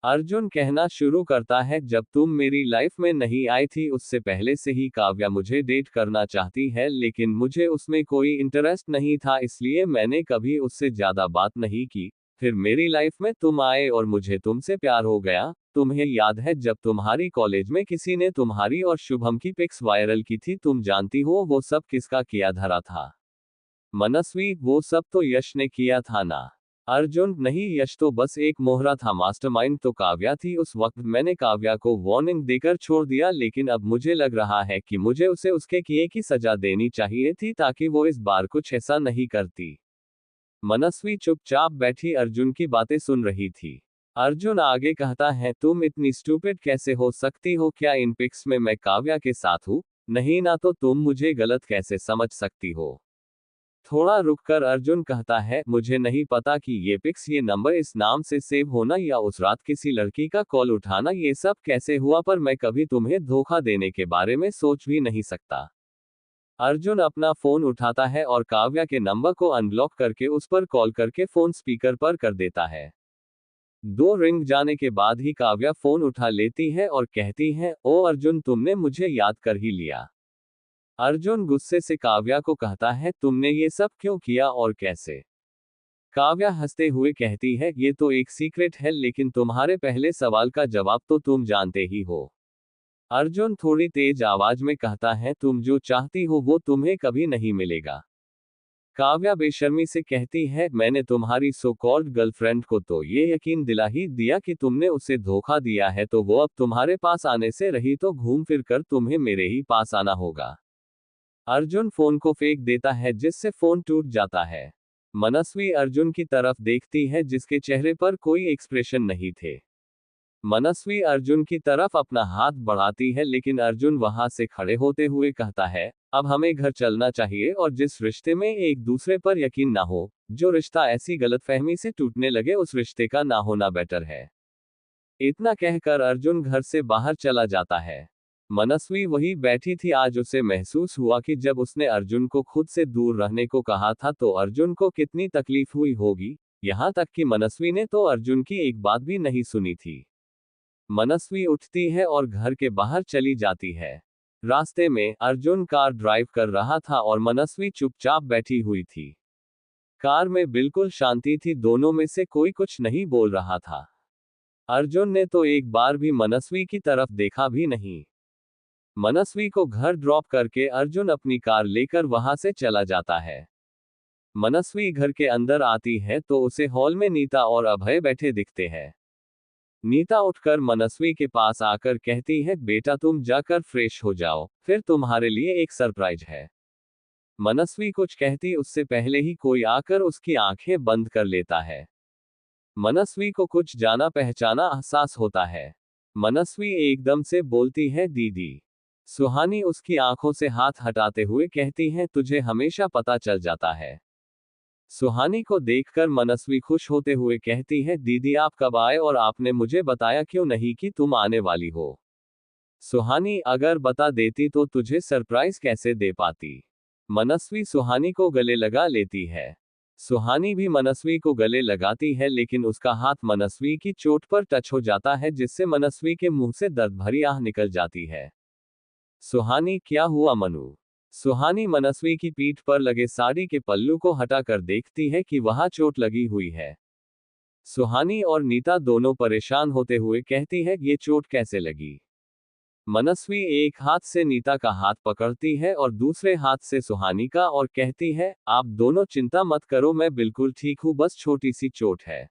S1: अर्जुन कहना शुरू करता है, जब तुम मेरी लाइफ में नहीं आई थी उससे पहले से ही काव्या मुझे डेट करना चाहती है, लेकिन मुझे उसमें कोई इंटरेस्ट नहीं था, इसलिए मैंने कभी उससे ज्यादा बात नहीं की। फिर मेरी लाइफ में तुम आए और मुझे तुमसे प्यार हो गया। तुम्हें याद है जब तुम्हारी कॉलेज में किसी ने तुम्हारी और शुभम की पिक्स वायरल की थी? तुम जानती हो वो सब किसका किया धरा था? मनस्वी, वो सब तो यश ने किया था ना? अर्जुन, नहीं, यश तो बस एक मोहरा था, मास्टरमाइंड तो काव्या थी। उस वक्त मैंने काव्या को वार्निंग देकर छोड़ दिया, लेकिन अब मुझे लग रहा है कि मुझे उसे उसके किए की सजा देनी चाहिए थी ताकि वो इस बार कुछ ऐसा नहीं करती। मनस्वी चुपचाप बैठी अर्जुन की बातें सुन रही थी। अर्जुन आगे कहता है, तुम इतनी स्टूपिड कैसे हो सकती हो? क्या इन पिक्स में मैं काव्या के साथ हूँ? नहीं ना, तो तुम मुझे गलत कैसे समझ सकती हो? थोड़ा रुककर अर्जुन कहता है, मुझे नहीं पता कि ये पिक्स, ये नंबर इस नाम से सेव होना या उस रात किसी लड़की का कॉल उठाना ये सब कैसे हुआ, पर मैं कभी तुम्हें धोखा देने के बारे में सोच भी नहीं सकता। अर्जुन अपना फोन उठाता है और काव्या के नंबर को अनब्लॉक करके उस पर कॉल करके फोन स्पीकर पर कर देता है। 2 रिंग जाने के बाद ही काव्या फोन उठा लेती है और कहती है, ओ अर्जुन, तुमने मुझे याद कर ही लिया। अर्जुन गुस्से से काव्या को कहता है, तुमने ये सब क्यों किया और कैसे? काव्या हंसते हुए कहती है, ये तो एक सीक्रेट है, लेकिन तुम्हारे पहले सवाल का जवाब तो तुम जानते ही हो। अर्जुन थोड़ी तेज आवाज में कहता है, तुम जो चाहती हो वो तुम्हें कभी नहीं मिलेगा। काव्या बेशर्मी से कहती है, मैंने तुम्हारी सो कॉल्ड गर्लफ्रेंड को तो ये यकीन दिला ही दिया कि तुमने उसे धोखा दिया है, तो वो अब तुम्हारे पास आने से रही तो घूम फिर कर तुम्हें मेरे ही पास आना होगा। अर्जुन फोन को फेंक देता है जिससे फोन टूट जाता है। मनस्वी अर्जुन की तरफ देखती है जिसके चेहरे पर कोई एक्सप्रेशन नहीं थे। मनस्वी अर्जुन की तरफ अपना हाथ बढ़ाती है, लेकिन अर्जुन वहां से खड़े होते हुए कहता है, अब हमें घर चलना चाहिए, और जिस रिश्ते में एक दूसरे पर यकीन ना हो, जो रिश्ता ऐसी गलतफहमी से टूटने लगे, उस रिश्ते का ना होना बेटर है। इतना कहकर अर्जुन घर से बाहर चला जाता है। मनस्वी वही बैठी थी। आज उसे महसूस हुआ कि जब उसने अर्जुन को खुद से दूर रहने को कहा था तो अर्जुन को कितनी तकलीफ हुई होगी। यहां तक कि मनस्वी ने तो अर्जुन की एक बात भी नहीं सुनी थी। मनस्वी उठती है और घर के बाहर चली जाती है। रास्ते में अर्जुन कार ड्राइव कर रहा था और मनस्वी चुपचाप बैठी हुई थी। कार में बिल्कुल शांति थी, दोनों में से कोई कुछ नहीं बोल रहा था। अर्जुन ने तो एक बार भी मनस्वी की तरफ देखा भी नहीं। मनस्वी को घर ड्रॉप करके अर्जुन अपनी कार लेकर वहां से चला जाता है। मनस्वी घर के अंदर आती है तो उसे हॉल में नीता और अभय बैठे दिखते हैं। नीता उठकर मनस्वी के पास आकर कहती है, बेटा तुम जाकर फ्रेश हो जाओ, फिर तुम्हारे लिए एक सरप्राइज है। मनस्वी कुछ कहती उससे पहले ही कोई आकर उसकी आंखें बंद कर लेता है। मनस्वी को कुछ जाना पहचाना एहसास होता है। मनस्वी एकदम से बोलती है, दीदी। सुहानी उसकी आंखों से हाथ हटाते हुए कहती है, तुझे हमेशा पता चल जाता है। सुहानी को देखकर मनस्वी खुश होते हुए कहती है, दीदी आप कब आए और आपने मुझे बताया क्यों नहीं कि तुम आने वाली हो? सुहानी, अगर बता देती तो तुझे सरप्राइज कैसे दे पाती? मनस्वी सुहानी को गले लगा लेती है। सुहानी भी मनस्वी को गले लगाती है, लेकिन उसका हाथ मनस्वी की चोट पर टच हो जाता है जिससे मनस्वी के मुंह से दर्द भरी आह निकल जाती है। सुहानी, क्या हुआ मनु? सुहानी मनस्वी की पीठ पर लगे साड़ी के पल्लू को हटाकर देखती है कि वहां चोट लगी हुई है। सुहानी और नीता दोनों परेशान होते हुए कहती है, ये चोट कैसे लगी? मनस्वी एक हाथ से नीता का हाथ पकड़ती है और दूसरे हाथ से सुहानी का और कहती है, आप दोनों चिंता मत करो, मैं बिल्कुल ठीक हूं, बस छोटी सी चोट है।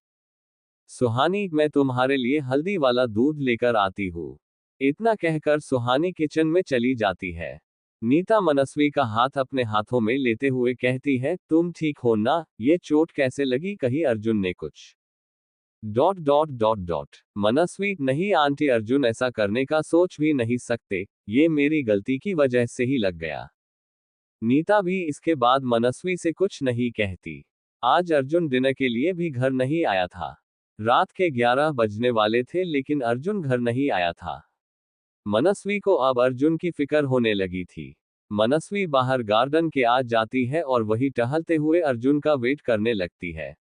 S1: सुहानी, मैं तुम्हारे लिए हल्दी वाला दूध लेकर आती हूँ। इतना कहकर सुहानी किचन में चली जाती है। नीता मनस्वी का हाथ अपने हाथों में लेते हुए कहती है, तुम ठीक हो ना, ये चोट कैसे लगी, कहीं अर्जुन ने कुछ मनस्वी, नहीं आंटी, अर्जुन ऐसा करने का सोच भी नहीं सकते, ये मेरी गलती की वजह से ही लग गया। नीता भी इसके बाद मनस्वी से कुछ नहीं कहती। आज अर्जुन डिनर के लिए भी घर नहीं आया था। रात के 11 बजने वाले थे लेकिन अर्जुन घर नहीं आया था। मनस्वी को अब अर्जुन की फिक्र होने लगी थी। मनस्वी बाहर गार्डन के आ जाती है और वही टहलते हुए अर्जुन का वेट करने लगती है।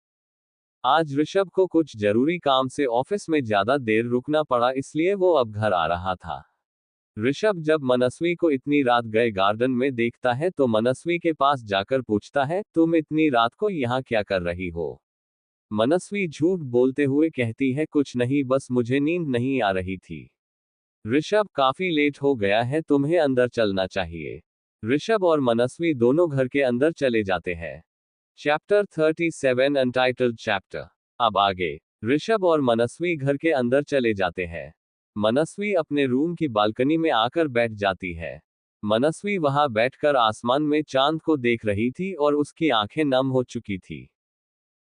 S1: आज ऋषभ को कुछ जरूरी काम से ऑफिस में ज्यादा देर रुकना पड़ा, इसलिए वो अब घर आ रहा था। ऋषभ जब मनस्वी को इतनी रात गए गार्डन में देखता है तो मनस्वी के पास जाकर पूछता है, तुम इतनी रात को यहाँ क्या कर रही हो? मनस्वी झूठ बोलते हुए कहती है, कुछ नहीं, बस मुझे नींद नहीं आ रही थी। ऋषभ, काफी लेट हो गया है, तुम्हें अंदर चलना चाहिए। ऋषभ और मनस्वी दोनों घर के अंदर चले जाते हैं। Chapter 37 untitled chapter. अब आगे। ऋषभ और मनस्वी घर के अंदर चले जाते हैं। मनस्वी अपने रूम की बालकनी में आकर बैठ जाती है। मनस्वी वहां बैठकर आसमान में चांद को देख रही थी और उसकी आंखें नम हो चुकी थी।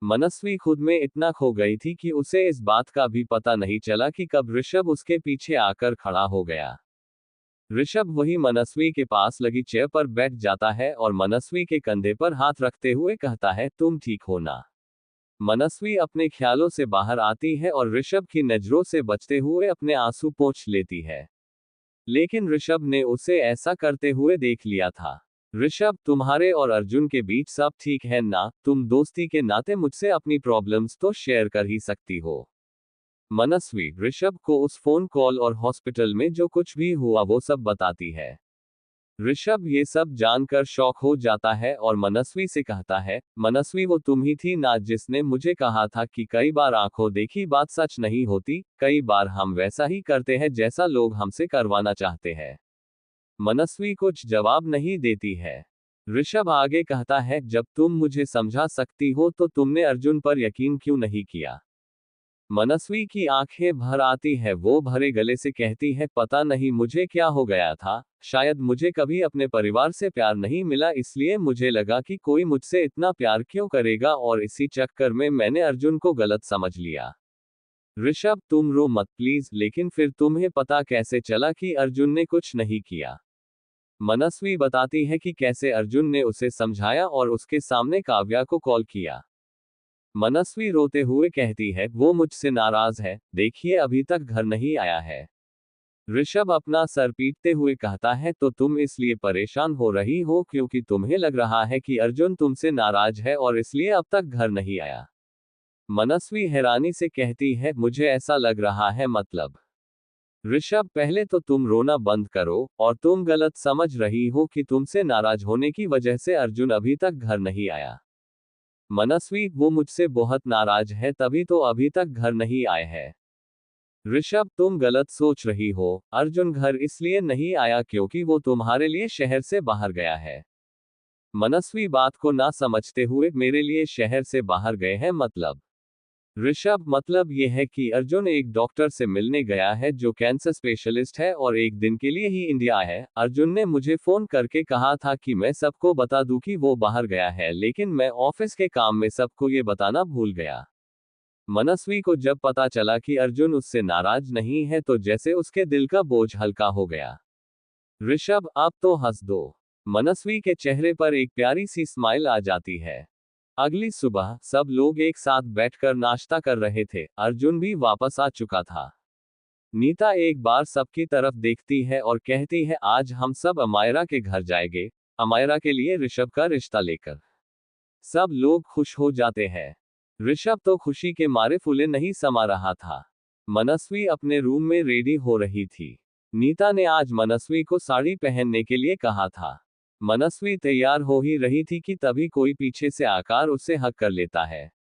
S1: मनस्वी खुद में इतना खो गई थी कि उसे इस बात का भी पता नहीं चला कि कब ऋषभ उसके पीछे आकर खड़ा हो गया। ऋषभ वही मनस्वी के पास लगी चेयर पर बैठ जाता है और मनस्वी के कंधे पर हाथ रखते हुए कहता है, तुम ठीक हो ना? मनस्वी अपने ख्यालों से बाहर आती है और ऋषभ की नजरों से बचते हुए अपने आंसू पोंछ लेती है। लेकिन ऋषभ ने उसे ऐसा करते हुए देख लिया था। ऋषभ, तुम्हारे और अर्जुन के बीच सब ठीक है ना? तुम दोस्ती के नाते मुझसे अपनी प्रॉब्लम्स तो शेयर कर ही सकती हो। मनस्वी ऋषभ को उस फोन कॉल और हॉस्पिटल में जो कुछ भी हुआ वो सब बताती है। ऋषभ ये सब जानकर शॉक हो जाता है और मनस्वी से कहता है, मनस्वी, वो तुम ही थी ना जिसने मुझे कहा था कि कई बार आंखों देखी बात सच नहीं होती, कई बार हम वैसा ही करते हैं जैसा लोग हमसे करवाना चाहते हैं। मनस्वी कुछ जवाब नहीं देती है। ऋषभ आगे कहता है, जब तुम मुझे समझा सकती हो तो तुमने अर्जुन पर यकीन क्यों नहीं किया? मनस्वी की आंखें भर आती है, वो भरे गले से कहती है, पता नहीं मुझे क्या हो गया था, शायद मुझे कभी अपने परिवार से प्यार नहीं मिला, इसलिए मुझे लगा कि कोई मुझसे इतना प्यार क्यों करेगा और इसी चक्कर में मैंने अर्जुन को गलत समझ लिया। ऋषभ, तुम रो मत प्लीज, लेकिन फिर तुम्हें पता कैसे चला कि अर्जुन ने कुछ नहीं किया? मनस्वी बताती है कि कैसे अर्जुन ने उसे समझाया और उसके सामने काव्या को कॉल किया। मनस्वी रोते हुए कहती है, वो मुझसे नाराज है, देखिए अभी तक घर नहीं आया है। ऋषभ अपना सर पीटते हुए कहता है, तो तुम इसलिए परेशान हो रही हो क्योंकि तुम्हें लग रहा है कि अर्जुन तुमसे नाराज है और इसलिए अब तक घर नहीं आया? मनस्वी हैरानी से कहती है, मुझे ऐसा लग रहा है, मतलब? ऋषभ, पहले तो तुम रोना बंद करो, और तुम गलत समझ रही हो कि तुमसे नाराज होने की वजह से अर्जुन अभी तक घर नहीं आया। मनस्वी, वो मुझसे बहुत नाराज है तभी तो अभी तक घर नहीं आए हैं। ऋषभ, तुम गलत सोच रही हो, अर्जुन घर इसलिए नहीं आया क्योंकि वो तुम्हारे लिए शहर से बाहर गया है। मनस्वी बात को ना समझते हुए, मेरे लिए शहर से बाहर गए हैं मतलब? ऋषभ, मतलब ये है कि अर्जुन एक डॉक्टर से मिलने गया है जो कैंसर स्पेशलिस्ट है और एक दिन के लिए ही इंडिया है। अर्जुन ने मुझे फोन करके कहा था कि मैं सबको बता दूं कि वो बाहर गया है, लेकिन मैं ऑफिस के काम में सबको ये बताना भूल गया। मनस्वी को जब पता चला कि अर्जुन उससे नाराज नहीं है तो जैसे उसके दिल का बोझ हल्का हो गया। ऋषभ, अब तो हंस दो। मनस्वी के चेहरे पर एक प्यारी सी स्माइल आ जाती है। अगली सुबह सब लोग एक साथ बैठकर नाश्ता कर रहे थे। अर्जुन भी वापस आ चुका था। नीता एक बार सबकी तरफ देखती है और कहती है, आज हम सब अमायरा के घर जाएंगे, अमायरा के लिए ऋषभ का रिश्ता लेकर। सब लोग खुश हो जाते हैं। ऋषभ तो खुशी के मारे फूले नहीं समा रहा था। मनस्वी अपने रूम में रेडी हो रही थी। नीता ने आज मनस्वी को साड़ी पहनने के लिए कहा था। मनस्वी तैयार हो ही रही थी कि तभी कोई पीछे से आकर उसे हक कर लेता है।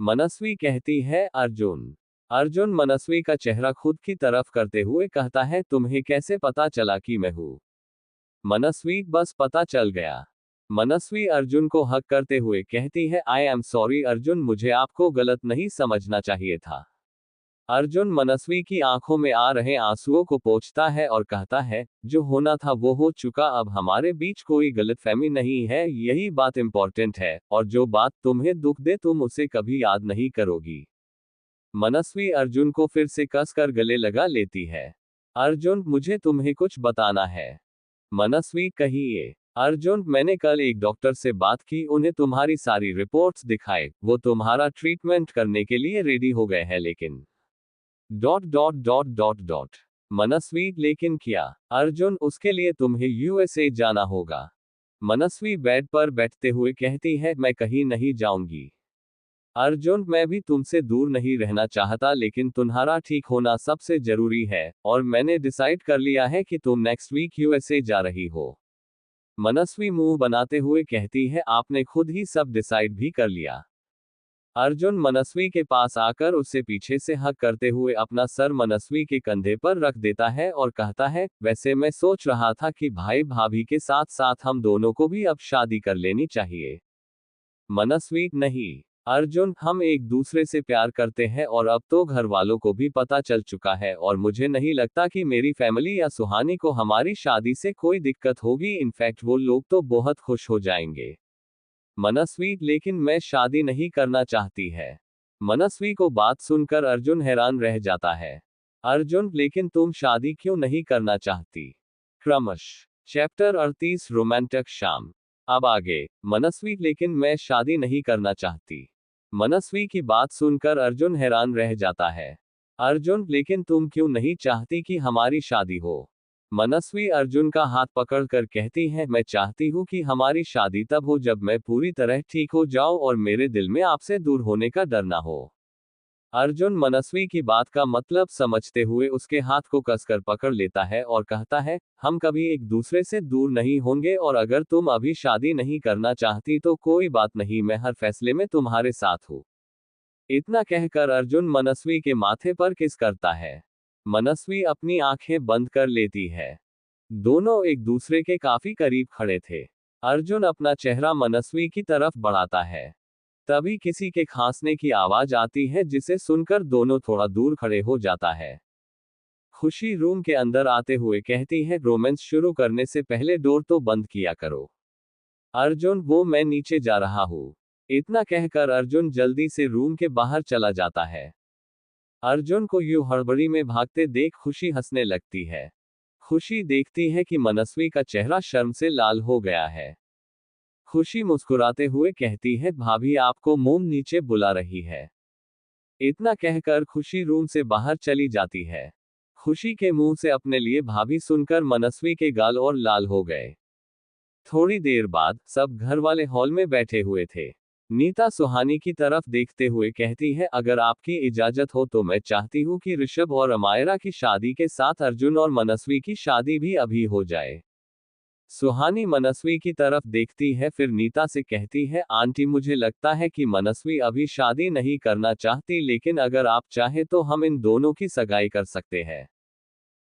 S1: मनस्वी कहती है, अर्जुन। अर्जुन मनस्वी का चेहरा खुद की तरफ करते हुए कहता है, तुम्हें कैसे पता चला कि मैं हूं? मनस्वी, बस पता चल गया। मनस्वी अर्जुन को हक करते हुए कहती है, आई एम सॉरी अर्जुन, मुझे आपको गलत नहीं समझना चाहिए था। अर्जुन मनस्वी की आंखों में आ रहे आंसुओं को पोंछता है और कहता है, जो होना था वो हो चुका, अब हमारे बीच कोई गलतफहमी नहीं है, यही बात इंपॉर्टेंट है, और जो बात तुम्हें दुख दे तुम उसे कभी याद नहीं करोगी। मनस्वी अर्जुन को फिर से कसकर गले लगा लेती है। अर्जुन, मुझे तुम्हें कुछ बताना है। मनस्वी, कहिए। अर्जुन, मैंने कल एक डॉक्टर से बात की, उन्हें तुम्हारी सारी रिपोर्ट्स दिखाए, वो तुम्हारा ट्रीटमेंट करने के लिए रेडी हो गए हैं, लेकिन dot dot dot dot dot. Manasvi, लेकिन क्या? अर्जुन, उसके लिए तुम्हें यूएसए जाना होगा। मनस्वी बेड पर बैठते हुए कहती है, मैं कहीं नहीं जाऊंगी। अर्जुन, मैं भी तुमसे दूर नहीं रहना चाहता, लेकिन तुम्हारा ठीक होना सबसे जरूरी है, और मैंने डिसाइड कर लिया है कि तुम नेक्स्ट वीक यूएसए जा रही हो। मनस्वी मुंह बनाते हुए कहती है, आपने खुद ही सब डिसाइड भी कर लिया। अर्जुन मनस्वी के पास आकर उससे पीछे से हग करते हुए अपना सर मनस्वी के कंधे पर रख देता है और कहता है, वैसे मैं सोच रहा था कि भाई भाभी के साथ साथ हम दोनों को भी अब शादी कर लेनी चाहिए। मनस्वी, नहीं अर्जुन, हम एक दूसरे से प्यार करते हैं और अब तो घर वालों को भी पता चल चुका है, और मुझे नहीं लगता कि मेरी फैमिली या सुहानी को हमारी शादी से कोई दिक्कत होगी, इनफैक्ट वो लोग तो बहुत खुश हो जाएंगे। मनस्वी, लेकिन मैं शादी नहीं करना चाहती है। मनस्वी को बात सुनकर अर्जुन हैरान रह जाता है। अर्जुन, लेकिन तुम शादी क्यों नहीं करना चाहती? क्रमश। चैप्टर 38 रोमांटिक शाम। अब आगे। मनस्वी, लेकिन मैं शादी नहीं करना चाहती। मनस्वी की बात सुनकर अर्जुन हैरान रह जाता है। अर्जुन, लेकिन तुम क्यों नहीं चाहती कि हमारी शादी हो? मनस्वी अर्जुन का हाथ पकड़कर कहती है, मैं चाहती हूँ कि हमारी शादी तब हो जब मैं पूरी तरह ठीक हो जाऊं और मेरे दिल में आपसे दूर होने का डर ना हो। अर्जुन मनस्वी की बात का मतलब समझते हुए उसके हाथ को कसकर पकड़ लेता है और कहता है, हम कभी एक दूसरे से दूर नहीं होंगे, और अगर तुम अभी शादी नहीं करना चाहती तो कोई बात नहीं, मैं हर फैसले में तुम्हारे साथ हूँ। इतना कहकर अर्जुन मनस्वी के माथे पर किस करता है। मनस्वी अपनी आंखें बंद कर लेती है। दोनों एक दूसरे के काफी करीब खड़े थे। अर्जुन अपना चेहरा मनस्वी की तरफ बढ़ाता है। तभी किसी के खांसने की आवाज आती है, जिसे सुनकर दोनों थोड़ा दूर खड़े हो जाता है। खुशी रूम के अंदर आते हुए कहती है, रोमांस शुरू करने से पहले डोर तो बंद किया करो। अर्जुन, वो मैं नीचे जा रहा हूँ। इतना कहकर अर्जुन जल्दी से रूम के बाहर चला जाता है। अर्जुन को यूं हड़बड़ी में भागते देख खुशी हंसने लगती है। खुशी देखती है कि मनस्वी का चेहरा शर्म से लाल हो गया है। खुशी मुस्कुराते हुए कहती है, भाभी आपको मोम नीचे बुला रही है। इतना कहकर खुशी रूम से बाहर चली जाती है। खुशी के मुंह से अपने लिए भाभी सुनकर मनस्वी के गाल और लाल हो गए। थोड़ी देर बाद सब घर वाले हॉल में बैठे हुए थे। नीता सुहानी की तरफ देखते हुए कहती है, अगर आपकी इजाजत हो तो मैं चाहती हूँ कि ऋषभ और अमायरा की शादी के साथ अर्जुन और मनस्वी की शादी भी अभी हो जाए। सुहानी मनस्वी की तरफ देखती है, फिर नीता से कहती है, आंटी मुझे लगता है कि मनस्वी अभी शादी नहीं करना चाहती, लेकिन अगर आप चाहे तो हम इन दोनों की सगाई कर सकते हैं।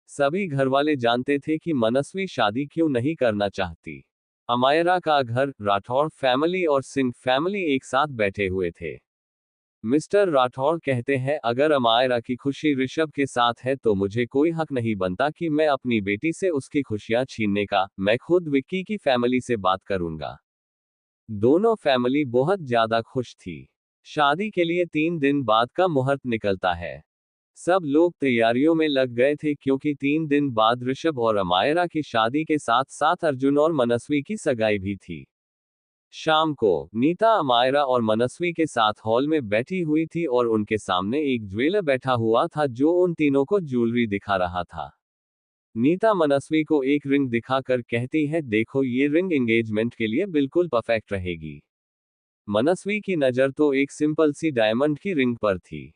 S1: सभी घरवाले जानते थे कि मनस्वी शादी क्यों नहीं करना चाहती। अमायरा का घर, राठौड़ फैमिली और सिंह फैमिली एक साथ बैठे हुए थे। मिस्टर राठौड़ कहते हैं, अगर अमायरा की खुशी ऋषभ के साथ है तो मुझे कोई हक नहीं बनता कि मैं अपनी बेटी से उसकी खुशियां छीनने का। मैं खुद विक्की की फैमिली से बात करूंगा। दोनों फैमिली बहुत ज्यादा खुश थी। शादी के लिए 3 दिन बाद का मुहूर्त निकलता है। सब लोग तैयारियों में लग गए थे, क्योंकि 3 दिन बाद ऋषभ और अमायरा की शादी के साथ साथ अर्जुन और मनस्वी की सगाई भी थी। शाम को नीता अमायरा और मनस्वी के साथ हॉल में बैठी हुई थी और उनके सामने एक ज्वेलर बैठा हुआ था जो उन तीनों को ज्वेलरी दिखा रहा था। नीता मनस्वी को एक रिंग दिखाकर कहती है, देखो ये रिंग एंगेजमेंट के लिए बिल्कुल परफेक्ट रहेगी। मनस्वी की नजर तो एक सिंपल सी डायमंड की रिंग पर थी।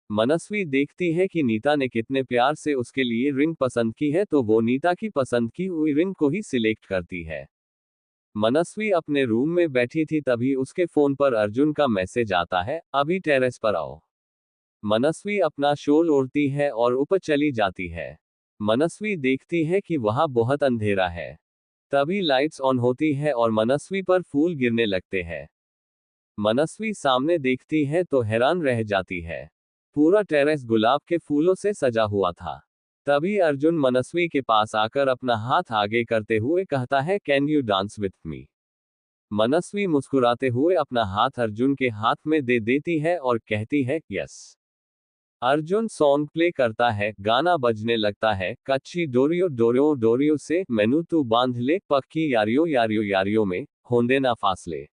S1: मनस्वी देखती है कि नीता ने कितने प्यार से उसके लिए रिंग पसंद की है, तो वो नीता की पसंद की हुई रिंग को ही सिलेक्ट करती है। मनस्वी अपने रूम में बैठी थी, तभी उसके फोन पर अर्जुन का मैसेज आता है, अभी टेरेस पर आओ। मनस्वी अपना शॉल ओढ़ती है और ऊपर चली जाती है। मनस्वी देखती है कि वहां बहुत अंधेरा है। तभी लाइट्स ऑन होती है और मनस्वी पर फूल गिरने लगते हैं। मनस्वी सामने देखती है तो हैरान रह जाती है। पूरा टेरेस गुलाब के फूलों से सजा हुआ था। तभी अर्जुन मनस्वी के पास आकर अपना हाथ आगे करते हुए कहता है, can you dance with me. Manasvi मुस्कुराते हुए अपना हाथ अर्जुन के हाथ में दे देती है और कहती है, यस। अर्जुन सॉन्ग प्ले करता है, गाना बजने लगता है, कच्ची डोरियो डोरियो डोरियो से मैनू तू बांध ले, पक्की यारियो यारियो यारियो में होंदे ना फासले।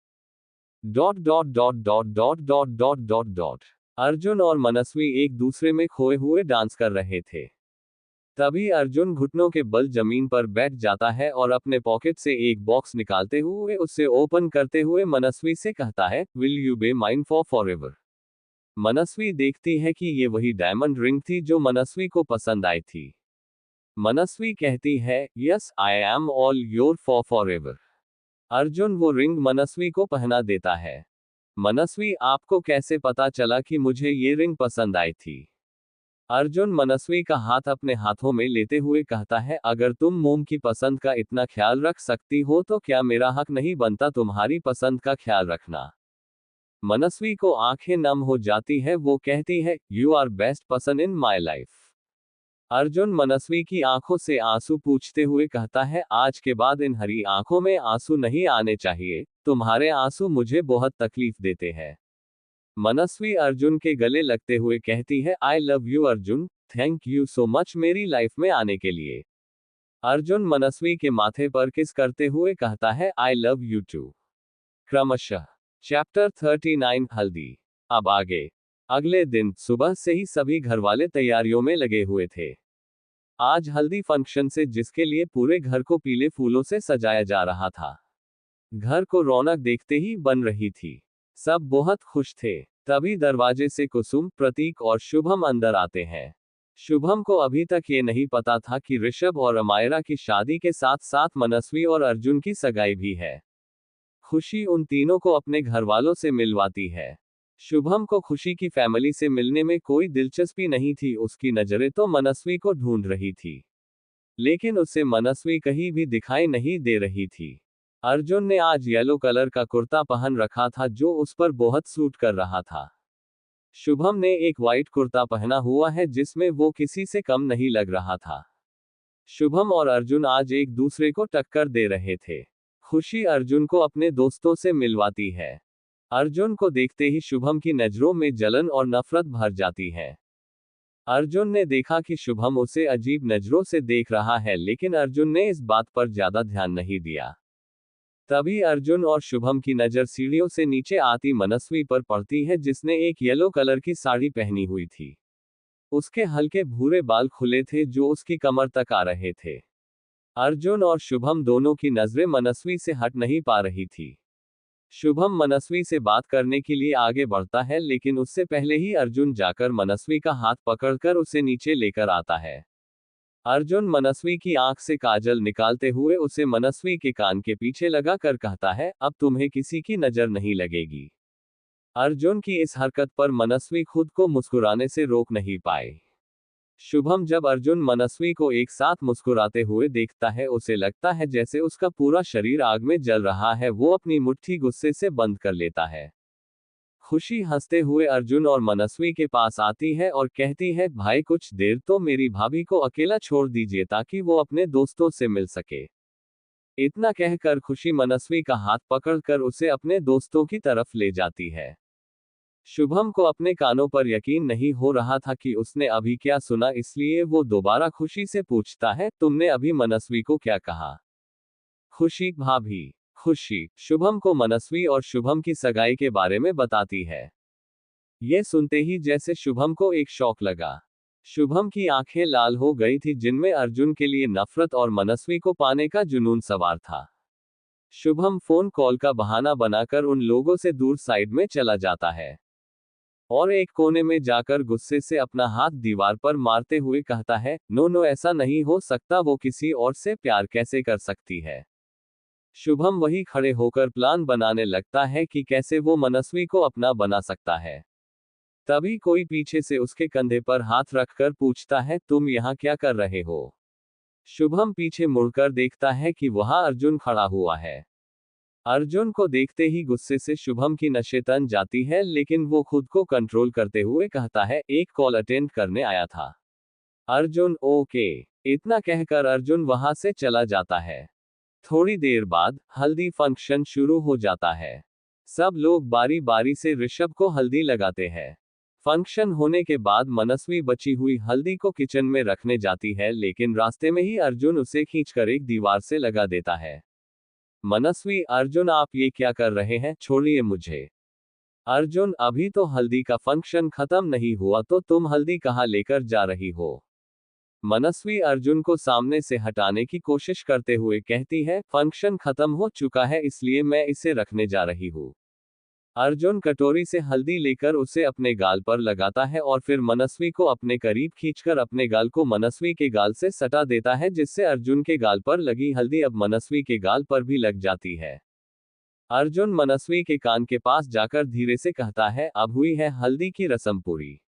S1: Dot dot dot dot dot dot dot dot dot. Arjun और मनस्वी एक दूसरे में खोए हुए डांस कर रहे थे। तभी अर्जुन घुटनों के बल जमीन पर बैठ जाता है और अपने पॉकेट से एक बॉक्स निकालते हुए उसे ओपन करते हुए मनस्वी से कहता है, will you be mine for forever. Manasvi देखती है कि ये वही डायमंड रिंग थी जो मनस्वी को पसंद आई थी। मनस्वी कहती है, yes I am all your for forever. Arjun वो रिंग मनस्वी को पहना देता है। मनस्वी, आपको कैसे पता चला कि मुझे ये रिंग पसंद आई थी। अर्जुन मनस्वी का हाथ अपने हाथों में लेते हुए कहता है, अगर तुम मोम की पसंद का इतना ख्याल रख सकती हो तो क्या मेरा हक नहीं बनता तुम्हारी पसंद का ख्याल रखना। मनस्वी को आंखें नम हो जाती है, वो कहती है, you are best person in my life. Arjun Manasvi की आंखों से आंसू पूछते हुए कहता है, आज के बाद इन हरी आंखों में आंसू नहीं आने चाहिए, तुम्हारे आंसू मुझे बहुत तकलीफ देते हैं। मनस्वी अर्जुन के गले लगते हुए कहती है, I love you Arjun, thank you so much मेरी लाइफ में आने के लिए। अर्जुन मनस्वी के माथे पर किस करते हुए कहता है, आई लव यू टू। क्रमशः। चैप्टर 39 हल्दी। अब आगे। अगले दिन सुबह से ही सभी घरवाले तैयारियों में लगे हुए थे। आज हल्दी फंक्शन से जिसके लिए पूरे घर को पीले फूलों से सजाया जा रहा था। घर को रौनक देखते ही बन रही थी। सब बहुत खुश थे। तभी दरवाजे से कुसुम, प्रतीक और शुभम अंदर आते हैं। शुभम को अभी तक ये नहीं पता था कि ऋषभ और अमायरा की शादी के साथ साथ मनस्वी और अर्जुन की सगाई भी है। खुशी उन तीनों को अपने घर वालों से मिलवाती है। शुभम को खुशी की फैमिली से मिलने में कोई दिलचस्पी नहीं थी, उसकी नजरें तो मनस्वी को ढूंढ रही थी। लेकिन उसे मनस्वी कहीं भी दिखाई नहीं दे रही थी। अर्जुन ने आज येलो कलर का कुर्ता पहन रखा था जो उस पर बहुत सूट कर रहा था। शुभम ने एक वाइट कुर्ता पहना हुआ है जिसमें वो किसी से कम नहीं लग रहा था। शुभम और अर्जुन आज एक दूसरे को टक्कर दे रहे थे। खुशी अर्जुन को अपने दोस्तों से मिलवाती है। अर्जुन को देखते ही शुभम की नजरों में जलन और नफरत भर जाती है। अर्जुन ने देखा कि शुभम उसे अजीब नजरों से देख रहा है, लेकिन अर्जुन ने इस बात पर ज्यादा ध्यान नहीं दिया। तभी अर्जुन और शुभम की नजर सीढ़ियों से नीचे आती मनस्वी पर पड़ती है, जिसने एक येलो कलर की साड़ी पहनी हुई थी। उसके हल्के भूरे बाल खुले थे जो उसकी कमर तक आ रहे थे। अर्जुन और शुभम दोनों की नजरें मनस्वी से हट नहीं पा रही थी। शुभम मनस्वी से बात करने के लिए आगे बढ़ता है, लेकिन उससे पहले ही अर्जुन जाकर मनस्वी का हाथ पकड़कर उसे नीचे लेकर आता है। अर्जुन मनस्वी की आंख से काजल निकालते हुए उसे मनस्वी के कान के पीछे लगा कर कहता है, अब तुम्हें किसी की नजर नहीं लगेगी। अर्जुन की इस हरकत पर मनस्वी खुद को मुस्कुराने से रोक नहीं पाए। शुभम जब अर्जुन मनस्वी को एक साथ मुस्कुराते हुए देखता है, उसे लगता है जैसे उसका पूरा शरीर आग में जल रहा है। वो अपनी मुट्ठी गुस्से से बंद कर लेता है। खुशी हंसते हुए अर्जुन और मनस्वी के पास आती है और कहती है, भाई कुछ देर तो मेरी भाभी को अकेला छोड़ दीजिए ताकि वो अपने दोस्तों से मिल सके। इतना कहकर खुशी मनस्वी का हाथ पकड़कर उसे अपने दोस्तों की तरफ ले जाती है। शुभम को अपने कानों पर यकीन नहीं हो रहा था कि उसने अभी क्या सुना, इसलिए वो दोबारा खुशी से पूछता है, तुमने अभी मनस्वी को क्या कहा? खुशी, भाभी। खुशी शुभम को मनस्वी और शुभम की सगाई के बारे में बताती है। ये सुनते ही जैसे शुभम को एक शौक लगा। शुभम की आंखें लाल हो गई थी, जिनमें अर्जुन के लिए नफरत और मनस्वी को पाने का जुनून सवार था। शुभम फोन कॉल का बहाना बनाकर उन लोगों से दूर साइड में चला जाता है और एक कोने में जाकर गुस्से से अपना हाथ दीवार पर मारते हुए कहता है, नो नो ऐसा नहीं हो सकता, वो किसी और से प्यार कैसे कर सकती है। शुभम वही खड़े होकर प्लान बनाने लगता है कि कैसे वो मनस्वी को अपना बना सकता है। तभी कोई पीछे से उसके कंधे पर हाथ रखकर पूछता है, तुम यहाँ क्या कर रहे हो? शुभम पीछे मुड़कर देखता है कि वहां अर्जुन खड़ा हुआ है। अर्जुन को देखते ही गुस्से से शुभम की नसें तन जाती है, लेकिन वो खुद को कंट्रोल करते हुए कहता है, एक कॉल अटेंड करने आया था। अर्जुन, ओके। इतना कहकर अर्जुन वहां से चला जाता है। थोड़ी देर बाद हल्दी फंक्शन शुरू हो जाता है। सब लोग बारी बारी से ऋषभ को हल्दी लगाते हैं। फंक्शन होने के बाद मनस्वी बची हुई हल्दी को किचन में रखने जाती है, लेकिन रास्ते में ही अर्जुन उसे खींचकर एक दीवार से लगा देता है। मनस्वी, अर्जुन आप ये क्या कर रहे हैं, छोड़िए मुझे। अर्जुन, अभी तो हल्दी का फंक्शन खत्म नहीं हुआ तो तुम हल्दी कहाँ लेकर जा रही हो। मनस्वी अर्जुन को सामने से हटाने की कोशिश करते हुए कहती है, फंक्शन खत्म हो चुका है इसलिए मैं इसे रखने जा रही हूँ। अर्जुन कटोरी से हल्दी लेकर उसे अपने गाल पर लगाता है और फिर मनस्वी को अपने करीब खींचकर अपने गाल को मनस्वी के गाल से सटा देता है, जिससे अर्जुन के गाल पर लगी हल्दी अब मनस्वी के गाल पर भी लग जाती है। अर्जुन मनस्वी के कान के पास जाकर धीरे से कहता है, अब हुई है हल्दी की रस्म पूरी।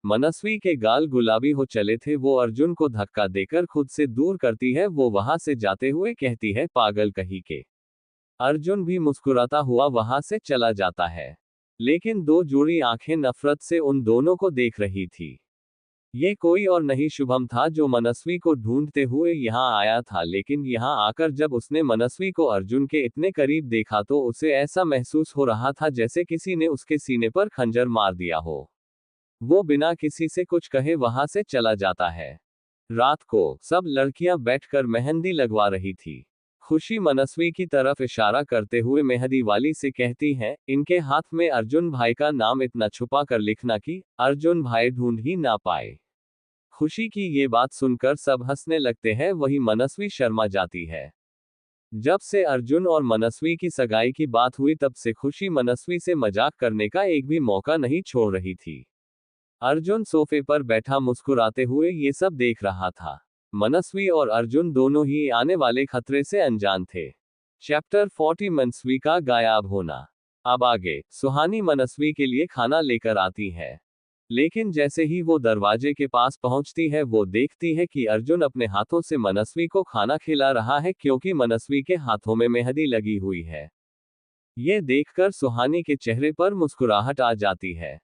S1: मनस्वी के गाल गुलाबी हो चले थे, वो अर्जुन को धक्का देकर खुद से दूर करती है। वो वहां से जाते हुए कहती है, पागल कहीं के। अर्जुन भी मुस्कुराता हुआ वहां से चला जाता है, लेकिन दो जुड़ी आंखें नफरत से उन दोनों को देख रही थी। ये कोई और नहीं शुभम था, जो मनस्वी को ढूंढते हुए यहाँ आया था, लेकिन यहाँ आकर जब उसने मनस्वी को अर्जुन के इतने करीब देखा तो उसे ऐसा महसूस हो रहा था जैसे किसी ने उसके सीने पर खंजर मार दिया हो। वो बिना किसी से कुछ कहे वहां से चला जाता है। रात को सब लड़कियां बैठकर मेहंदी लगवा रही थी। खुशी मनस्वी की तरफ इशारा करते हुए मेहंदी वाली से कहती है, इनके हाथ में अर्जुन भाई का नाम इतना छुपा कर लिखना कि अर्जुन भाई ढूंढ ही ना पाए। खुशी की ये बात सुनकर सब हंसने लगते हैं, वही मनस्वी शर्मा जाती है। जब से अर्जुन और मनस्वी की सगाई की बात हुई तब से खुशी मनस्वी से मजाक करने का एक भी मौका नहीं छोड़ रही थी। अर्जुन सोफे पर बैठा मुस्कुराते हुए ये सब देख रहा था। मनस्वी और अर्जुन दोनों ही आने वाले खतरे से अनजान थे। चैप्टर 40 मनस्वी का गायब होना। अब आगे सुहानी मनस्वी के लिए खाना लेकर आती है, लेकिन जैसे ही वो दरवाजे के पास पहुंचती है वो देखती है कि अर्जुन अपने हाथों से मनस्वी को खाना खिला रहा है, क्योंकि मनस्वी के हाथों में मेहंदी लगी हुई है। ये देखकर सुहानी के चेहरे पर मुस्कुराहट आ जाती है।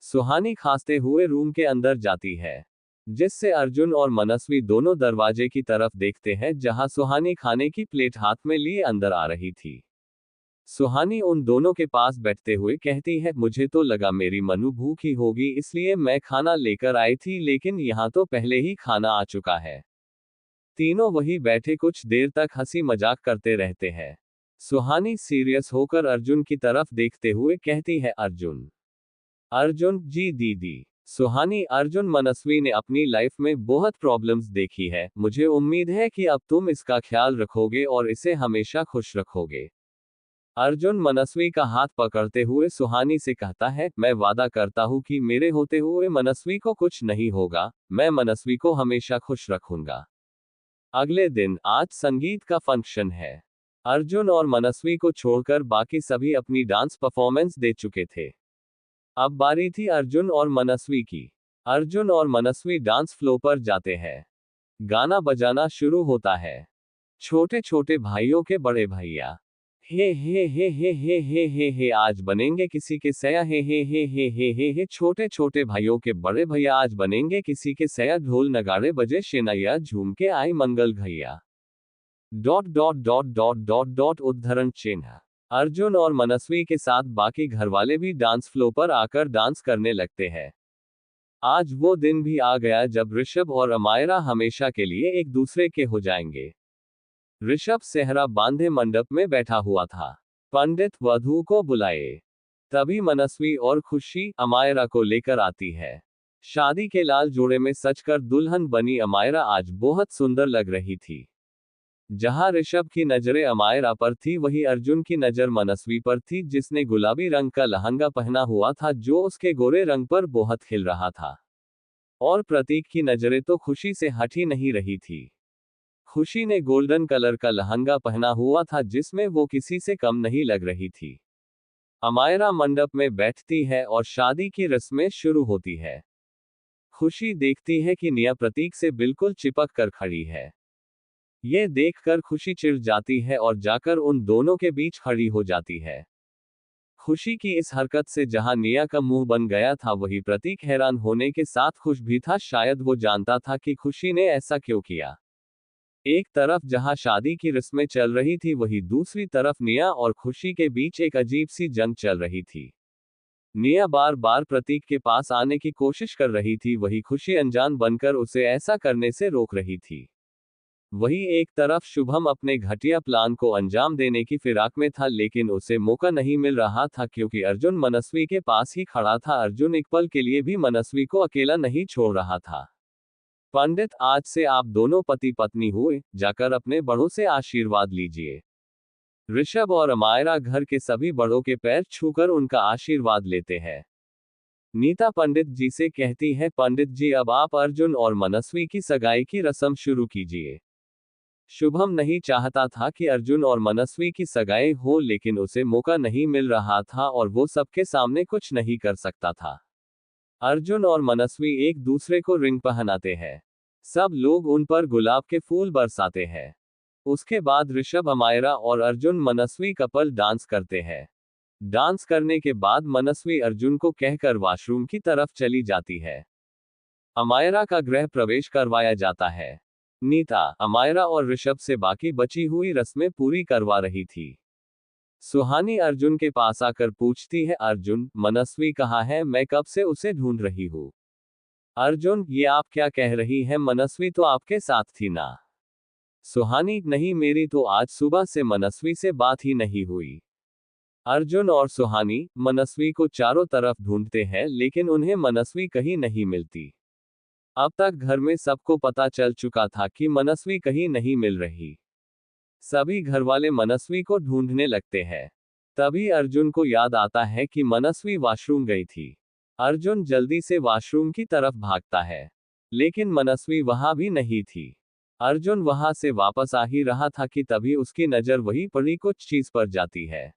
S1: सुहानी खांसते हुए रूम के अंदर जाती है, जिससे अर्जुन और मनस्वी दोनों दरवाजे की तरफ देखते हैं, जहां सुहानी खाने की प्लेट हाथ में लिए अंदर आ रही थी। सुहानी उन दोनों के पास बैठते हुए कहती है, मुझे तो लगा मेरी मनु भूखी होगी इसलिए मैं खाना लेकर आई थी, लेकिन यहाँ तो पहले ही खाना आ चुका है। तीनों वही बैठे कुछ देर तक हंसी मजाक करते रहते हैं। सुहानी सीरियस होकर अर्जुन की तरफ देखते हुए कहती है, अर्जुन। अर्जुन, जी दीदी। सुहानी, अर्जुन मनस्वी ने अपनी लाइफ में बहुत प्रॉब्लम्स देखी है, मुझे उम्मीद है कि अब तुम इसका ख्याल रखोगे और इसे हमेशा खुश रखोगे। अर्जुन मनस्वी का हाथ पकड़ते हुए सुहानी से कहता है, मैं वादा करता हूँ कि मेरे होते हुए मनस्वी को कुछ नहीं होगा, मैं मनस्वी को हमेशा खुश रखूंगा। अगले दिन आज संगीत का फंक्शन है। अर्जुन और मनस्वी को छोड़कर बाकी सभी अपनी डांस परफॉर्मेंस दे चुके थे। अब बारी थी अर्जुन और मनस्वी की। अर्जुन और मनस्वी डांस फ्लो पर जाते हैं। गाना बजाना शुरू होता है। छोटे छोटे भाइयों के बड़े भैया, हे आज बनेंगे किसी के सया, हे छोटे छोटे भाइयों के बड़े भैया आज बनेंगे किसी के सया, ढोल नगाड़े बजे शेनैया झूम के आई मंगल घैया। उद्धरण चिन्ह। अर्जुन और मनस्वी के साथ बाकी घरवाले भी डांस फ्लो पर आकर डांस करने लगते हैं। आज वो दिन भी आ गया जब ऋषभ और अमायरा हमेशा के लिए एक दूसरे के हो जाएंगे। ऋषभ सेहरा बांधे मंडप में बैठा हुआ था। पंडित वधू को बुलाए। तभी मनस्वी और खुशी अमायरा को लेकर आती है। शादी के लाल जोड़े में सजकर दुल्हन बनी अमायरा आज बहुत सुंदर लग रही थी। जहां ऋषभ की नजरें अमायरा पर थी, वही अर्जुन की नजर मनस्वी पर थी, जिसने गुलाबी रंग का लहंगा पहना हुआ था जो उसके गोरे रंग पर बहुत खिल रहा था। और प्रतीक की नजरें तो खुशी से हट ही नहीं रही थी। खुशी ने गोल्डन कलर का लहंगा पहना हुआ था जिसमें वो किसी से कम नहीं लग रही थी। अमायरा मंडप में बैठती है और शादी की रस्में शुरू होती है। खुशी देखती है कि निया प्रतीक से बिल्कुल चिपक कर खड़ी है। ये देखकर खुशी चिढ़ जाती है और जाकर उन दोनों के बीच खड़ी हो जाती है। खुशी की इस हरकत से जहां निया का मुंह बन गया था, वही प्रतीक हैरान होने के साथ खुश भी था। शायद वो जानता था कि खुशी ने ऐसा क्यों किया। एक तरफ जहां शादी की रस्में चल रही थी, वही दूसरी तरफ निया और खुशी के बीच एक अजीब सी जंग चल रही थी। निया बार बार प्रतीक के पास आने की कोशिश कर रही थी, वही खुशी अनजान बनकर उसे ऐसा करने से रोक रही थी। वही एक तरफ शुभम अपने घटिया प्लान को अंजाम देने की फिराक में था, लेकिन उसे मौका नहीं मिल रहा था क्योंकि अर्जुन मनस्वी के पास ही खड़ा था। अर्जुन एक पल के लिए भी मनस्वी को अकेला नहीं छोड़ रहा था। पंडित, आज से आप दोनों पति पत्नी हुए, जाकर अपने बड़ों से आशीर्वाद लीजिए। ऋषभ और अमायरा घर के सभी बड़ों के पैर छूकर उनका आशीर्वाद लेते हैं। नीता पंडित जी से कहती है, पंडित जी अब आप अर्जुन और मनस्वी की सगाई की रस्म शुरू कीजिए। शुभम नहीं चाहता था कि अर्जुन और मनस्वी की सगाई हो, लेकिन उसे मौका नहीं मिल रहा था और वो सबके सामने कुछ नहीं कर सकता था। अर्जुन और मनस्वी एक दूसरे को रिंग पहनाते हैं। सब लोग उन पर गुलाब के फूल बरसाते हैं। उसके बाद ऋषभ, अमायरा और अर्जुन मनस्वी कपल डांस करते हैं। डांस करने के बाद मनस्वी अर्जुन को कहकर वॉशरूम की तरफ चली जाती है। अमायरा का गृह प्रवेश करवाया जाता है। नीता, अमायरा और ऋषभ से बाकी बची हुई रस्में पूरी करवा रही थी। सुहानी अर्जुन के पास आकर पूछती है, अर्जुन, मनस्वी कहाँ है? मैं कब से उसे ढूंढ रही हूँ। अर्जुन, ये आप क्या कह रही हैं? मनस्वी तो आपके साथ थी ना। सुहानी, नहीं, मेरी तो आज सुबह से मनस्वी से बात ही नहीं हुई। अर्जुन और सुहानी मनस्वी को चारों तरफ ढूंढते हैं, लेकिन उन्हें मनस्वी कहीं नहीं मिलती। अब तक घर में सबको पता चल चुका था कि मनस्वी कहीं नहीं मिल रही। सभी घरवाले मनस्वी को ढूंढने लगते हैं। तभी अर्जुन को याद आता है कि मनस्वी वॉशरूम गई थी। अर्जुन जल्दी से वॉशरूम की तरफ भागता है, लेकिन मनस्वी वहां भी नहीं थी। अर्जुन वहां से वापस आ ही रहा था कि तभी उसकी नजर वही पड़ी कुछ चीज पर जाती है।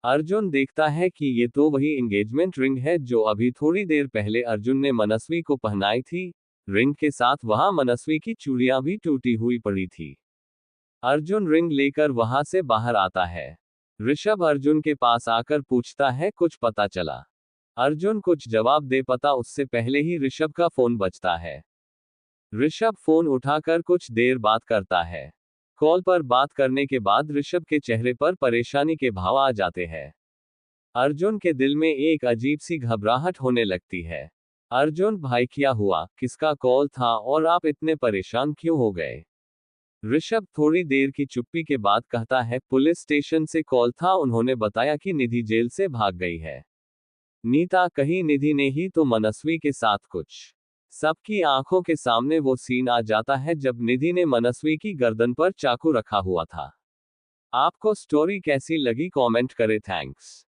S1: अर्जुन देखता है कि ये तो वही एंगेजमेंट रिंग है जो अभी थोड़ी देर पहले अर्जुन ने मनस्वी को पहनाई थी। रिंग के साथ वहां मनस्वी की चूड़ियां भी टूटी हुई पड़ी थी। अर्जुन रिंग लेकर वहां से बाहर आता है। ऋषभ अर्जुन के पास आकर पूछता है, कुछ पता चला? अर्जुन कुछ जवाब दे पाता उससे पहले ही ऋषभ का फोन बजता है। ऋषभ फोन उठाकर कुछ देर बात करता है। कॉल पर बात करने के बाद ऋषभ के चेहरे पर परेशानी के भाव आ जाते हैं। अर्जुन के दिल में एक अजीब सी घबराहट होने लगती है। अर्जुन, भाई क्या हुआ? किसका कॉल था और आप इतने परेशान क्यों हो गए? ऋषभ थोड़ी देर की चुप्पी के बाद कहता है, पुलिस स्टेशन से कॉल था, उन्होंने बताया कि निधि जेल से भाग गई है। नीता, कहीं निधि ने ही तो मनस्वी के साथ कुछ। सबकी आंखों के सामने वो सीन आ जाता है जब निधि ने मनस्वी की गर्दन पर चाकू रखा हुआ था। आपको स्टोरी कैसी लगी? कमेंट करें। थैंक्स।